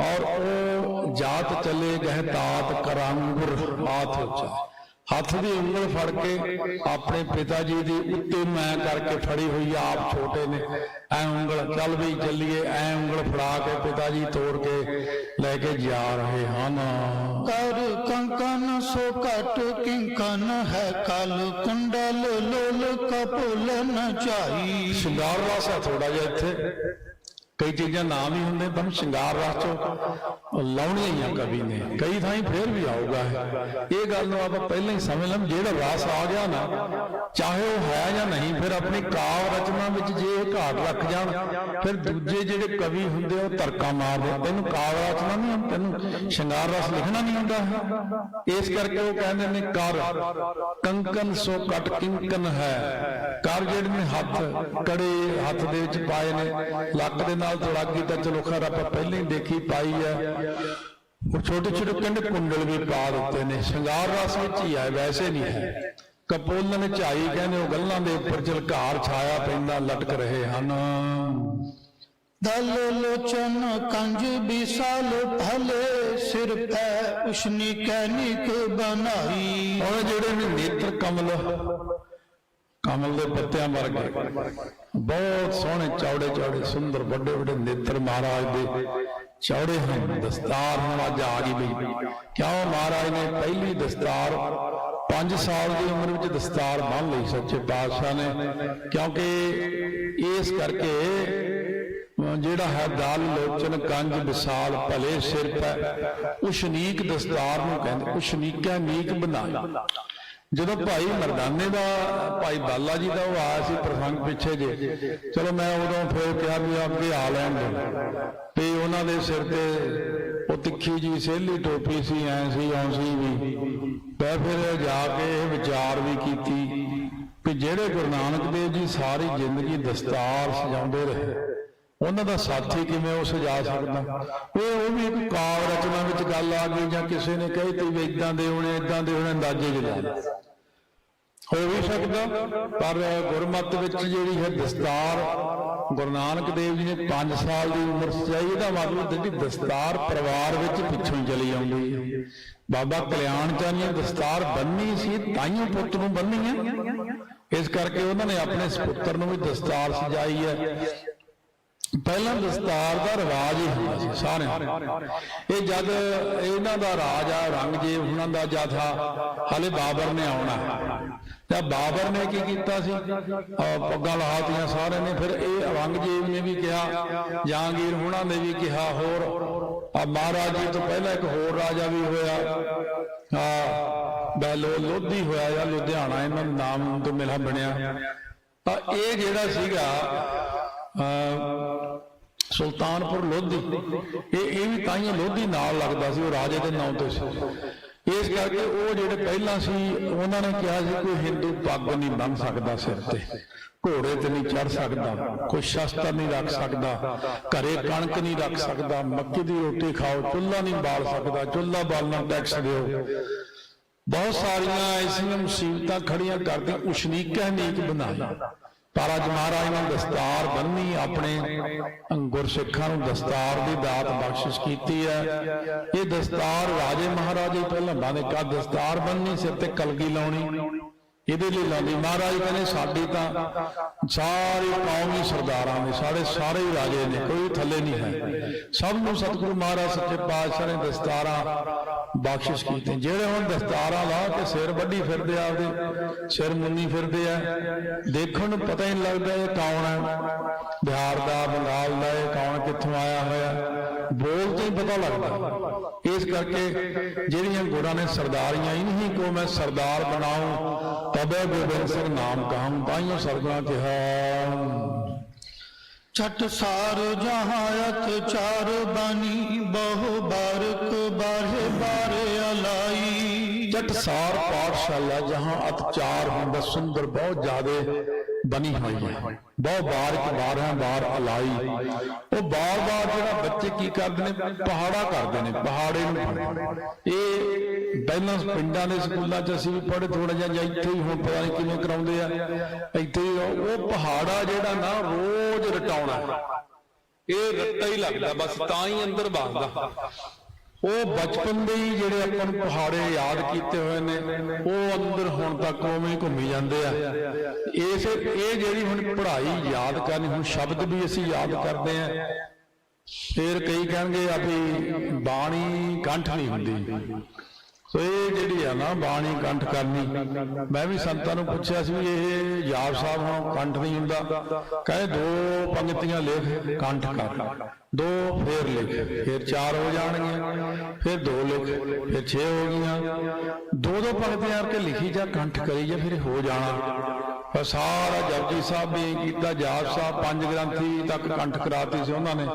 ਔਰ ਉਹ ਜਾਤ ਚਲੇ ਗਏ ਤਾਤ ਕਰਾਂਗੁਰ ਹਾਥ ਉਚਾਈ, ਹੱਥ ਦੀ ਉਂਗਲ ਫੜ ਕੇ ਆਪਣੇ ਪਿਤਾ ਜੀ ਦੀ ਉੱਤੇ ਮੈਂ ਕਰਕੇ ਫੜੀ ਹੋਈ, ਆਪ ਛੋਟੇ ਨੇ, ਐ ਉਂਗਲ ਚੱਲ ਵੀ ਚੱਲੀਏ, ਐ ਉਂਗਲ ਫੜਾ ਕੇ ਪਿਤਾ ਜੀ ਤੋੜ ਕੇ ਲੈ ਕੇ ਜਾ ਰਹੇ ਹਨ। ਕਰ ਕੰਕਨ ਸੋ ਘਟ ਕਿੰਕਨ ਹੈ, ਕਲ ਕੁੰਡਲ ਲੋਲ ਕਪੁਲ ਨ ਚਾਈ। ਸ਼ਿੰਗਾਰ ਰਸ ਹੈ ਥੋੜਾ ਜਿਹਾ ਇੱਥੇ, ਕਈ ਚੀਜ਼ਾਂ ਨਾਮ ਹੀ ਹੁੰਦੇ, ਪਰ ਸ਼ਿੰਗਾਰ ਰਸ ਚੋਂ ਲਾਉਣੀਆਂ ਹੀ ਆ ਕਵੀ ਨੇ, ਕਈ ਥਾਈਂ ਫੇਰ ਵੀ ਆਊਗਾ ਇਹ ਗੱਲ ਨੂੰ ਆਪਾਂ ਪਹਿਲਾਂ ਹੀ ਸਮਝ ਲਵਾਂ। ਜਿਹੜਾ ਰਸ ਆ ਗਿਆ ਨਾ, ਚਾਹੇ ਉਹ ਹੈ ਜਾਂ ਨਹੀਂ, ਫਿਰ ਆਪਣੀ ਕਾਵ ਰਚਨਾ ਵਿੱਚ ਜੇ ਇਹ ਘਾਟ ਰੱਖ ਜਾਣ, ਫਿਰ ਦੂਜੇ ਜਿਹੜੇ ਕਵੀ ਹੁੰਦੇ ਉਹ ਧਰਕਾ ਮਾਰਦੇ, ਤੈਨੂੰ ਕਾਵ ਰਚਨਾ ਨਹੀਂ, ਤੈਨੂੰ ਸ਼ਿੰਗਾਰ ਰਸ ਲਿਖਣਾ ਨਹੀਂ ਹੁੰਦਾ। ਇਸ ਕਰਕੇ ਉਹ ਕਹਿੰਦੇ ਨੇ ਕਰ ਕੰਕਨ ਸੋ ਕਟ ਕਿੰਕਨ ਹੈ, ਕਰ ਜਿਹੜੇ ਨੇ ਹੱਥ ਕੜੇ ਹੱਥ ਦੇ ਵਿੱਚ ਪਾਏ ਨੇ, ਲੱਕ ਦੇ ਨਾਲ ਤੜਾਗੀ ਤਾਂ ਚਲੋ ਖੈਰ ਆਪਾਂ ਪਹਿਲਾਂ ਹੀ ਦੇਖੀ ਪਾਈ ਹੈ, ਉਹ ਛੋਟੇ ਛੋਟੇ ਕਹਿੰਦੇ ਕੁੰਡਲ ਵੀ ਪਾ ਦਿੱਤੇ ਨੇ, ਸ਼ਿੰਗਾਰ ਰਸ ਵਿੱਚ ਹੀ ਹੈ, ਵੈਸੇ ਨਹੀਂ ਹੈ। ਕਪੋਲਨ ਝਾਈ ਕਹਿੰਦੇ ਉਹ ਗੱਲਾਂ ਦੇ ਉੱਪਰ ਝਲਕਾਰ ਛਾਇਆ ਪੈਂਦਾ ਲਟਕ ਰਹੇ ਹਨ। ਦਲ ਲੋਚਨ ਕੰਜ ਵਿਸਾਲ ਭਲੇ, ਸਿਰ ਪੈ ਉਸ਼ਨੀ ਕੈਨਿਕ ਬਣਾਈ। ਉਹ ਜਿਹੜੇ ਨੇ ਨੇਤਰ ਕਮਲ, ਕਮਲ ਦੇ ਪੱਤਿਆਂ ਵਰਗੇ, ਬਹੁਤ ਸੋਹਣੇ ਚੌੜੇ ਚੌੜੇ ਸੁੰਦਰ ਵੱਡੇ ਵੱਡੇ ਨੇਤਰ ਮਹਾਰਾਜ ਦੇ ਚੌੜੇ ਹਨ। ਦਸਤਾਰ ਹੁਣ ਅੱਜ ਆ ਗਈ ਬਈ, ਕਿਉਂ ਮਹਾਰਾਜ ਨੇ ਪਹਿਲੀ ਦਸਤਾਰ 5 ਸਾਲ ਦੀ ਉਮਰ ਵਿੱਚ ਦਸਤਾਰ ਬੰਨ੍ਹ ਲਈ ਸੱਚੇ ਪਾਤਸ਼ਾਹ ਨੇ, ਕਿਉਂਕਿ ਇਸ ਕਰਕੇ ਜਿਹੜਾ ਹੈ ਦਲ ਲੋਚਨ ਕੰਜ ਵਿਸਾਲ ਭਲੇ, ਸਿਰ ਪੈ ਉਸ਼ਨੀਕ ਦਸਤਾਰ ਨੂੰ ਕਹਿੰਦੇ, ਉਸ਼ਨੀਕਾ ਨੀਕ ਬਣਾਈ। ਜਦੋਂ ਭਾਈ ਮਰਦਾਨੇ ਦਾ, ਭਾਈ ਬਾਲਾ ਜੀ ਦਾ ਉਹ ਆਇਆ ਸੀ ਪ੍ਰਸੰਗ ਪਿੱਛੇ ਜੇ, ਚਲੋ ਮੈਂ ਉਦੋਂ ਫਿਰ ਕਿਹਾ ਵੀ ਅੱਗੇ ਆ ਲੈਣ ਦੇ, ਤੇ ਉਹਨਾਂ ਦੇ ਸਿਰ ਤੇ ਉਹ ਤਿੱਖੀ ਜੀ ਸੇਲੀ ਟੋਪੀ ਸੀ, ਐ ਸੀ ਆਉਂ ਸੀ ਵੀ, ਮੈਂ ਫਿਰ ਜਾ ਕੇ ਇਹ ਵਿਚਾਰ ਵੀ ਕੀਤੀ ਕਿ ਜਿਹੜੇ ਗੁਰੂ ਨਾਨਕ ਦੇਵ ਜੀ ਸਾਰੀ ਜ਼ਿੰਦਗੀ ਦਸਤਾਰ ਸਜਾਉਂਦੇ ਰਹੇ, ਉਹਨਾਂ ਦਾ ਸਾਥੀ ਕਿਵੇਂ ਉਹ ਸਜਾ ਸਕਦਾ। ਉਹ ਵੀ ਇੱਕ ਕਾਵ ਰਚਨਾ ਵਿੱਚ ਗੱਲ ਆ ਗਈ, ਜਾਂ ਕਿਸੇ ਨੇ ਕਹੀ ਤੀ ਵੀ ਇਦਾਂ ਦੇ ਹੋਣੇ ਇਦਾਂ ਦੇ ਹੋਣੇ, ਅੰਦਾਜ਼ੇ ਜਲਾ ਹੋ ਵੀ ਸਕਦਾ। ਪਰ ਗੁਰਮਤਿ ਵਿੱਚ ਜਿਹੜੀ ਹੈ ਦਸਤਾਰ, ਗੁਰੂ ਨਾਨਕ ਦੇਵ ਜੀ ਨੇ 5 ਸਾਲ ਦੀ ਉਮਰ ਸਜਾਈ, ਇਹਦਾ ਮਤਲਬ ਜਿਹੜੀ ਦਸਤਾਰ ਪਰਿਵਾਰ ਵਿੱਚ ਪਿੱਛੋਂ ਹੀ ਚਲੀ ਆਉਂਦੀ ਹੈ। ਬਾਬਾ ਕਲਿਆਣ ਚੰਦ ਨੇ ਦਸਤਾਰ ਬੰਨ੍ਹੀ ਸੀ, ਤਾਈਓ ਪੁੱਤ ਨੂੰ ਬੰਨ੍ਹੀ ਹੈ, ਇਸ ਕਰਕੇ ਉਹਨਾਂ ਨੇ ਆਪਣੇ ਪੁੱਤਰ ਨੂੰ ਵੀ ਦਸਤਾਰ ਸਜਾਈ ਹੈ। ਪਹਿਲਾਂ ਦਸਤਾਰ ਦਾ ਰਿਵਾਜ ਹੀ ਹੁੰਦਾ ਸੀ ਸਾਰਿਆਂ, ਇਹ ਜਦ ਇਹਨਾਂ ਦਾ ਰਾਜ ਆ ਔਰੰਗਜ਼ੇਬ ਉਹਨਾਂ ਦਾ ਜਦ ਹਾਲੇ ਬਾਬਰ ਨੇ ਆਉਣਾ, ਤਾਂ ਬਾਬਰ ਨੇ ਕੀ ਕੀਤਾ ਸੀ, ਪੱਗਾਂ ਲਾਹਤੀਆਂ ਸਾਰਿਆਂ ਨੇ। ਫਿਰ ਇਹ ਔਰੰਗਜ਼ੇਬ ਨੇ ਵੀ ਕਿਹਾ, ਜਹਾਂਗੀਰ ਹੁਣਾਂ ਨੇ ਵੀ ਕਿਹਾ, ਹੋਰ ਮਹਾਰਾਜ ਜੀ ਤੋਂ ਪਹਿਲਾਂ ਇੱਕ ਹੋਰ ਰਾਜਾ ਵੀ ਹੋਇਆ, ਲੋਧੀ ਹੋਇਆ ਜਾਂ ਲੁਧਿਆਣਾ ਇਹਨਾਂ ਦਾ ਨਾਮ ਤੋਂ ਮਿਲਾ ਬਣਿਆ। ਤਾਂ ਇਹ ਜਿਹੜਾ ਸੀਗਾ ਸੁਲਤਾਨਪੁਰ ਲੋਧੀ, ਇਹ ਵੀ ਤਾਈਓ ਲੋਧੀ ਨਾਲ ਲੱਗਦਾ ਸੀ, ਉਹ ਰਾਜੇ ਦੇ ਨਾਂ ਤੋਂ ਸੀ। ਇਸ ਕਰਕੇ ਉਹ ਜਿਹੜੇ ਪਹਿਲਾਂ ਸੀ ਉਹਨਾਂ ਨੇ ਕਿਹਾ ਸੀ ਕੋਈ ਹਿੰਦੂ ਪੱਗ ਨਹੀਂ ਬੰਨ੍ਹ ਸਕਦਾ ਸਿਰ ਤੇ, ਘੋੜੇ ਤੇ ਨਹੀਂ ਚੜ੍ਹ ਸਕਦਾ, ਕੋਈ ਸ਼ਸਤਰ ਨਹੀਂ ਰੱਖ ਸਕਦਾ, ਘਰੇ ਕਣਕ ਨਹੀਂ ਰੱਖ ਸਕਦਾ, ਮੱਕੀ ਦੀ ਰੋਟੀ ਖਾਓ, ਚੁੱਲ੍ਹਾ ਨਹੀਂ ਬਾਲ ਸਕਦਾ, ਚੁੱਲ੍ਹਾ ਬਾਲਣਾ ਟੈਕਸ ਦਿਓ। ਬਹੁਤ ਸਾਰੀਆਂ ਐਸੀਆਂ ਮੁਸੀਬਤਾਂ ਖੜੀਆਂ ਕਰਦੀ ਉਸ਼ਨੀਕਾ ਨੀਕ ਬਣਾਈ। ਪਰ ਅੱਜ ਮਹਾਰਾਜ ਨੇ ਦਸਤਾਰ ਬੰਨ੍ਹੀ, ਆਪਣੇ ਗੁਰਸਿੱਖਾਂ ਨੂੰ ਦਸਤਾਰ ਦੀ ਦਾਤ ਬਖਸ਼ਿਸ਼ ਕੀਤੀ ਹੈ। ਇਹ ਦਸਤਾਰ ਰਾਜੇ ਮਹਾਰਾਜੇ ਪਹਿਲਾਂ ਬੰਨ੍ਹਦੇ, ਕਾ ਦਸਤਾਰ ਬੰਨ੍ਹਣੀ, ਸਿਰ ਤੇ ਕਲਗੀ ਲਾਉਣੀ, ਇਹਦੇ ਲਈ ਲਾਉਂਦੀ। ਮਹਾਰਾਜ ਕਹਿੰਦੇ ਸਾਡੀ ਤਾਂ ਸਾਰੀ ਕੌਮ ਹੀ ਸਰਦਾਰਾਂ ਨੇ, ਸਾਡੇ ਸਾਰੇ ਹੀ ਰਾਜੇ ਨੇ, ਕੋਈ ਥੱਲੇ ਨਹੀਂ ਹੈ। ਸਭ ਨੂੰ ਸਤਿਗੁਰੂ ਮਹਾਰਾਜ ਸੱਚੇ ਪਾਤਸ਼ਾਹ ਨੇ ਦਸਤਾਰਾਂ ਬਖਸ਼ਿਸ਼ ਕੀਤੇ। ਜਿਹੜੇ ਹੁਣ ਦਸਤਾਰਾਂ ਲਾ ਕੇ ਸਿਰ ਵੱਢੀ ਫਿਰਦੇ ਆ, ਆਪਦੇ ਸਿਰ ਮੁੰਨੀ ਫਿਰਦੇ ਆ, ਦੇਖਣ ਨੂੰ ਪਤਾ ਹੀ ਨਹੀਂ ਲੱਗਦਾ ਇਹ ਕੌਣ ਹੈ, ਬਿਹਾਰ ਦਾ, ਬੰਗਾਲ ਦਾ, ਇਹ ਕੌਣ, ਕਿੱਥੋਂ ਆਇਆ ਹੋਇਆ, ਬੋਲ ਤੋਂ ਹੀ ਪਤਾ ਲੱਗਦਾ। ਇਸ ਕਰਕੇ ਜਿਹੜੀਆਂ ਗੁਰਾਂ ਨੇ ਸਰਦਾਰੀਆਂ, ਇਨਹੀ ਕੋ ਮੈਂ ਸਰਦਾਰ ਬਣਾਉਂ ਤਬੇ ਗੋਬਿੰਦ ਸਿੰਘ ਨਾਮ ਕਹਾਉਂ, ਤਾਈਓ ਸਰਦਾਰ ਕਿਹਾ। ਛਟ ਸਾਰ ਜਹਾਂ ਅਤ ਚਾਰ ਬਾਣੀ, ਬਹੁ ਬਾਰਕ ਬਾਰੇ ਬਾਰੇ ਅਲਾਈ। ਜਟ ਸਾਰ ਪਾਠਸ਼ਾਲਾ ਜਹਾਂ ਅਤ ਚਾਰ ਹੁੰਦਾ, ਸੁੰਦਰ ਬਹੁਤ ਜ਼ਿਆਦੇ ਬਣੀ ਹੋਈ ਹੈ, ਬਹੁਤ ਬਾਰਕ ਬਾਰਾਂ ਬਾਰ ਅਲਾਈ। ਉਹ ਬਾਰ-ਬਾਰ ਜਿਹੜਾ ਬੱਚੇ ਕੀ ਕਰਦੇ ਨੇ, ਪਹਾੜਾ ਕਰਦੇ ਨੇ, ਪਹਾੜੇ ਨੂੰ। ਇਹ ਪਹਿਲਾਂ ਪਿੰਡਾਂ ਦੇ ਸਕੂਲਾਂ 'ਚ ਅਸੀਂ ਵੀ ਪੜ੍ਹੇ ਥੋੜਾ ਜਿਹਾ, ਜਾਂ ਇੱਥੇ ਹੀ ਹੁਣ ਪਤਾ ਨਹੀਂ ਕਿਵੇਂ ਕਰਾਉਂਦੇ ਆ, ਇੱਥੇ ਹੀ ਉਹ ਪਹਾੜਾ ਜਿਹੜਾ ਨਾ ਰੋਜ਼ ਰਟਾਉਣਾ, ਇਹ ਰੱਟਾ ਹੀ ਲੱਗਦਾ ਬਸ, ਤਾਂ ਹੀ ਅੰਦਰ ਵਸਦਾ। ਉਹ ਬਚਪਨ ਦੇ ਹੀ ਜਿਹੜੇ ਆਪਾਂ ਨੂੰ ਪਹਾੜੇ ਯਾਦ ਕੀਤੇ ਹੋਏ ਨੇ, ਉਹ ਅੰਦਰ ਹੁਣ ਤੱਕ ਉਵੇਂ ਘੁੰਮੀ ਜਾਂਦੇ ਆ। ਇਹ ਜਿਹੜੀ ਹੁਣ ਪੜ੍ਹਾਈ ਯਾਦ ਕਰਨੀ, ਹੁਣ ਸ਼ਬਦ ਵੀ ਅਸੀਂ ਯਾਦ ਕਰਦੇ ਆ। ਫਿਰ ਕਈ ਕਹਿਣਗੇ ਆ ਵੀ ਬਾਣੀ ਕੰਠ ਨਹੀਂ ਹੁੰਦੀ, ਸੋ ਇਹ ਜਿਹੜੀ ਆ ਨਾ ਬਾਣੀ ਕੰਠ ਕਰਨੀ। ਮੈਂ ਵੀ ਸੰਤਾਂ ਨੂੰ ਪੁੱਛਿਆ ਸੀ ਵੀ ਇਹ ਜਾਪ ਸਾਹਿਬ ਹੁਣ ਕੰਠ ਨਹੀਂ ਹੁੰਦਾ, ਕਹੇ 2 ਪੰਕਤੀਆਂ ਲਿਖ ਕੰਠ ਕਰ, 2 ਫੇਰ ਲਿਖ, ਫਿਰ 4 ਹੋ ਜਾਣਗੀਆਂ, ਫਿਰ 2 ਲਿਖ, ਫਿਰ 6 ਹੋ ਗਈਆਂ, 2-2 ਪੰਕਤੀਆਂ ਕਰਕੇ ਲਿਖੀ ਜਾ, ਕੰਠ ਕਰੀ ਜਾ, ਫਿਰ ਹੋ ਜਾਣਾ। ਪਰ ਸਾਰਾ ਜਪਜੀ ਸਾਹਿਬ ਵੀ ਕੀਤਾ, ਜਾਪ ਸਾਹਿਬ 5 ਗ੍ਰੰਥੀ ਤੱਕ ਕੰਠ ਕਰਾਤੀ ਸੀ ਉਹਨਾਂ ਨੇ।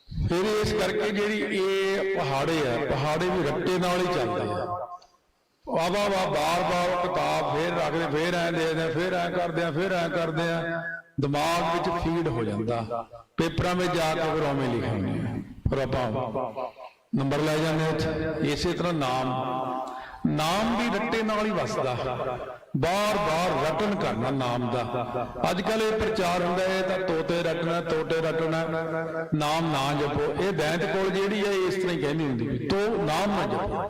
ਫਿਰ ਇਸ ਕਰਕੇ ਜਿਹੜੀ ਇਹ ਪਹਾੜੇ ਆ, ਪਹਾੜੇ ਵੀ ਰੱਟੇ ਨਾਲ ਹੀ ਚੱਲਦੇ ਆ। ਵਾਹ ਬਾਰ-ਬਾਰ ਕਿਤਾਬ ਫੇਰ ਰੱਖਦੇ, ਫੇਰ ਐਂ ਦੇਖਦੇ, ਫੇਰ ਐਂ ਕਰਦੇ ਆ, ਫੇਰ ਐਂ ਕਰਦੇ ਆ, ਦਿਮਾਗ ਵਿੱਚ ਫੀਡ ਹੋ ਜਾਂਦਾ। ਪੇਪਰਾਂ ਵਿੱਚ ਜਾ ਕੇ ਫਿਰ ਉਵੇਂ ਲਿਖਾਂਗੇ, ਫਿਰ ਆਪਾਂ ਨੰਬਰ ਲੈ ਜਾਂਦੇ ਉੱਥੇ। ਇਸੇ ਤਰ੍ਹਾਂ ਨਾਮ ਵੀ ਰੱਟੇ ਨਾਲ ਹੀ ਵਸਦਾ, ਬਾਰ-ਬਾਰ ਰਟਨ ਕਰਨਾ ਨਾਮ ਦਾ। ਅੱਜ ਕੱਲ ਇਹ ਪ੍ਰਚਾਰ ਹੁੰਦਾ ਹੈ ਤਾਂ ਤੋਤੇ ਰਟਣਾ, ਨਾਮ ਨਾ ਜਪੋ। ਇਹ ਬੈਂਤ ਕੋਲ ਜਿਹੜੀ ਹੈ ਇਸ ਤਰ੍ਹਾਂ ਹੀ ਕਹਿੰਦੀ ਹੁੰਦੀ, ਤੋ ਨਾਮ ਨਾ ਜਪੋ,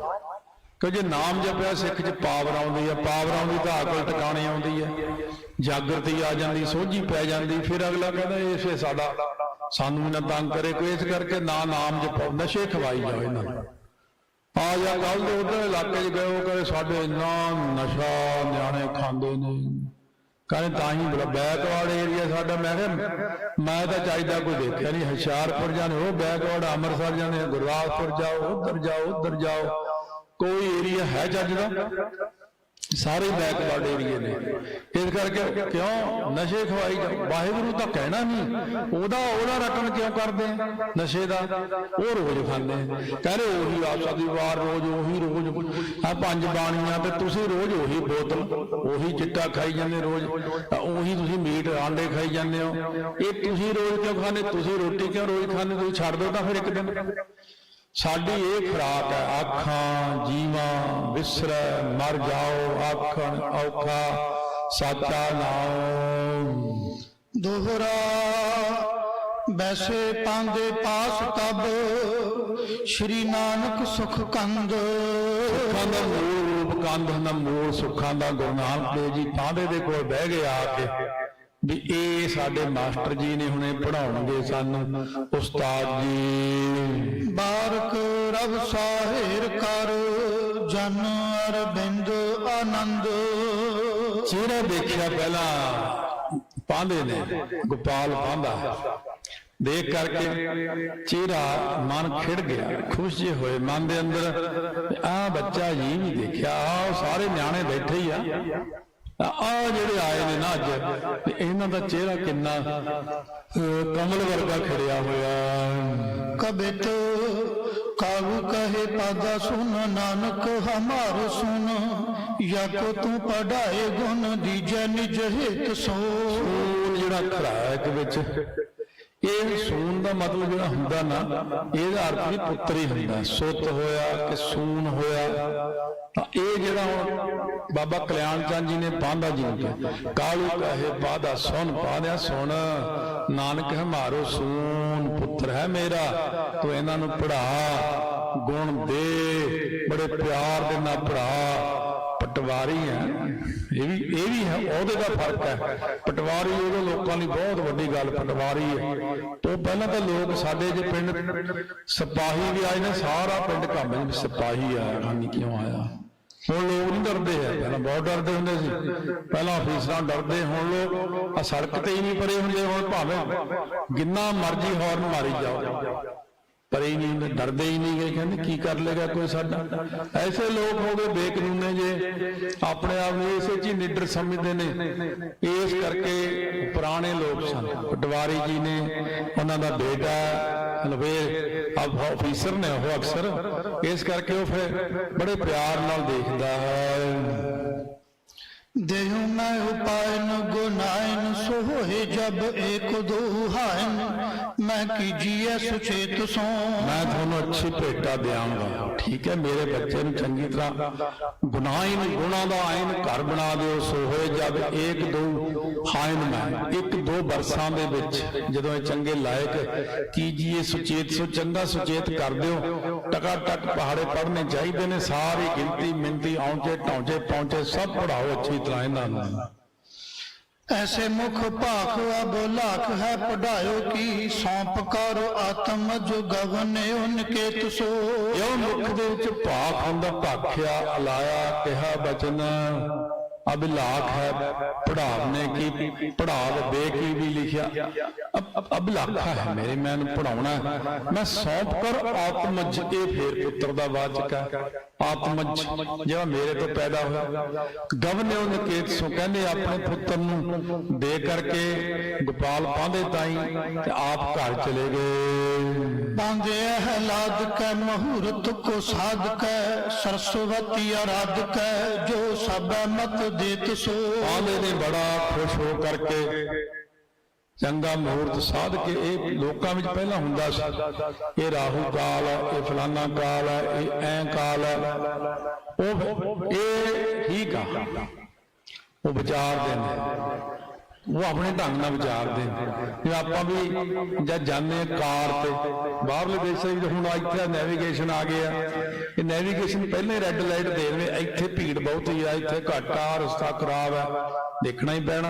ਕਿ ਜੇ ਨਾਮ ਜਪਿਆ ਸਿੱਖ 'ਚ ਪਾਵਰ ਆਉਂਦੀ ਹੈ, ਪਾਵਰ ਆਉਂਦੀ ਤਾਂ ਅਕਲ ਟਿਕਾਣੇ ਆਉਂਦੀ ਹੈ, ਜਾਗਰਤੀ ਆ ਜਾਂਦੀ, ਸੋਝੀ ਪੈ ਜਾਂਦੀ। ਫਿਰ ਅਗਲਾ ਕਹਿੰਦਾ ਇਸੇ ਸਾਨੂੰ ਨਾ ਤੰਗ ਕਰੇ ਕੋਈ, ਇਸ ਕਰਕੇ ਨਾ ਨਾਮ ਜਪੋ, ਨਸ਼ੇ ਖਵਾਈ ਜਾਓ ਇਹਨਾਂ ਨੂੰ। ਆ ਜਾਂ ਕੱਲ ਦੇ ਉਧਰ ਇਲਾਕੇ 'ਚ ਗਏ, ਉਹ ਕਹਿੰਦੇ ਸਾਡੇ ਇੰਨਾ ਨਸ਼ਾ ਨਿਆਣੇ ਖਾਂਦੇ ਨੇ, ਕਹਿੰਦੇ ਤਾਂ ਹੀ ਬੈਕਵਰਡ ਏਰੀਆ ਸਾਡਾ। ਮੈਂ ਕਿਹਾ ਮੈਂ ਤਾਂ ਚਾਹੀਦਾ ਕੋਈ ਦੇਖਿਆ ਨਹੀਂ, ਹੁਸ਼ਿਆਰਪੁਰ ਜਾਣੇ ਉਹ ਬੈਕਵਰਡ, ਅੰਮ੍ਰਿਤਸਰ ਜਾਣੇ ਗੁਰਦਾਸਪੁਰ ਜਾਓ, ਉੱਧਰ ਜਾਓ, ਕੋਈ ਏਰੀਆ ਹੈ ਚੱਜ ਦਾ? ਸਾਰੇ ਬੈਕਵਰਡ ਏਰੀਏ ਨੇ। ਇਸ ਕਰਕੇ ਕਿਉਂ ਨਸ਼ੇ ਖਵਾਈ ਜਾ, ਵਾਹਿਗੁਰੂ ਤਾਂ ਕਹਿਣਾ ਨਹੀਂ, ਉਹਦਾ ਰਟਨ ਕਿਉਂ ਕਰਦੇ ਨਸ਼ੇ ਦਾ? ਉਹ ਰੋਜ਼ ਖਾਂਦੇ, ਕਹਿੰਦੇ ਉਹੀ ਆਸਾ ਦੀ ਵਾਰ ਰੋਜ਼, ਉਹੀ ਰੋਜ਼ ਆ 5 ਬਾਣੀਆਂ, ਤੇ ਤੁਸੀਂ ਰੋਜ਼ ਉਹੀ ਬੋਤਲ, ਉਹੀ ਚਿੱਟਾ ਖਾਈ ਜਾਂਦੇ ਰੋਜ਼, ਉਹੀ ਤੁਸੀਂ ਮੀਟ ਆਂਡੇ ਖਾਈ ਜਾਂਦੇ ਹੋ। ਇਹ ਤੁਸੀਂ ਰੋਜ਼ ਕਿਉਂ ਖਾਂਦੇ? ਤੁਸੀਂ ਰੋਟੀ ਕਿਉਂ ਰੋਜ਼ ਖਾਂਦੇ? ਤੁਸੀਂ ਛੱਡ ਦਿਓ ਤਾਂ ਫਿਰ ਇੱਕ ਦਿਨ। ਸਾਡੀ ਇਹ ਖੁਰਾਕ ਹੈ, ਆਖਾਂ ਜੀਵਾਂ ਵਿਸਰੈ ਮਰ ਜਾਓ, ਆਖਣ ਔਖਾ ਸਾਚਾ ਨਾਮ। ਦੋਹਰਾ ਬੈਸੇ ਪਾਂਦੇ ਪਾਸ ਤਬ, ਸ਼੍ਰੀ ਨਾਨਕ ਸੁਖ ਕੰਦ। ਸੁੱਖਾਂ ਦਾ ਮੂਲ ਰੂਪ ਕੰਦ ਹੁੰਦਾ, ਮੂਲ ਸੁੱਖਾਂ ਦਾ। ਗੁਰੂ ਨਾਨਕ ਦੇਵ ਜੀ ਪਾਂਦੇ ਦੇ ਕੋਲ ਬਹਿ ਗਏ ਆ ਕੇ, ਵੀ ਇਹ ਸਾਡੇ ਮਾਸਟਰ ਜੀ ਨੇ, ਹੁਣੇ ਪੜ੍ਹਾਉਣਗੇ ਸਾਨੂੰ, ਉਸਤਾਦ ਜੀ। ਬਾਰਕ ਰਬ ਸਾਹਿਰ ਕਰ, ਜਨ ਅਰਬਿੰਦ ਆਨੰਦ। ਚਿਹਰਾ ਦੇਖਿਆ ਪਹਿਲਾਂ ਪਾਂਦੇ ਨੇ, ਗੋਪਾਲ ਪਾਂਦਾ ਦੇਖ ਕਰਕੇ ਚਿਹਰਾ ਮਨ ਖਿੜ ਗਿਆ, ਖੁਸ਼ ਜੇ ਹੋਏ ਮਨ ਦੇ ਅੰਦਰ। ਆਹ ਬੱਚਾ ਜੀ ਵੀ ਦੇਖਿਆ, ਆਹ ਸਾਰੇ ਨਿਆਣੇ ਬੈਠੇ ਹੀ ਆ, ਆ ਜਿਹੜੇ ਆਏ ਨੇ ਨਾ ਅੱਜ, ਤੇ ਇਹਨਾਂ ਦਾ ਚਿਹਰਾ ਕਿੰਨਾ ਕਮਲ ਵਰਗਾ ਖਿੜਿਆ ਹੋਇਆ। कबित काहू कहे पादा सुन, नानक हमार सुन, या को तू पढ़ाए गुण दीजे निज हित सो। ਸੂਨ ਜਿਹੜਾ ਖਰਾਕ ਵਿੱਚ, ਇਹ ਸੂਨ ਦਾ ਮਤਲਬ ਜਿਹੜਾ ਹੁੰਦਾ ਨਾ, ਇਹਦਾ ਅਰਥ ਵੀ ਪੁੱਤਰ ਹੀ ਹੁੰਦਾ। ਸੁੱਤ ਹੋਇਆ ਕਿ ਸੂਨ ਹੋਇਆ, ਤਾਂ ਇਹ ਜਿਹੜਾ ਹੁਣ ਬਾਬਾ ਕਲਿਆਣ ਚੰਦ ਜੀ ਨੇ ਪਾਂਧਾ ਜੀ ਨੂੰ ਕਿਹਾ, ਕਾਲੂ ਕਹੇ ਪਾਦਾ ਸੁਣ, ਪਾਦਿਆ ਸੁਣ, ਨਾਨਕ ਹਮਾਰੋ ਸੂਨ, ਪੁੱਤਰ ਹੈ ਮੇਰਾ, ਤੂੰ ਇਹਨਾਂ ਨੂੰ ਪੜ੍ਹਾ, ਗੁਣ ਦੇ, ਬੜੇ ਪਿਆਰ ਦੇ ਨਾਲ ਪੜ੍ਹਾ। ਪਟਵਾਰੀ ਹੈ, ਇਹ ਵੀ ਹੈ, ਉਹਦੇ ਦਾ ਫਰਕ ਹੈ। ਪਟਵਾਰੀ ਉਹਦੇ ਲੋਕਾਂ ਲਈ ਬਹੁਤ ਵੱਡੀ ਗੱਲ ਪਟਵਾਰੀ ਹੈ। ਤੋਂ ਪਹਿਲਾਂ ਤਾਂ ਲੋਕ ਸਾਡੇ ਜੇ ਪਿੰਡ ਸਿਪਾਹੀ ਵੀ ਆਏ ਨੇ, ਸਾਰਾ ਪਿੰਡ ਕੰਮ ਵਿੱਚ ਸਿਪਾਹੀ ਆਇਆ, ਖਾਨੀ ਕਿਉਂ ਆਇਆ। ਹੁਣ ਲੋਕ ਨਹੀਂ ਡਰਦੇ ਹੈ, ਪਹਿਲਾਂ ਬਹੁਤ ਡਰਦੇ ਹੁੰਦੇ ਸੀ, ਪਹਿਲਾਂ ਅਫੀਸਰਾਂ ਡਰਦੇ, ਹੁਣ ਲੋਕ ਆ ਸੜਕ ਤੇ ਹੀ ਨਹੀਂ ਪਰੇ ਹੁੰਦੇ। ਹੁਣ ਭਾਵੇਂ ਜਿੰਨਾ ਮਰਜ਼ੀ ਹੌਰਨ ਮਾਰੀ ਜਾਓ, ਪਰ ਹੀ ਨਹੀਂ, ਡਰਦੇ ਹੀ ਨਹੀਂ ਗਏ, ਕਹਿੰਦੇ ਕੀ ਕਰ ਲੇਗਾ ਕੋਈ ਸਾਡਾ। ਐਸੇ ਲੋਕ ਹੋ ਗਏ ਬੇਕਾਨੂੰਨੇ ਜੇ, ਆਪਣੇ ਆਪ ਨੂੰ ਇਸੇ ਚ ਹੀ ਨਿਡਰ ਸਮਝਦੇ ਨੇ। ਇਸ ਕਰਕੇ ਪੁਰਾਣੇ ਲੋਕ ਸਨ, ਪਟਵਾਰੀ ਜੀ ਨੇ, ਉਹਨਾਂ ਦਾ ਬੇਟਾ ਅਫੀਸਰ ਨੇ ਉਹ ਅਕਸਰ, ਇਸ ਕਰਕੇ ਉਹ ਫਿਰ ਬੜੇ ਪਿਆਰ ਨਾਲ ਦੇਖਦਾ ਹੈ। देहु मैं उपायन गुनायन सोहे जब एक दो हायन, मैं कीजिए सुचेत सो। मैं ਤੁਹਾਨੂੰ ਅੱਛੀ ਭੇਟਾ ਦਿਆਂਗਾ, ਠੀਕ ਹੈ। ਮੇਰੇ ਬੱਚੇ ਨੂੰ ਚੰਗੀ ਤਰ੍ਹਾਂ ਗੁਨਾਹੀਨ, ਗੁਣਾ ਦਾ ਆਇਨ ਘਰ ਬਣਾ ਦਿਓ। ਸੋਹੇ ਜਦ ਇੱਕ ਦੋ ਹਾਇਨ, ਮੈਂ ਇੱਕ ਦੋ ਬਰਸਾਂ ਦੇ ਵਿੱਚ ਜਦੋਂ ਇਹ ਚੰਗੇ ਲਾਇਕ ਕੀਜੀਏ ਸੁਚੇਤ ਸੋ, ਚੰਗਾ ਸੁਚੇਤ ਕਰ ਦਿਓ। ਟਕਾ ਟਕ ਪਹਾੜੇ ਪੜ੍ਹਨੇ ਚਾਹੀਦੇ ਨੇ, ਸਾਰੀ ਗਿਣਤੀ ਮਿੰਤੀ ਆਉਂਚੇ ਢਾਂਚੇ ਪਹੁੰਚੇ ਸਭ ਪੜ੍ਹਾਓ ਅੱਛੀ ਤਰ੍ਹਾਂ ਇਹਨਾਂ ਨੂੰ। ऐसे मुख भाख अब लाख है पढ़ायो की, सौंप करो आत्म जो गवने उनके तुसो। ਇਹ ਮੁਖ ਦੇ ਵਿੱਚ ਭਾਖ ਹੁੰਦਾ, ਭਾਖਿਆ, ਅਲਾਇਆ, ਕਿਹਾ ਬਚਨ। ਅਭਿਲਾਖ ਹੈ, ਪੜਾਵਨੇ ਕੀ, ਪੜਾਵ ਬੇ ਕੀ ਵੀ ਲਿਖਿਆ। ਅਭਿਲਾਖਾ ਹੈ ਮੇਰੇ, ਮੈਂ ਇਹਨੂੰ ਪੜਾਉਣਾ। ਮੈਂ ਸੌਂਪ ਕਰ ਆਤਮਜ, ਇਹ ਫੇਰ ਪੁੱਤਰ ਦਾ ਵਾਚਕ ਹੈ। ਆਤਮਜ ਜਿਹੜਾ ਮੇਰੇ ਤੋਂ ਪੈਦਾ ਹੋਇਆ। ਗਵਨੇ ਉਹ ਨਿਕੇਤ ਸੋ, ਕਹਿੰਦੇ ਆਪਣੇ ਪੁੱਤਰ ਨੂੰ ਦੇ ਕਰਕੇ ਗੋਪਾਲ ਪਾਂਧੇ ਤਾਈ, ਤੇ ਆਪ ਘਰ ਚਲੇ ਗਏ। बांधे हलाद कै मुहूर्त को साध कै, सरस्वती आराध कै जो सब मत देत सो। ਪਾਂਧੇ ਨੇ ਬੜਾ ਖੁਸ਼ ਹੋ ਕਰਕੇ ਚੰਗਾ ਮੁਹੂਰਤ ਸਾਧ ਕੇ, ਇਹ ਲੋਕਾਂ ਵਿੱਚ ਪਹਿਲਾਂ ਹੁੰਦਾ ਸੀ, ਇਹ ਰਾਹੂ ਕਾਲ ਹੈ, ਇਹ ਫਲਾਨਾ ਕਾਲ ਹੈ, ਇਹ ਐਂ ਕਾਲ ਹੈ, ਉਹ ਇਹ ਠੀਕ ਆ, ਉਹ ਵਿਚਾਰਦੇ ਨੇ, ਉਹ ਆਪਣੇ ਢੰਗ ਨਾਲ ਵਿਚਾਰਦੇ ਨੇ। ਜੇ ਆਪਾਂ ਵੀ ਜਦ ਜਾਂਦੇ ਕਾਰ ਤੇ ਬਾਹਰਲੇ ਦੇਸ਼ਾਂ ਵਿੱਚ, ਹੁਣ ਇੱਥੇ ਨੈਵੀਗੇਸ਼ਨ ਆ ਗਿਆ, ਇਹ ਨੈਵੀਗੇਸ਼ਨ ਪਹਿਲਾਂ ਹੀ ਰੈੱਡ ਲਾਈਟ ਦੇ ਦੇਵੇ, ਇੱਥੇ ਭੀੜ ਬਹੁਤ ਹੀ ਆ, ਇੱਥੇ ਘੱਟ ਆ, ਰਸਤਾ ਖਰਾਬ ਹੈ, ਦੇਖਣਾ ਹੀ ਪੈਣਾ।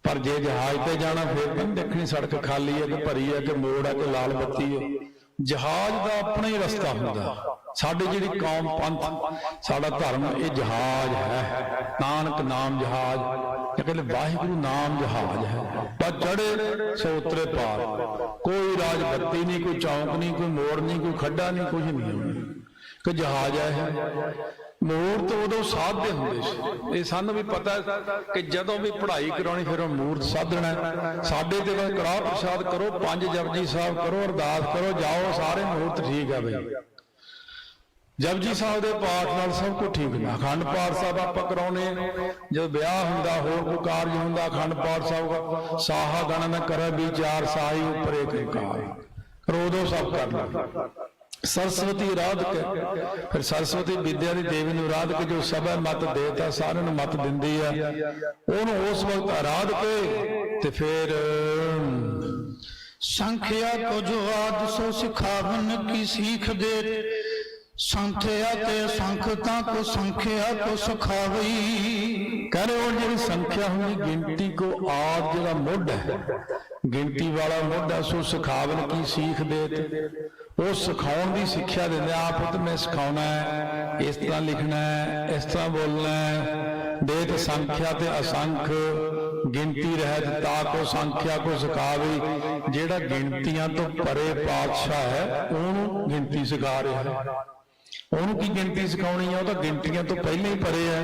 ਪਰ ਜੇ ਜਹਾਜ਼ ਤੇ ਜਾਣਾ ਫਿਰ ਨਹੀਂ ਦੇਖਣੀ, ਸੜਕ ਖਾਲੀ ਹੈ ਕਿ ਭਰੀ ਹੈ ਕਿ ਮੋੜ ਹੈ ਕਿ ਲਾਲ ਬੱਤੀ ਹੈ। ਜਹਾਜ਼ ਦਾ ਆਪਣਾ ਹੀ ਰਸਤਾ ਹੁੰਦਾ। ਸਾਡੀ ਜਿਹੜੀ ਕੌਮ, ਪੰਥ, ਸਾਡਾ ਧਰਮ, ਇਹ ਜਹਾਜ਼ ਹੈ। ਨਾਨਕ ਨਾਮ ਜਹਾਜ਼, ਇਹ ਕਹਿੰਦੇ ਵਾਹਿਗੁਰੂ ਨਾਮ ਜਹਾਜ਼ ਹੈ। ਬਸ ਚੜੇ ਸੋ ਉਤਰੇ ਪਾਰ, ਕੋਈ ਰਾਜ ਬੱਤੀ ਨਹੀਂ, ਕੋਈ ਚੌਂਕ ਨਹੀਂ, ਕੋਈ ਮੋੜ ਨਹੀਂ, ਕੋਈ ਖੱਡਾ ਨਹੀਂ, ਕੁਝ ਨਹੀਂ, ਕਿ ਜਹਾਜ਼ ਹੈ। ਮੂਰਤ ਉਦੋਂ ਸਾਧਦੇ ਹੁੰਦੇ ਸੀ। ਇਹ ਸਾਨੂੰ ਵੀ ਪਤਾ ਕਿ ਜਦੋਂ ਵੀ ਪੜ੍ਹਾਈ ਕਰਾਉਣੀ ਫਿਰ ਉਹ ਮੂਰਤ ਸਾਧਣਾ। ਸਾਡੇ ਤੇ ਕੜਾਹ ਪ੍ਰਸ਼ਾਦ ਕਰੋ, 5 ਜਪਜੀ ਸਾਹਿਬ ਕਰੋ, ਅਰਦਾਸ ਕਰੋ, ਜਾਓ, ਸਾਰੇ ਮੂਰਤ ਠੀਕ ਹੈ ਬਈ। ਜਪਜੀ ਸਾਹਿਬ ਦੇ ਪਾਠ ਨਾਲ ਸਭ ਕੁਝ ਠੀਕ ਹੈ। ਅਖੰਡ ਪਾਠ ਸਾਹਿਬ ਆਪਾਂ ਕਰਾਉਣੇ, ਜਦੋਂ ਵਿਆਹ ਹੁੰਦਾ, ਹੋਰ ਕੋਈ ਕਾਰਜ ਹੁੰਦਾ, ਅਖੰਡ ਪਾਠ ਸਾਹਿਬ ਸਾਹਾ ਗਣ ਨ ਕਰੇ ਵਿਚਾਰ, ਸਾਈ ਉਪਰੇ ਕਾਰ, ਉਦੋਂ ਸਭ ਕਰਨਾ। सरस्वती आराधक, फिर सरस्वती विद्या की देवी ਨੂੰ ਆਰਾਧ ਕੇ ਜੋ ਸਭ ਮਤ ਦੇਤਾ, ਸਾਰਿਆਂ ਨੂੰ ਮਤ ਦਿੰਦੀ ਆ, ਉਹਨੂੰ ਉਸ ਵਕਤ ਆਰਾਧ ਕੇ ਤੇ ਫਿਰ संख्या को जो आद सो सिखावन की सीख दे, संख्या ते संख्यता को संख्या को सिखावई। ਕਹਿੰਦੇ ਉਹ ਜਿਹੜੀ ਸੰਖਿਆ ਹੁੰਦੀ, ਗਿਣਤੀ ਕੋ ਆਦ ਜਿਹੜਾ ਮੁੱਢ ਹੈ, ਗਿਣਤੀ ਵਾਲਾ ਮੁੱਢ ਹੈ, ਸੋ ਸਿਖਾਵਨ ਕੀ ਸੀਖ ਦੇ, ਉਹ ਸਿਖਾਉਣ ਦੀ ਸਿੱਖਿਆ ਦਿੰਦੇ। ਆਪ ਤੇ ਮੈਂ ਸਿਖਾਉਣਾ ਹੈ, ਇਸ ਤਰ੍ਹਾਂ ਲਿਖਣਾ ਹੈ, ਇਸ ਤਰ੍ਹਾਂ ਬੋਲਣਾ ਹੈ। ਦੇ ਤੇ ਸੰਖਿਆ ਤੇ ਅਸੰਖ, ਗਿਣਤੀ ਰਹਿਤ ਤਾ ਕੋ ਸੰਖਿਆ ਕੋ ਸਿਖਾਵੇ। ਜਿਹੜਾ ਗਿਣਤੀਆਂ ਤੋਂ ਪਰੇ ਪਾਤਸ਼ਾਹ ਹੈ, ਉਹਨੂੰ ਗਿਣਤੀ ਸਿਖਾ ਰਿਹਾ ਹੈ। ਉਹਨੂੰ ਕੀ ਗਿਣਤੀ ਸਿਖਾਉਣੀ ਆ, ਉਹ ਤਾਂ ਗਿਣਤੀਆਂ ਤੋਂ ਪਹਿਲਾਂ ਹੀ ਪਰੇ ਆ,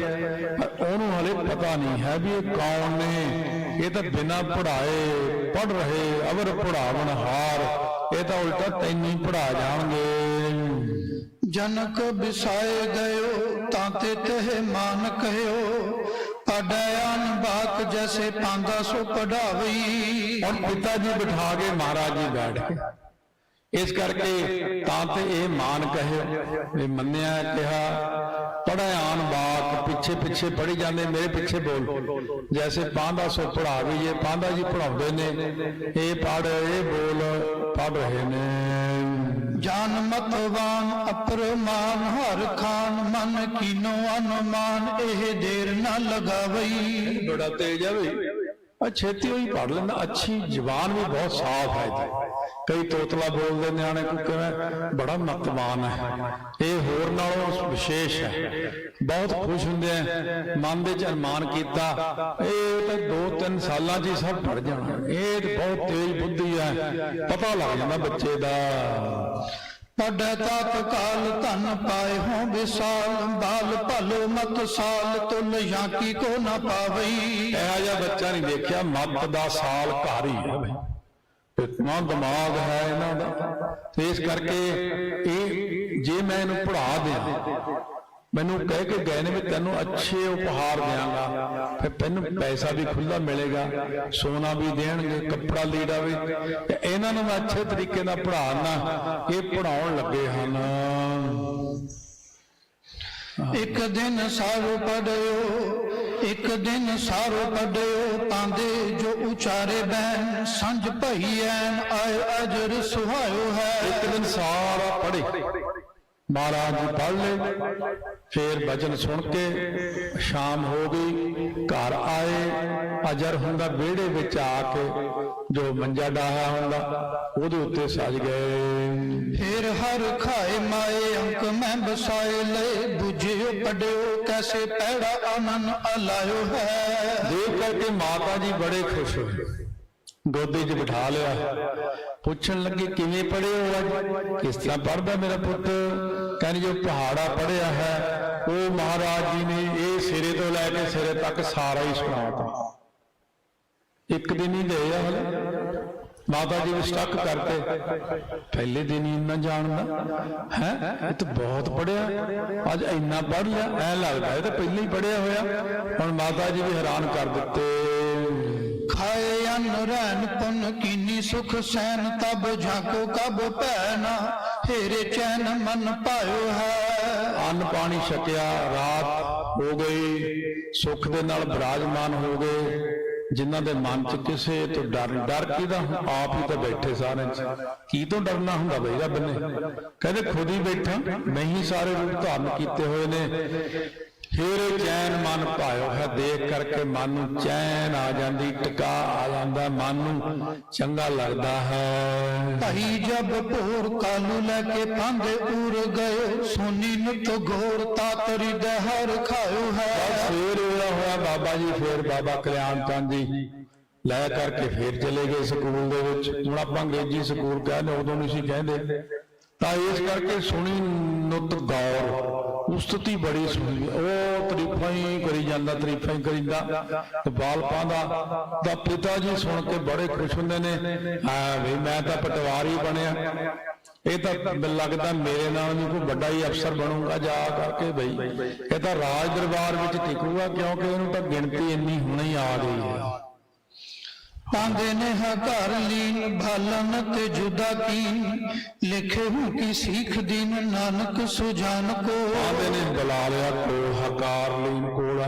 ਪਰ ਉਹਨੂੰ ਹਲੇ ਪਤਾ ਨਹੀਂ ਹੈ ਵੀ ਇਹ ਕੌਣ ਨੇ। ਇਹ ਤਾਂ ਬਿਨਾਂ ਪੜ੍ਹਾਏ ਪੜ੍ਹ ਰਹੇ ਅਵਰ ਪੜ੍ਹਾਵਣਹਾਰ, ਇਹ ਤਾਂ ਉਲਟਾ ਤੈਨੂੰ ਹੀ ਪੜ੍ਹਾ ਜਾਣਗੇ। ਜਨਕ ਬਿਸਾਏ ਗਇਓ ਤਾਂਤੇ ਤਹਿ ਮਾਨ ਕਹਿਓ, ਪੜਿਆਨ ਬਾਕ ਜੈਸੇ ਪਾਂਦਾ ਸੋ ਪੜਾਵਈ। ਹੁਣ ਪਿਤਾ ਜੀ ਬਿਠਾ ਕੇ ਮਹਾਰਾਜ ਜੀ ਬੈਠ ਕੇ, ਇਸ ਕਰਕੇ ਤਾਂ ਤੇ ਇਹ ਮਾਨ ਕਹੇ ਵੀ ਮੰਨਿਆ ਕਿਹਾ। ਪੜਿਆਨ ਬਾਕ ਪਿੱਛੇ ਪਿੱਛੇ ਪੜ੍ਹੀ ਜਾਂਦੇ, ਮੇਰੇ ਪਿੱਛੇ ਬੋਲ, ਜੈਸੇ ਪਾਂਦਾ ਸੋ ਪੜਾਵਈ। ਇਹ ਪਾਂਦਾ ਜੀ ਪੜਾਉਂਦੇ ਨੇ, ਇਹ ਪੜ ਇਹ ਬੋਲ ਪੜ ਰਹੇ ਨੇ। ਜਾਨ ਮਤਵਾਨ ਅਪਰਮਾਨ ਹਰ ਖਾਨ, ਮਨ ਕੀਨੋ ਅਨੁਮਾਨ ਇਹ ਦੇਰ ਨਾ ਲਗਾਵਈ। ਬੜਾ ਤੇਜ ਹੈ ਬਈ, ਛੇਤੀ ਹੋਈ ਪੜ ਲੈਂਦਾ। ਅੱਛੀ ਜ਼ਬਾਨ ਵੀ ਬਹੁਤ ਸਾਫ਼ ਹੈ ਇਹਦੀ। ਕਈ ਤੋਤਲਾ ਬੋਲਦੇ ਨਿਆਣੇ ਕੋ ਕਿਵੇਂ, ਬੜਾ ਮਤਵਾਨ ਹੈ, ਇਹ ਹੋਰ ਨਾਲੋਂ ਵਿਸ਼ੇਸ਼ ਹੈ। ਬਹੁਤ ਖੁਸ਼ ਹੁੰਦੇ ਆ, ਮਨ ਦੇ ਚ ਅਰਮਾਨ ਕੀਤਾ ਇਹ ਤਾਂ 2-3 ਸਾਲਾਂ 'ਚ ਹੀ ਸਭ ਪੜ ਜਾਣਾ। ਇਹ ਬਹੁਤ ਤੇਜ਼ ਬੁੱਧੀ ਹੈ, ਪਤਾ ਲੱਗ ਜਾਂਦਾ ਬੱਚੇ ਦਾ। ਪੜੈ ਤਤ ਕਾਲ ਧਨ ਪਾਏ ਹੋ ਵਿਸਾਲ, ਬਾਲ ਭਲੋ ਮਤ ਸਾਲ ਤੁਲ ਜਾਂ ਕੀ ਕੋ ਨਾ ਪਾਵਈ। ਇਹੋ ਜਿਹਾ ਬੱਚਾ ਨਹੀਂ ਦੇਖਿਆ, ਮੱਤ ਦਾ ਸਾਲ ਘਰ ਹੀ ਹੈ ਬਈ, ਇਤਨਾ ਦਿਮਾਗ ਹੈ ਇਹਨਾਂ ਦਾ। ਤੇ ਇਸ ਕਰਕੇ ਇਹ ਜੇ ਮੈਂ ਇਹਨੂੰ ਪੜ੍ਹਾ ਦਿਆਂ, ਮੈਨੂੰ ਕਹਿ ਕੇ ਗਏ ਨੇ ਵੀ ਤੈਨੂੰ ਅੱਛੇ ਉਪਹਾਰ ਦਿਆਂਗਾ, ਫਿਰ ਤੈਨੂੰ ਪੈਸਾ ਵੀ ਖੁੱਲਾ ਮਿਲੇਗਾ, ਸੋਨਾ ਵੀ ਦੇਣਗੇ, ਕੱਪੜਾ ਲੀੜਾ ਵੀ। ਤੇ ਇਹਨਾਂ ਨੂੰ ਮੈਂ ਅੱਛੇ ਤਰੀਕੇ ਨਾਲ ਪੜ੍ਹਾਉਣਾ, ਇਹ ਪੜ੍ਹਾਉਣ ਲੱਗੇ ਹਨ। ਇੱਕ ਦਿਨ ਸਾਰੋ ਪੜਿਓ, ਇੱਕ ਦਿਨ ਸਾਰੋ ਪੜਿਓ, ਪਾਂਦੇ ਜੋ ਉਚਾਰੇ ਬੈਨ, ਸੰਜ ਭਈ ਐਨ ਆਏ ਅਜਰ ਸੁਹਾਇਓ ਹੈ। ਇੱਕ ਦਿਨ ਸਾਰਾ ਪੜ੍ਹੇ, ਮਹਾਰਾਜ ਜੀ ਪੜ੍ਹ ਲਏ, ਫੇਰ ਬਚਨ ਸੁਣ ਕੇ ਸ਼ਾਮ ਹੋ ਗਈ, ਘਰ ਆਏ। ਅਜਰ ਹੁੰਦਾ ਵਿਹੜੇ ਵਿੱਚ ਆ ਕੇ, ਜੋ ਮੰਜਾ ਡਾਹਿਆ ਹੁੰਦਾ ਉਹਦੇ ਉੱਤੇ ਸਜ ਗਏ। ਫੇਰ ਹਰ ਖਾਏ ਮਾਏ ਅੰਕ ਮੈਂ ਬਸਾਏ ਲਏ, ਬੁਝਿਓ ਪੜਿਓ ਕੈਸੇ ਪੈੜਾ ਆਨਨ ਅਲਾਇਓ ਹੈ। ਦੇਖ ਕਰਕੇ ਮਾਤਾ ਜੀ ਬੜੇ ਖੁਸ਼ ਹੋਏ, ਗੋਦੀ 'ਚ ਬਿਠਾ ਲਿਆ, ਪੁੱਛਣ ਲੱਗੇ ਕਿਵੇਂ ਪੜ੍ਹੇ ਹੋ ਅੱਜ, ਕਿਸ ਤਰ੍ਹਾਂ ਪੜ੍ਹਦਾ ਮੇਰਾ ਪੁੱਤ। ਕਹਿੰਦੇ ਜੋ ਪਹਾੜਾ ਪੜ੍ਹਿਆ ਹੈ ਉਹ ਮਹਾਰਾਜ ਜੀ ਨੇ ਇਹ ਸਿਰੇ ਤੋਂ ਲੈ ਕੇ ਸਿਰੇ ਤੱਕ ਸਾਰਾ ਹੀ ਸੁਣਾਤਾ। ਇੱਕ ਦਿਨ ਹੀ ਗਏ ਆ ਹਲੇ, ਮਾਤਾ ਜੀ ਵੀ ਸਟਕ ਕਰਤੇ, ਪਹਿਲੇ ਦਿਨ ਹੀ ਇੰਨਾ ਜਾਣਦਾ ਹੈ, ਇਹ ਤਾਂ ਬਹੁਤ ਪੜ੍ਹਿਆ, ਅੱਜ ਇੰਨਾ ਪੜ੍ਹ ਲਿਆ, ਐ ਲੱਗਦਾ ਇਹ ਤਾਂ ਪਹਿਲਾਂ ਹੀ ਪੜ੍ਹਿਆ ਹੋਇਆ। ਹੁਣ ਮਾਤਾ ਜੀ ਵੀ ਹੈਰਾਨ ਕਰ ਦਿੱਤੇ। ਖਾਏ ਅਨ ਰਹਿਨ ਪੁਨ ਕੀਨੀ ਸੁਖ ਸੈਨ, ਤਬ ਝਾਕੋ ਕਬ ਪੈਨਾ ਫੇਰੇ ਚੈਨ ਮਨ ਪਾਇਓ ਹੈ। ਅੰਨ ਪਾਣੀ ਛਕਿਆ, ਰਾਤ ਹੋ ਗਈ, ਸੁੱਖ ਦੇ ਨਾਲ ਬਿਰਾਜਮਾਨ ਹੋ ਗਏ। ਜਿਨ੍ਹਾਂ ਦੇ ਮਨ 'ਚ ਕਿਸੇ ਤੋਂ ਡਰ ਕਿਹਦਾ, ਆਪ ਹੀ ਤਾਂ ਬੈਠੇ ਸਾਰਿਆਂ 'ਚ, ਕੀ ਤੋਂ ਡਰਨਾ ਹੁੰਦਾ ਬਈ ਰੱਬ ਨੇ। ਕਹਿੰਦੇ ਖੁਦ ਹੀ ਬੈਠਾ, ਮੈਂ ਹੀ ਸਾਰੇ ਰੂਪ ਧਾਰਨ ਕੀਤੇ ਹੋਏ ਨੇ। ਫੇਰ ਚੈਨ ਮਨ ਪਾਇਓ ਹੈ, ਦੇਖ ਕਰਕੇ ਮਨ ਨੂੰ ਚੈਨ ਆ ਜਾਂਦੀ, ਟਿਕਾ ਆ ਜਾਂਦਾ, ਮਨ ਨੂੰ ਚੰਗਾ ਲੱਗਦਾ ਹੈ। ਭਾਈ ਜਬ ਭੋਰ ਕਾਲੂ ਲੈ ਕੇ ਪਾਂਦੇ ਉਰ ਗਏ, ਸੋਨੀ ਨੁਤ ਘੋਰ ਤਾਤਰੀ ਦੇ ਹਰ ਖਾਇਓ ਹੈ। ਫੇਰ ਹੋਇਆ ਬਾਬਾ ਜੀ, ਫੇਰ ਬਾਬਾ ਕਲਿਆਣ ਚੰਦ ਜੀ ਲੈ ਕਰਕੇ ਫੇਰ ਚਲੇ ਗਏ ਸਕੂਲ ਦੇ ਵਿੱਚ। ਹੁਣ ਆਪਾਂ ਅੰਗਰੇਜ਼ੀ ਸਕੂਲ ਕਹਿੰਦੇ, ਉਦੋਂ ਨਹੀਂ ਸੀ ਕਹਿੰਦੇ, ਤਾਂ ਇਸ ਕਰਕੇ ਸੁਣੀ ਨੁਤ ਗੌਰ, ਉਸਤਤੀ ਬੜੀ ਸੁਣੀ, ਉਹ ਤਾਰੀਫਾਂ ਹੀ ਕਰੀ ਜਾਂਦਾ, ਤਾਰੀਫਾਂ ਹੀ ਕਰੀਦਾ। ਬਾਲਪਾਂ ਦਾ ਪਿਤਾ ਜੀ ਸੁਣ ਕੇ ਬੜੇ ਖੁਸ਼ ਹੁੰਦੇ ਨੇ, ਵੀ ਮੈਂ ਤਾਂ ਪਟਵਾਰੀ ਬਣਿਆ, ਇਹ ਤਾਂ ਲੱਗਦਾ ਮੇਰੇ ਨਾਲ ਵੀ ਕੋਈ ਵੱਡਾ ਹੀ ਅਫਸਰ ਬਣੂਗਾ ਜਾ ਕਰਕੇ ਬਈ, ਇਹ ਤਾਂ ਰਾਜ ਦਰਬਾਰ ਵਿੱਚ ਟਿਕੂਗਾ, ਕਿਉਂਕਿ ਇਹਨੂੰ ਤਾਂ ਗਿਣਤੀ ਇੰਨੀ ਹੁਣੇ ਹੀ ਆ ਗਈ ਹੈ। ਪਾਂਦੇ ਨੇ ਘਰ ਲੀਨ ਭਾਲਨ ਤੇ ਜੁਦਾ ਕੀਨ, ਲਿਖੇ ਹੂੰ ਕੀ ਸੀਖ ਦੀਨ ਨਾਨਕ ਸੁਜਾਨ ਕੋ। ਪਾਂਦੇ ਨੇ ਬੁਲਾ ਲਿਆ ਕੋਲ, ਹਕਾਰ ਲੀਨ ਕੋਲ,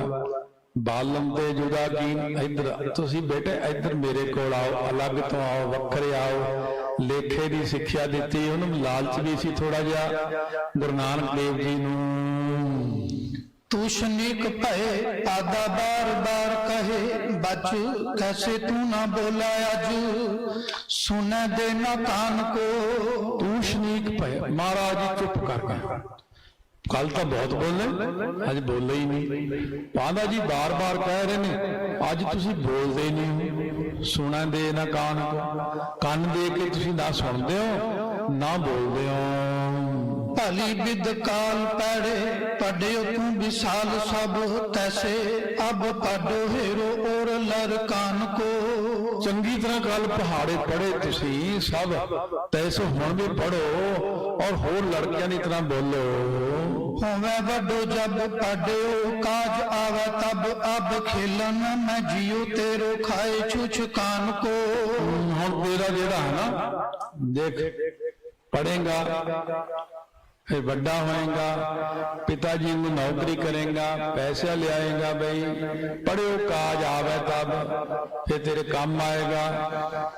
ਬਾਲਨ ਤੇ ਜੁਦਾ ਕੀਨ, ਇੱਧਰ ਤੁਸੀਂ ਬੇਟੇ ਇੱਧਰ ਮੇਰੇ ਕੋਲ ਆਓ, ਅਲੱਗ ਤੋਂ ਆਓ, ਵੱਖਰੇ ਆਓ। ਲੇਖੇ ਦੀ ਸਿੱਖਿਆ ਦਿੱਤੀ, ਉਹਨੂੰ ਲਾਲਚ ਵੀ ਸੀ ਥੋੜਾ ਜਿਹਾ ਗੁਰੂ ਨਾਨਕ ਦੇਵ ਜੀ ਨੂੰ। ਤੂਸ਼ਨੀਕ ਭਏ ਪਾਦਾ ਬਾਰ ਬਾਰ ਕਹੇ, ਬਚ ਕੈਸੇ ਤੂੰ ਨਾ ਬੋਲਾ ਅੱਜ, ਸੁਨੈ ਦੇ ਨਾ ਕਾਨ ਕੋ। ਤੂਸ਼ਨੀਕ ਭਏ, ਮਹਾਰਾਜ ਜੀ ਚੁੱਪ ਕਰ ਗਏ, ਕੱਲ ਤਾਂ ਬਹੁਤ ਬੋਲੇ, ਅੱਜ ਬੋਲੇ ਹੀ ਨਹੀਂ। ਪਾਂਦਾ ਜੀ ਬਾਰ-ਬਾਰ ਕਹਿ ਰਹੇ ਨੇ, ਅੱਜ ਤੁਸੀਂ ਬੋਲਦੇ ਨਹੀਂ, ਸੁਣਾ ਦੇ ਨਾ ਕਾਨ ਕੋ, ਕੰਨ ਦੇ ਕੇ ਤੁਸੀਂ ਨਾ ਸੁਣਦੇ ਹੋ ਨਾ ਬੋਲਦੇ ਹੋ। काली बिद काल पैड़े पढ़ियो तू विशाल सब तैसे अब पढ़ो हेरो और लरकान को। चंगी तरह गल पहाड़े पढ़े तुसी सब तैसो हुण भी पढ़ो और होर लड़कियां की तरह बोलो। होवे वड्डो जब पढ़ियो काज आवे तब अब खेलन मैं जियो तेरो खाए छुछ कान को। हुण तेरा जेड़ा है ना देख पढ़ेगा फिर बड़ा होएगा पिताजी ने नौकरी करेगा पैसे ले आएगा भाई पढ़ियो काज आवे तब फिर तेरे काम आएगा।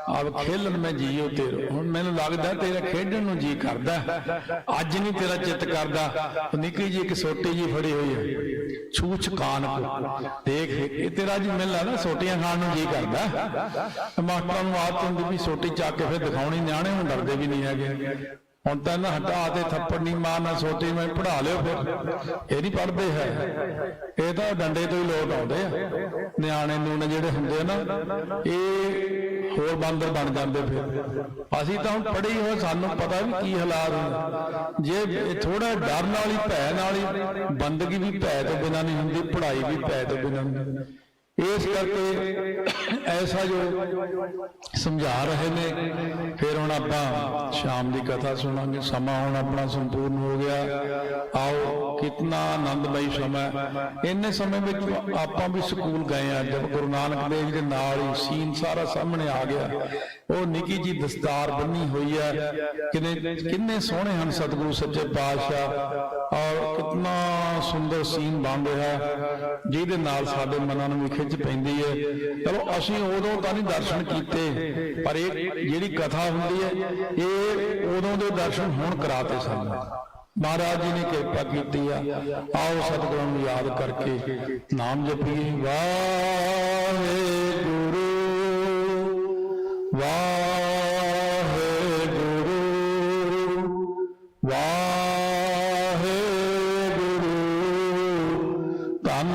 अब खेलन में जियो तेरे हुण मैनूं लगदा तेरा खेडण नूं जी करदा अज नहीं तेरा चित करदा। निक्की जी एक सोटी जी फड़ी हुई है छूछ कान को देख ये तेरा अज मिल ना सोटियां खाण नूं जी करदा। मास्टरां नूं आदत हुंदी भी सोटी चक के फिर दिखाउणी निआणे हुण डरदे भी नहीं हैगे। ਹੁਣ ਤਾਂ ਨਾ ਹਟਾ ਤੇ ਥੱਪੜ ਨਹੀਂ ਮਾਰਨਾ ਸੋਟੀ ਮੈਂ ਪੜਾ ਲਿਓ ਫਿਰ ਇਹ ਨਹੀਂ ਪੜਦੇ ਹੈ ਇਹ ਤਾਂ ਡੰਡੇ ਤੋਂ ਹੀ ਲੋਟ ਆਉਂਦੇ ਆ ਨਿਆਣੇ ਨੂੰ ਜਿਹੜੇ ਹੁੰਦੇ ਨਾ ਇਹ ਹੋਰ ਬਾਂਦਰ ਬਣ ਜਾਂਦੇ ਫਿਰ। ਅਸੀਂ ਤਾਂ ਹੁਣ ਪੜ੍ਹੇ ਹੀ ਹੋਏ ਸਾਨੂੰ ਪਤਾ ਵੀ ਕੀ ਹਾਲਾਤ ਹੁੰਦੇ ਜੇ ਥੋੜਾ ਡਰ ਨਾਲ ਹੀ ਭੈ ਨਾਲ ਹੀ ਬੰਦਗੀ ਵੀ ਭੈ ਤੋਂ ਬਿਨਾਂ ਨਹੀਂ ਹੁੰਦੀ ਪੜ੍ਹਾਈ ਵੀ ਭੈ ਤੋਂ ਬਿਨਾਂ ਨਹੀਂ। इस करके ऐसा जो समझा रहे ने फिर हुण आपां शाम की कथा सुनांगे। समा हुण अपना संपूर्ण हो गया। आओ कितना आनंदमई समय इन्ने समय में आपां भी स्कूल गए हैं। जब गुरु नानक देव के नाल ही सीन सारा सामने आ गया। वो निकी जी दस्तार बनी हुई है किन्ने सोहने हैं सतगुरु सच्चे पातशाह और कितना सुंदर सीन बन रहा है जिहदे नाल साडे मनां नूं भी पैंदी है। चलो असीं उदों तां नहीं दर्शन कीते पर ये जिहड़ी कथा हुंदी है ये उदों दे दर्शन हुण कराते सन। महाराज जी ने कृपा की है। आओ सतगुरां नूं याद करके नाम जपीए वाहेगुरू वाहेगुरू वाहेगुरू धन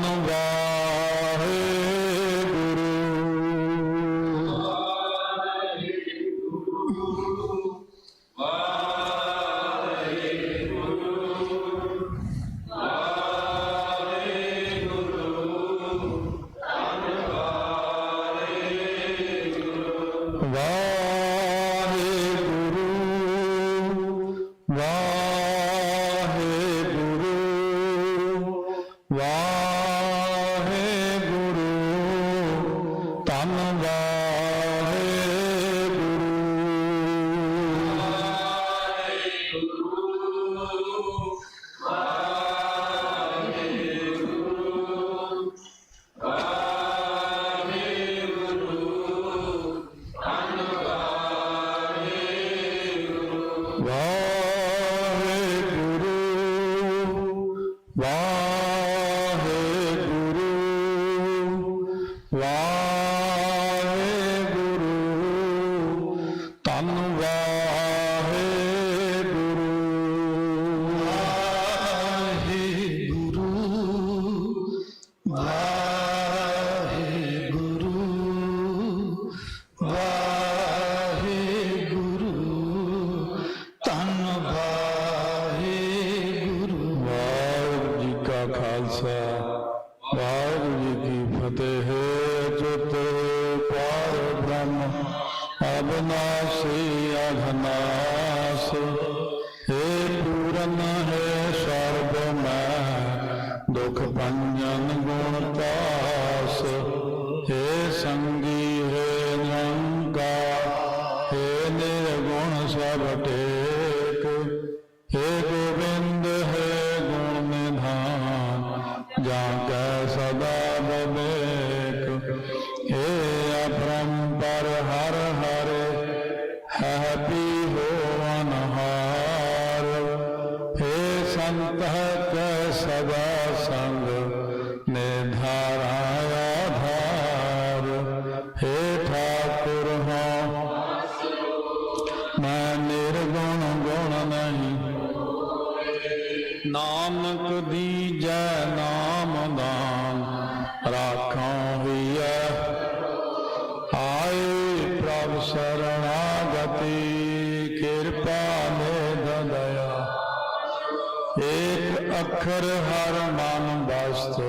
ਅਖਰ ਹਰ ਮਨ ਬਸਤ,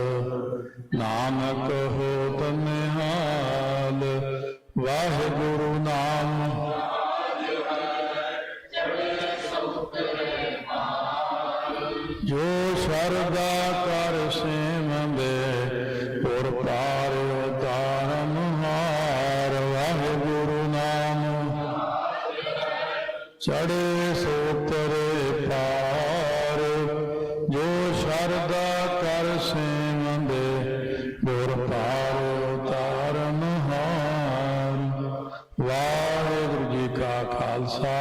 ਨਾਨਕ ਹੋਤ ਨਿਹਾਲ। ਵਾਹਿਗੁਰੂ ਨਾਮ ਜੋ ਸ਼ਰਧਾ ਕਰ ਸੇਵੰਦੇ, ਪੁਰ ਪਾਰ ਉਤਾਰਨ ਹਾਰ। ਵਾਹਿਗੁਰੂ ਨਾਮ ਚੜੇ ਸੋ ਤਰੇ ਪਾਰ, ਜੋ ਸ਼ਰਧਾ ਕਰ ਸੇਵੰਦੇ, ਪੁਰ ਪਾਰ ਉਤਾਰਨ ਹਾਰ। ਵਾਹਿਗੁਰੂ ਜੀ ਕਾ ਖਾਲਸਾ,